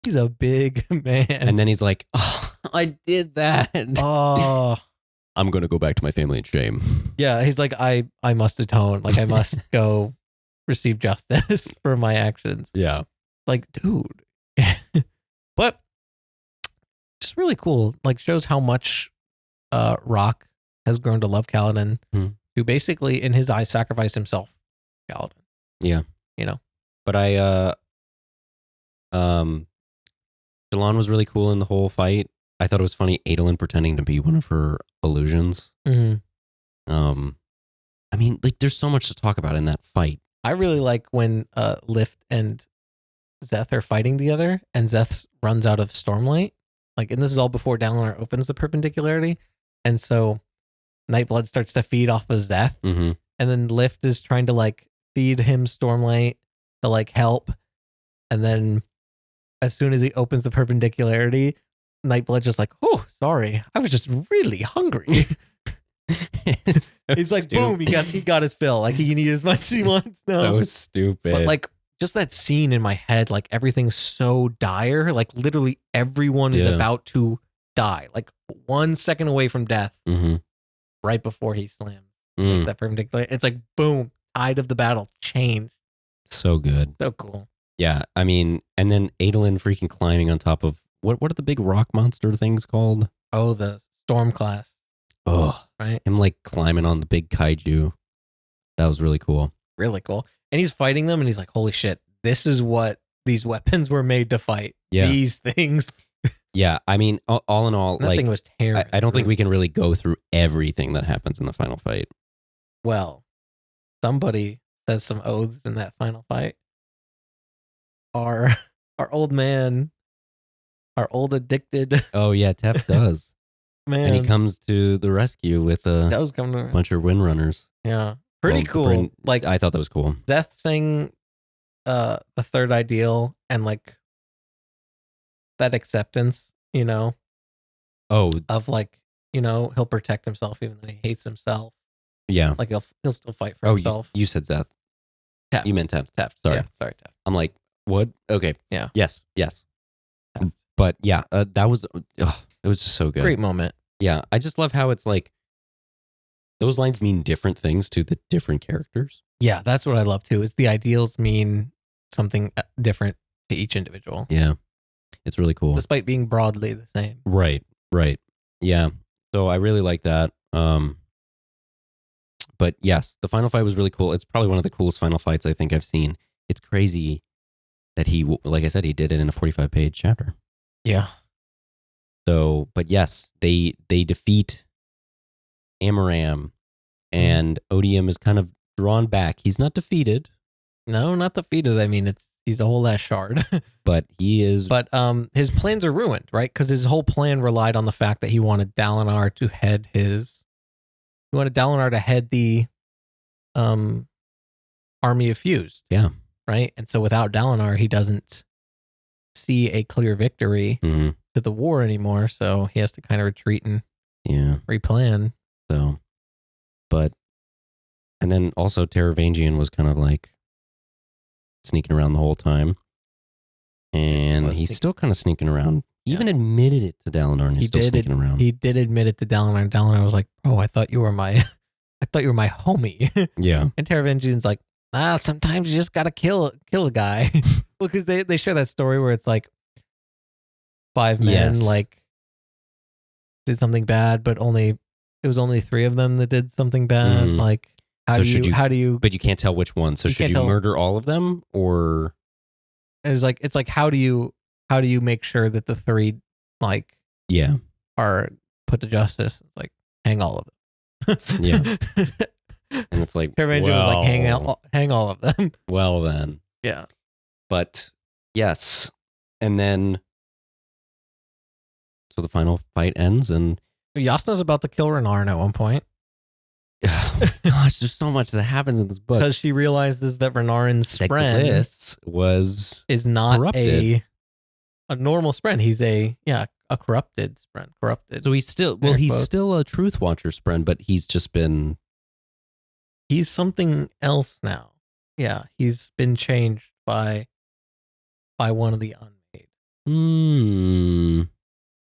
He's a big man. And then he's like, oh, I did that. Oh. I'm going to go back to my family in shame. Yeah, he's like, I must atone. Like, I must go receive justice for my actions. Yeah. Like, dude. But just really cool. Like, shows how much Rock has grown to love Kaladin, who basically, in his eyes, sacrificed himself. Kaladin. Yeah. But Shallan was really cool in the whole fight. I thought it was funny, Adolin pretending to be one of her illusions. I mean, like, there's so much to talk about in that fight. I really like when Lift and Szeth are fighting together, and Szeth runs out of Stormlight. Like, and this is all before Dalinar opens the perpendicularity, and so Nightblood starts to feed off of Szeth, and then Lift is trying to like feed him Stormlight to like help, and then as soon as he opens the perpendicularity, Nightblood just like, oh, sorry, I was just really hungry. He's like, boom, he got his fill. Like, he can eat as much as he wants now. That was stupid. But like, just that scene in my head, like everything's so dire. Like, literally everyone is about to die. Like 1 second away from death, right before he slams. Makes that perpendicular. It's like, boom, tide of the battle changed. So good. So cool. Yeah, I mean, and then Adolin freaking climbing on top of what are the big rock monster things called? Oh, the Storm class. Oh, right. Him like climbing on the big kaiju. That was really cool. Really cool. And he's fighting them, and he's like, holy shit, this is what these weapons were made to fight. Yeah. These things. Yeah, I mean, all in all, that like, thing was terrible. I don't think we can really go through everything that happens in the final fight. Well, somebody says some oaths in that final fight. Our old man, our old addicted. Oh yeah, Tef does. Man, and he comes to the rescue with a bunch of windrunners. Yeah, pretty cool. Like, I thought that was cool. Szeth saying the third ideal and like that acceptance, of like, he'll protect himself even though he hates himself. Yeah, like he'll still fight for himself. You said Szeth. Tef. You meant Tef. Tef. Sorry, yeah, sorry, Tef. I'm like, what? Okay. Yeah. Yes. But yeah, that was it was just so good. Great moment. Yeah, I just love how it's like those lines mean different things to the different characters. Yeah, that's what I love too. Is the ideals mean something different to each individual. Yeah, it's really cool, despite being broadly the same. Right. Yeah, so I really like that. But yes, the final fight was really cool. It's probably one of the coolest final fights I think I've seen. It's crazy that he, like I said, he did it in a 45-page chapter. Yeah. So, but yes, they defeat Amaram, and Odium is kind of drawn back. He's not defeated. No, not defeated. I mean, he's a whole ass shard. But he is. But his plans are ruined, right? Because his whole plan relied on the fact that he wanted Dalinar to head the army of Fused. Yeah. Right? And so without Dalinar, he doesn't see a clear victory to the war anymore. So he has to kind of retreat and replan. So, and then also Taravangian was kind of like sneaking around the whole time. And he's still kind of sneaking around. He even admitted it to Dalinar, and he's still sneaking around. He did admit it to Dalinar, and Dalinar was like, "Oh, I thought you were my homie." Yeah. And Taravangian's like, sometimes you just gotta kill a guy. Well, because they share that story where it's like 5 men like did something bad, but it was only 3 of them that did something bad. Like, how do you? But you can't tell which one. So should you murder all of them, or? It's like how do you make sure that the 3 are put to justice? It's like, hang all of them. Yeah. And it's like, Taravangian was like, hang all of them. Well then. Yeah. But yes. And then so the final fight ends, and Yasna's about to kill Renarin at one point. Gosh, there's so much that happens in this book. Because she realizes that Renarin's spren is not corrupted. a normal spren. He's a corrupted spren. Corrupted. So he's still still a Truth Watcher spren, but he's just been he's something else now. Yeah, he's been changed by one of the Unmade.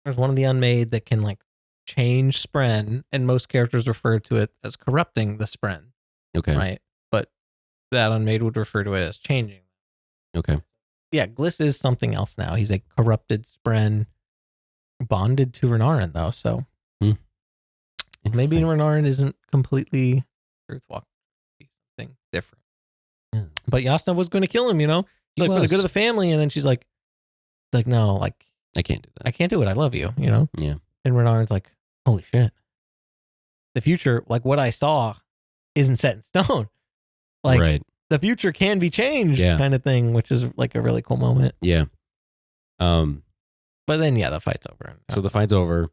There's one of the Unmade that can like change spren, and most characters refer to it as corrupting the spren. Okay. Right. But that Unmade would refer to it as changing. Okay. Gliss is something else now. He's a corrupted Spren bonded to Renarin, though. So maybe Renarin isn't completely Earthwalker. Something different. Yeah. But Yasna was going to kill him, for the good of the family. And then she's like, no, like, I can't do that. I can't do it. I love you, Yeah. And Renarin's like, holy shit. The future, like what I saw, isn't set in stone. Like, right. The future can be changed, kind of thing, which is like a really cool moment. Yeah. But then, the fight's over. So the fight's over.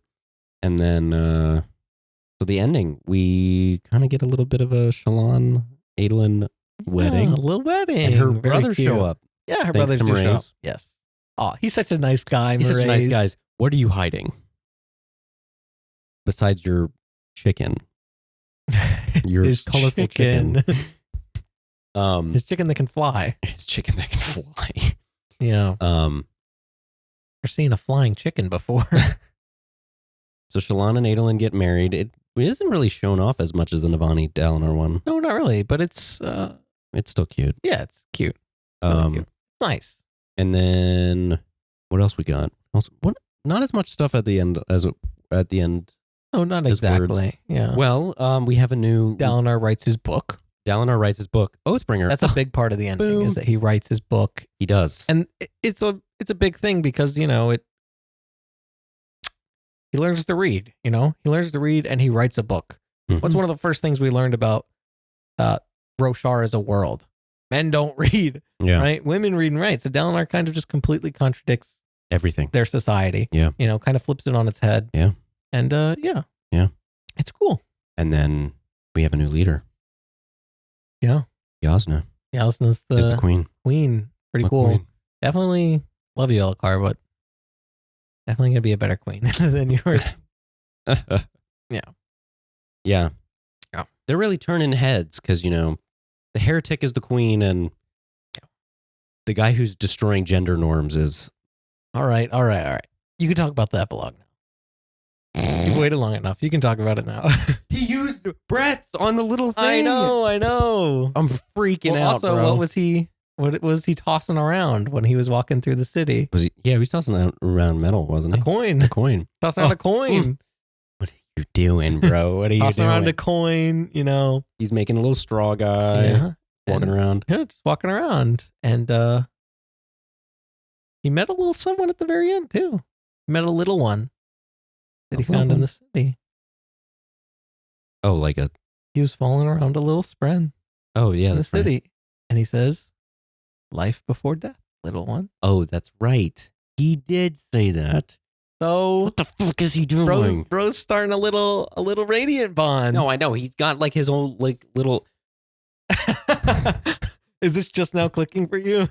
And then, so the ending, we kind of get a little bit of a Shallan Adolin wedding. Yeah, a little wedding. And her Very brothers cute. show up. Yeah, her brothers do show up. Yes. Oh, he's such a nice guy, He's such a nice guy. What are you hiding? Besides your chicken. Your his colorful chicken. His chicken that can fly. His chicken that can fly. Yeah. Never seen a flying chicken before. So Shallan and Adolin get married. It isn't really shown off as much as the Navani Dalinar one. No, not really, but it's still cute. Yeah, it's cute. Really cute. Nice. And then what else we got? What? Not as much stuff at the end as at the end. Oh, not exactly. Words. Yeah. Well, we have a new Dalinar writes his book. Oathbringer. That's a big part of the ending. Boom. Is that he writes his book. He does, and it's a big thing because he learns to read. He learns to read and he writes a book. Mm-hmm. What's one of the first things we learned about Roshar as a world? Men don't read. Yeah. Right. Women read and write. So Dalinar kind of just completely contradicts everything. Their society. Yeah. Kind of flips it on its head. Yeah. And yeah. It's cool. And then we have a new leader. Yeah. Yasna. Yasna's the queen. Queen. Pretty cool. Queen. Definitely love you, Elakar, but definitely gonna be a better queen than yours. Yeah. Yeah. They're really turning heads because, the heretic is the queen and the guy who's destroying gender norms is. All right. You can talk about the epilogue now. You've waited long enough. You can talk about it now. He used breaths on the little thing. I know. I'm freaking out, also, bro. What was he tossing around when he was walking through the city? He was tossing around metal, wasn't he? A coin. Tossing around a coin. What are you doing, bro? What are you doing? Tossing around a coin, He's making a little straw guy. Walking around. Yeah, just walking around. And he met a little someone at the very end, too. He met a little one that he found in the city. Oh, he was following around a little Spren. Oh, yeah, in the city. Right. And he says, life before death, little one. Oh, that's right. He did say that. So what the fuck is he doing? Bro's starting a little radiant bond. No, I know. He's got his own little. Is this just now clicking for you?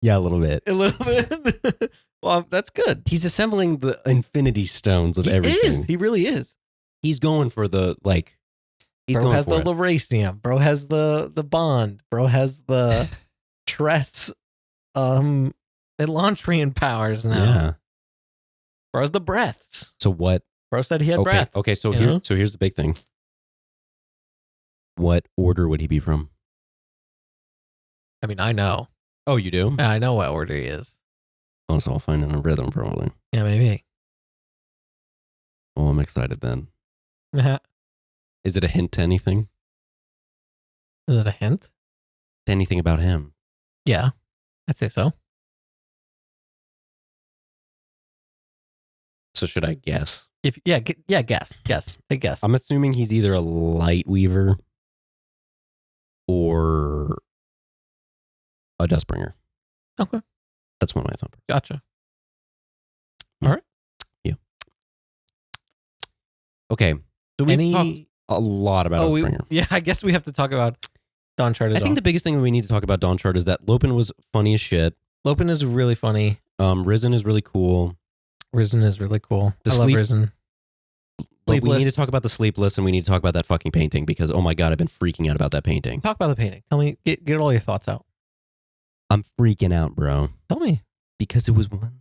Yeah, a little bit. A little bit. Well, that's good. He's assembling the infinity stones of everything. He really is. He's going for the Bro has the Lerasium. Bro has the bond. Bro has the Tress Elantrian powers now. Yeah. Bro has the breaths. So what? Bro said he had breaths. Okay, so here's the big thing. What order would he be from? I mean, I know. Oh, you do? Yeah, I know what order he is. Oh, so I'll find in a rhythm probably. Yeah, maybe. Well, I'm excited then. Is it a hint to anything? Is it a hint? To anything about him? Yeah, I'd say so. So should I guess? Guess. Take guess. I'm assuming he's either a light weaver or a Dustbringer. Okay. That's one I thought. Gotcha. Yeah. All right. Yeah. Okay. So we talked a lot about Oathbringer. I guess we have to talk about Dawnshard. I think the biggest thing that we need to talk about Dawnshard is that Lopen was funny as shit. Lopen is really funny. Risen is really cool. I love Risen. But we need to talk about the Sleepless and we need to talk about that fucking painting because, oh my God, I've been freaking out about that painting. Talk about the painting. Tell me, get all your thoughts out. I'm freaking out, bro. Tell me. Because it was 1,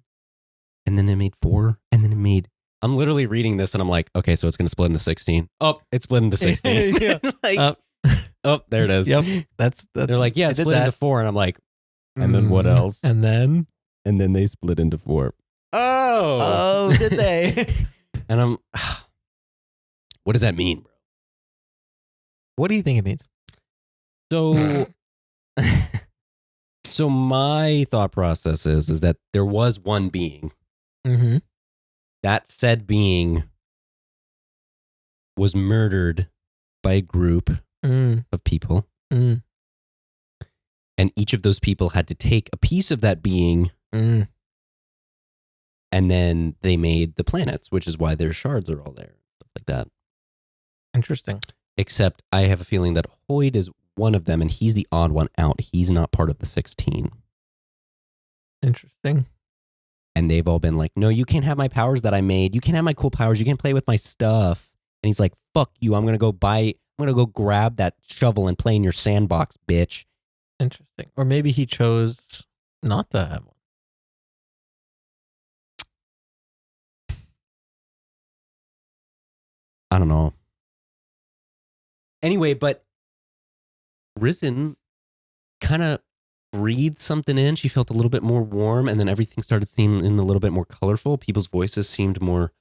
and then it made 4, and then it made... I'm literally reading this and I'm like, okay, so it's going to split into 16. Oh, it's split into 16. Yeah. Oh, there it is. Yep. That's They're like, yeah, it's split into 4, and I'm like, And then what else? And then they split into 4. Oh, did they? And I'm, what does that mean, bro? What do you think it means? So, so my thought process is that there was one being. Mm-hmm. That said being was murdered by a group of people. Mm. And each of those people had to take a piece of that being. Mm. And then they made the planets, which is why their shards are all there. Stuff like that. Interesting. Except I have a feeling that Hoyd is one of them, and he's the odd one out. He's not part of the 16. Interesting. And they've all been like, no, you can't have my powers that I made. You can't have my cool powers. You can't play with my stuff. And he's like, fuck you. I'm going to go grab that shovel and play in your sandbox, bitch. Interesting. Or maybe he chose not to have one. I don't know. Anyway, but Risen kind of breathed something in. She felt a little bit more warm, and then everything started seeming a little bit more colorful. People's voices seemed more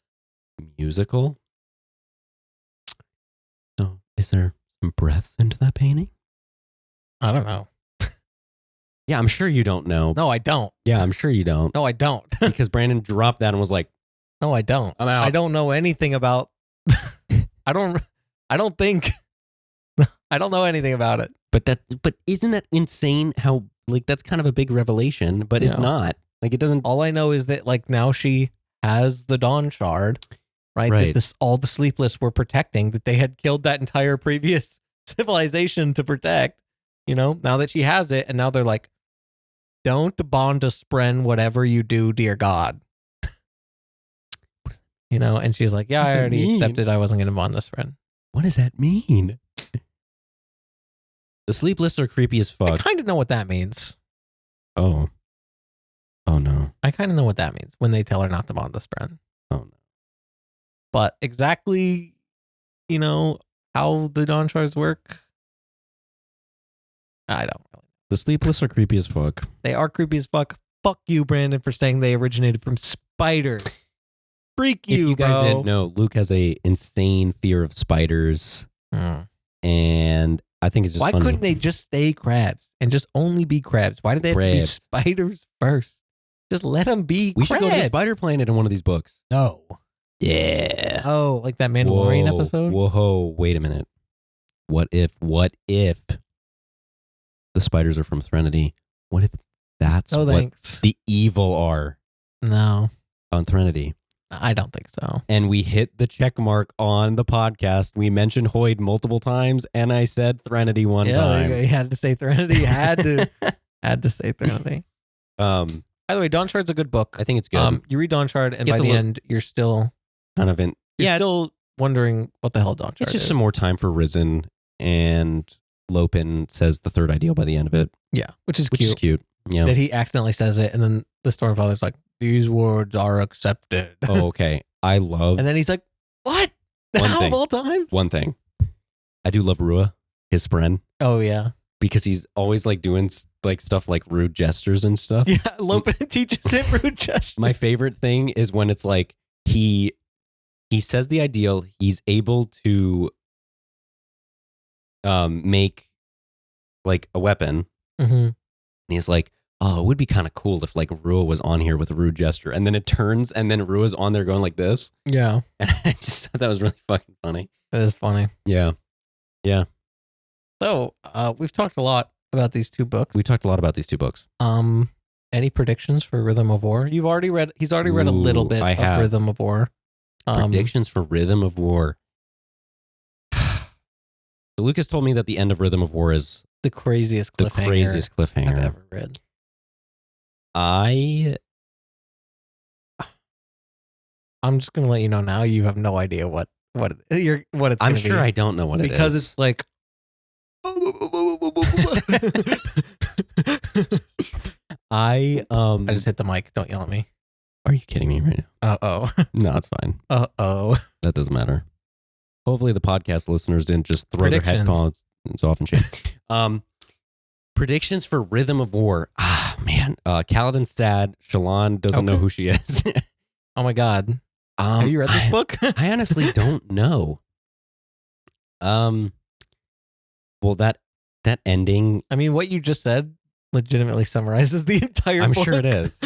musical. So, is there some breaths into that painting? I don't know. Yeah, I'm sure you don't know. No, I don't. Yeah, I'm sure you don't. No, I don't. Because Brandon dropped that and was like, no, I don't. I'm out. I don't know anything about I don't think I don't know anything about it. But isn't that insane how like that's kind of a big revelation, but it's not. Like it doesn't. All I know is that like now she has the Dawnshard, right? That all the Sleepless were protecting, that they had killed that entire previous civilization to protect, now that she has it, and now they're like, don't bond a spren whatever you do, dear God. And she's like, yeah, I already accepted I wasn't going to bond this friend. What does that mean? The Sleepless are creepy as fuck. I kind of know what that means. Oh no. I kind of know what that means when they tell her not to bond this friend. Oh no. But exactly, how the Dawnshards work, I don't really. The Sleepless are creepy as fuck. They are creepy as fuck. Fuck you, Brandon, for saying they originated from spiders. Freak you, if you guys bro. didn't know, Luke has a insane fear of spiders. And I think it's just Why funny. couldn't they just stay crabs and just only be crabs? Why did they have to be spiders first? Just let them be We crabs. should go to the spider planet in one of these books. No. Yeah. Oh, like that Mandalorian episode? Whoa, wait a minute. What if the spiders are from Threnody? What if that's what the evil are? No. On Threnody. I don't think so. And we hit the check mark on the podcast. We mentioned Hoyd multiple times, and I said Threnody one time. Yeah, you had to say Threnody. Had to say Threnody. By the way, Dawnshard's a good book. I think it's good. You read Dawnshard, and by the end, you're still kind of in. You're still wondering what the hell Dawnshard is. It's just some more time for Risen, and Lopin says the third ideal by the end of it. Yeah, which is cute. Yeah, that he accidentally says it, and then the Stormfather's like, "These words are accepted." Oh, okay. I love. And then he's like, "What? Now of all times?" One thing, I do love Rua, his friend. Oh yeah, because he's always like doing like stuff like rude gestures and stuff. Yeah, Lopin teaches him rude gestures. My favorite thing is when it's like he says the ideal, he's able to make like a weapon. Mm-hmm. And he's like, oh, it would be kind of cool if like Rua was on here with a rude gesture. And then it turns and then Rua's on there going like this. Yeah. And I just thought that was really fucking funny. That is funny. Yeah. Yeah. So we've talked a lot about these two books. We talked a lot about these two books. Any predictions for Rhythm of War? He's already read a little bit of Rhythm of War. Predictions for Rhythm of War. So Lucas told me that the end of Rhythm of War is the craziest cliffhanger I've ever read. I'm just gonna let you know now. You have no idea what it's. I'm sure I don't know what it is because it's like. I just hit the mic. Don't yell at me. Are you kidding me right now? Uh-oh. No, it's fine. Uh-oh. That doesn't matter. Hopefully the podcast listeners didn't just throw their headphones off and shit. Predictions for Rhythm of War. Ah, man. Kaladin's sad. Shallan doesn't know who she is. Oh my God. Have you read this book? I honestly don't know. Well, that ending. I mean, what you just said legitimately summarizes the entire book. I'm sure it is.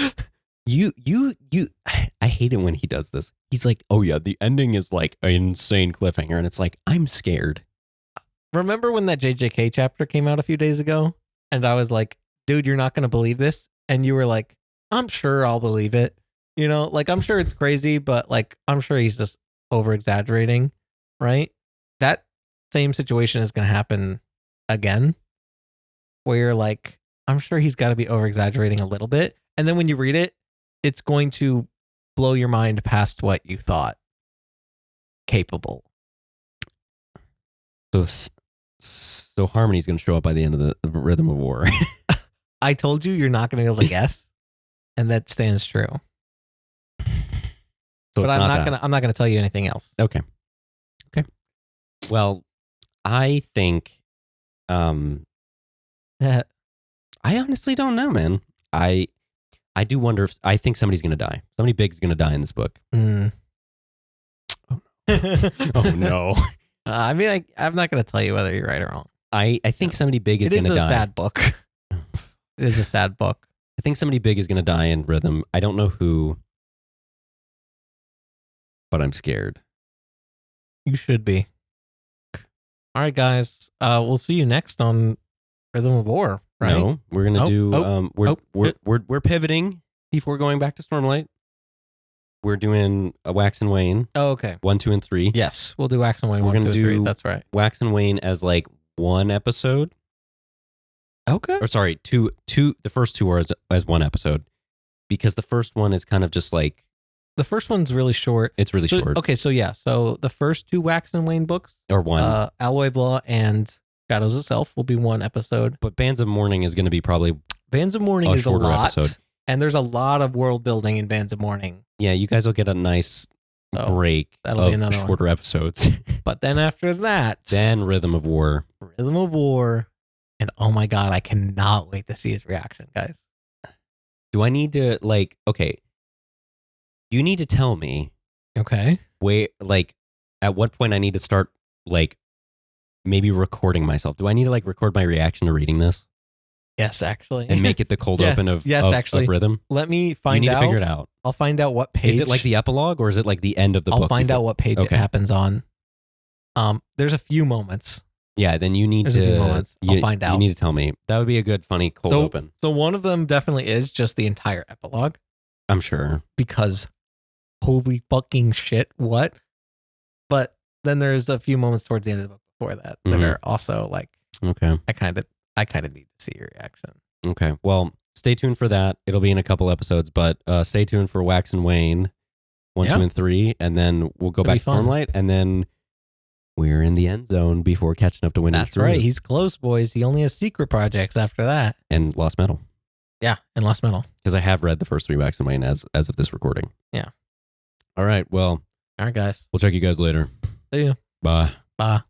I hate it when he does this. He's like, oh yeah, the ending is like an insane cliffhanger. And it's like, I'm scared. Remember when that JJK chapter came out a few days ago? And I was like, dude, you're not going to believe this. And you were like, I'm sure I'll believe it. You know, like, I'm sure it's crazy, but like, I'm sure he's just over exaggerating. Right. That same situation is going to happen again, where you're like, I'm sure he's got to be over exaggerating a little bit. And then when you read it, it's going to blow your mind past what you thought capable. So Harmony's going to show up by the end of the Rhythm of War. I told you you're not going to be able to guess, and that stands true. So but I'm not gonna tell you anything else. Okay. Well, I think, I honestly don't know, man. I do wonder if I think somebody's gonna die. Somebody big's gonna die in this book. Mm. Oh no. I mean, I'm not gonna tell you whether you're right or wrong. I think somebody big is gonna die. It is a sad book. It is a sad book. I think somebody big is gonna die in Rhythm. I don't know who, but I'm scared. You should be. All right, guys. We'll see you next on Rhythm of War. Right? No, we're gonna do. We're pivoting before going back to Stormlight. We're doing a Wax and Wane. Oh, okay. 1, 2, and 3. Yes, we'll do Wax and Wane. We're 1, 2, gonna and 3. do That's right. Wax and Wane as like one episode. Okay. Or sorry, two. The first two are as one episode, because the first one is kind of just like. The first one's really short. It's really short. Okay, so yeah. So the first two Wax and Wane books. Or one. Alloy of Law and Shadows itself will be one episode. But Bands of Mourning is going to be probably. Bands of Mourning is a lot. Episode. And there's a lot of world building in Bands of Mourning. Yeah, you guys will get a nice break that'll be another shorter episodes. But then after that. Then Rhythm of War. Rhythm of War. And oh my God, I cannot wait to see his reaction, guys. Do I need to, like, okay. You need to tell me. Okay. Like, at what point I need to start, like, maybe recording myself. Do I need to, like, record my reaction to reading this? Yes, actually. And make it the cold open of Rhythm? Let me find out. You need to figure it out. I'll find out what page. Is it like the epilogue or is it like the end of the book? I'll find out what page it happens on. There's a few moments. Yeah, then you need to. I'll find out. You need to tell me. That would be a good, funny cold open. So one of them definitely is just the entire epilogue. I'm sure. Because holy fucking shit, what? But then there's a few moments towards the end of the book before that that are also like, okay. I kind of need to see your reaction. Okay. Well, stay tuned for that. It'll be in a couple episodes, but stay tuned for Wax and Wane 1, 2, and 3, and then we'll go back to Stormlight, and then we're in the end zone before catching up to Wind. That's right. He's close, boys. He only has secret projects after that. And Lost Metal. Yeah, and Lost Metal. Because I have read the first 3 Wax and Wane as of this recording. Yeah. All right. Well. All right, guys. We'll check you guys later. See you. Bye. Bye.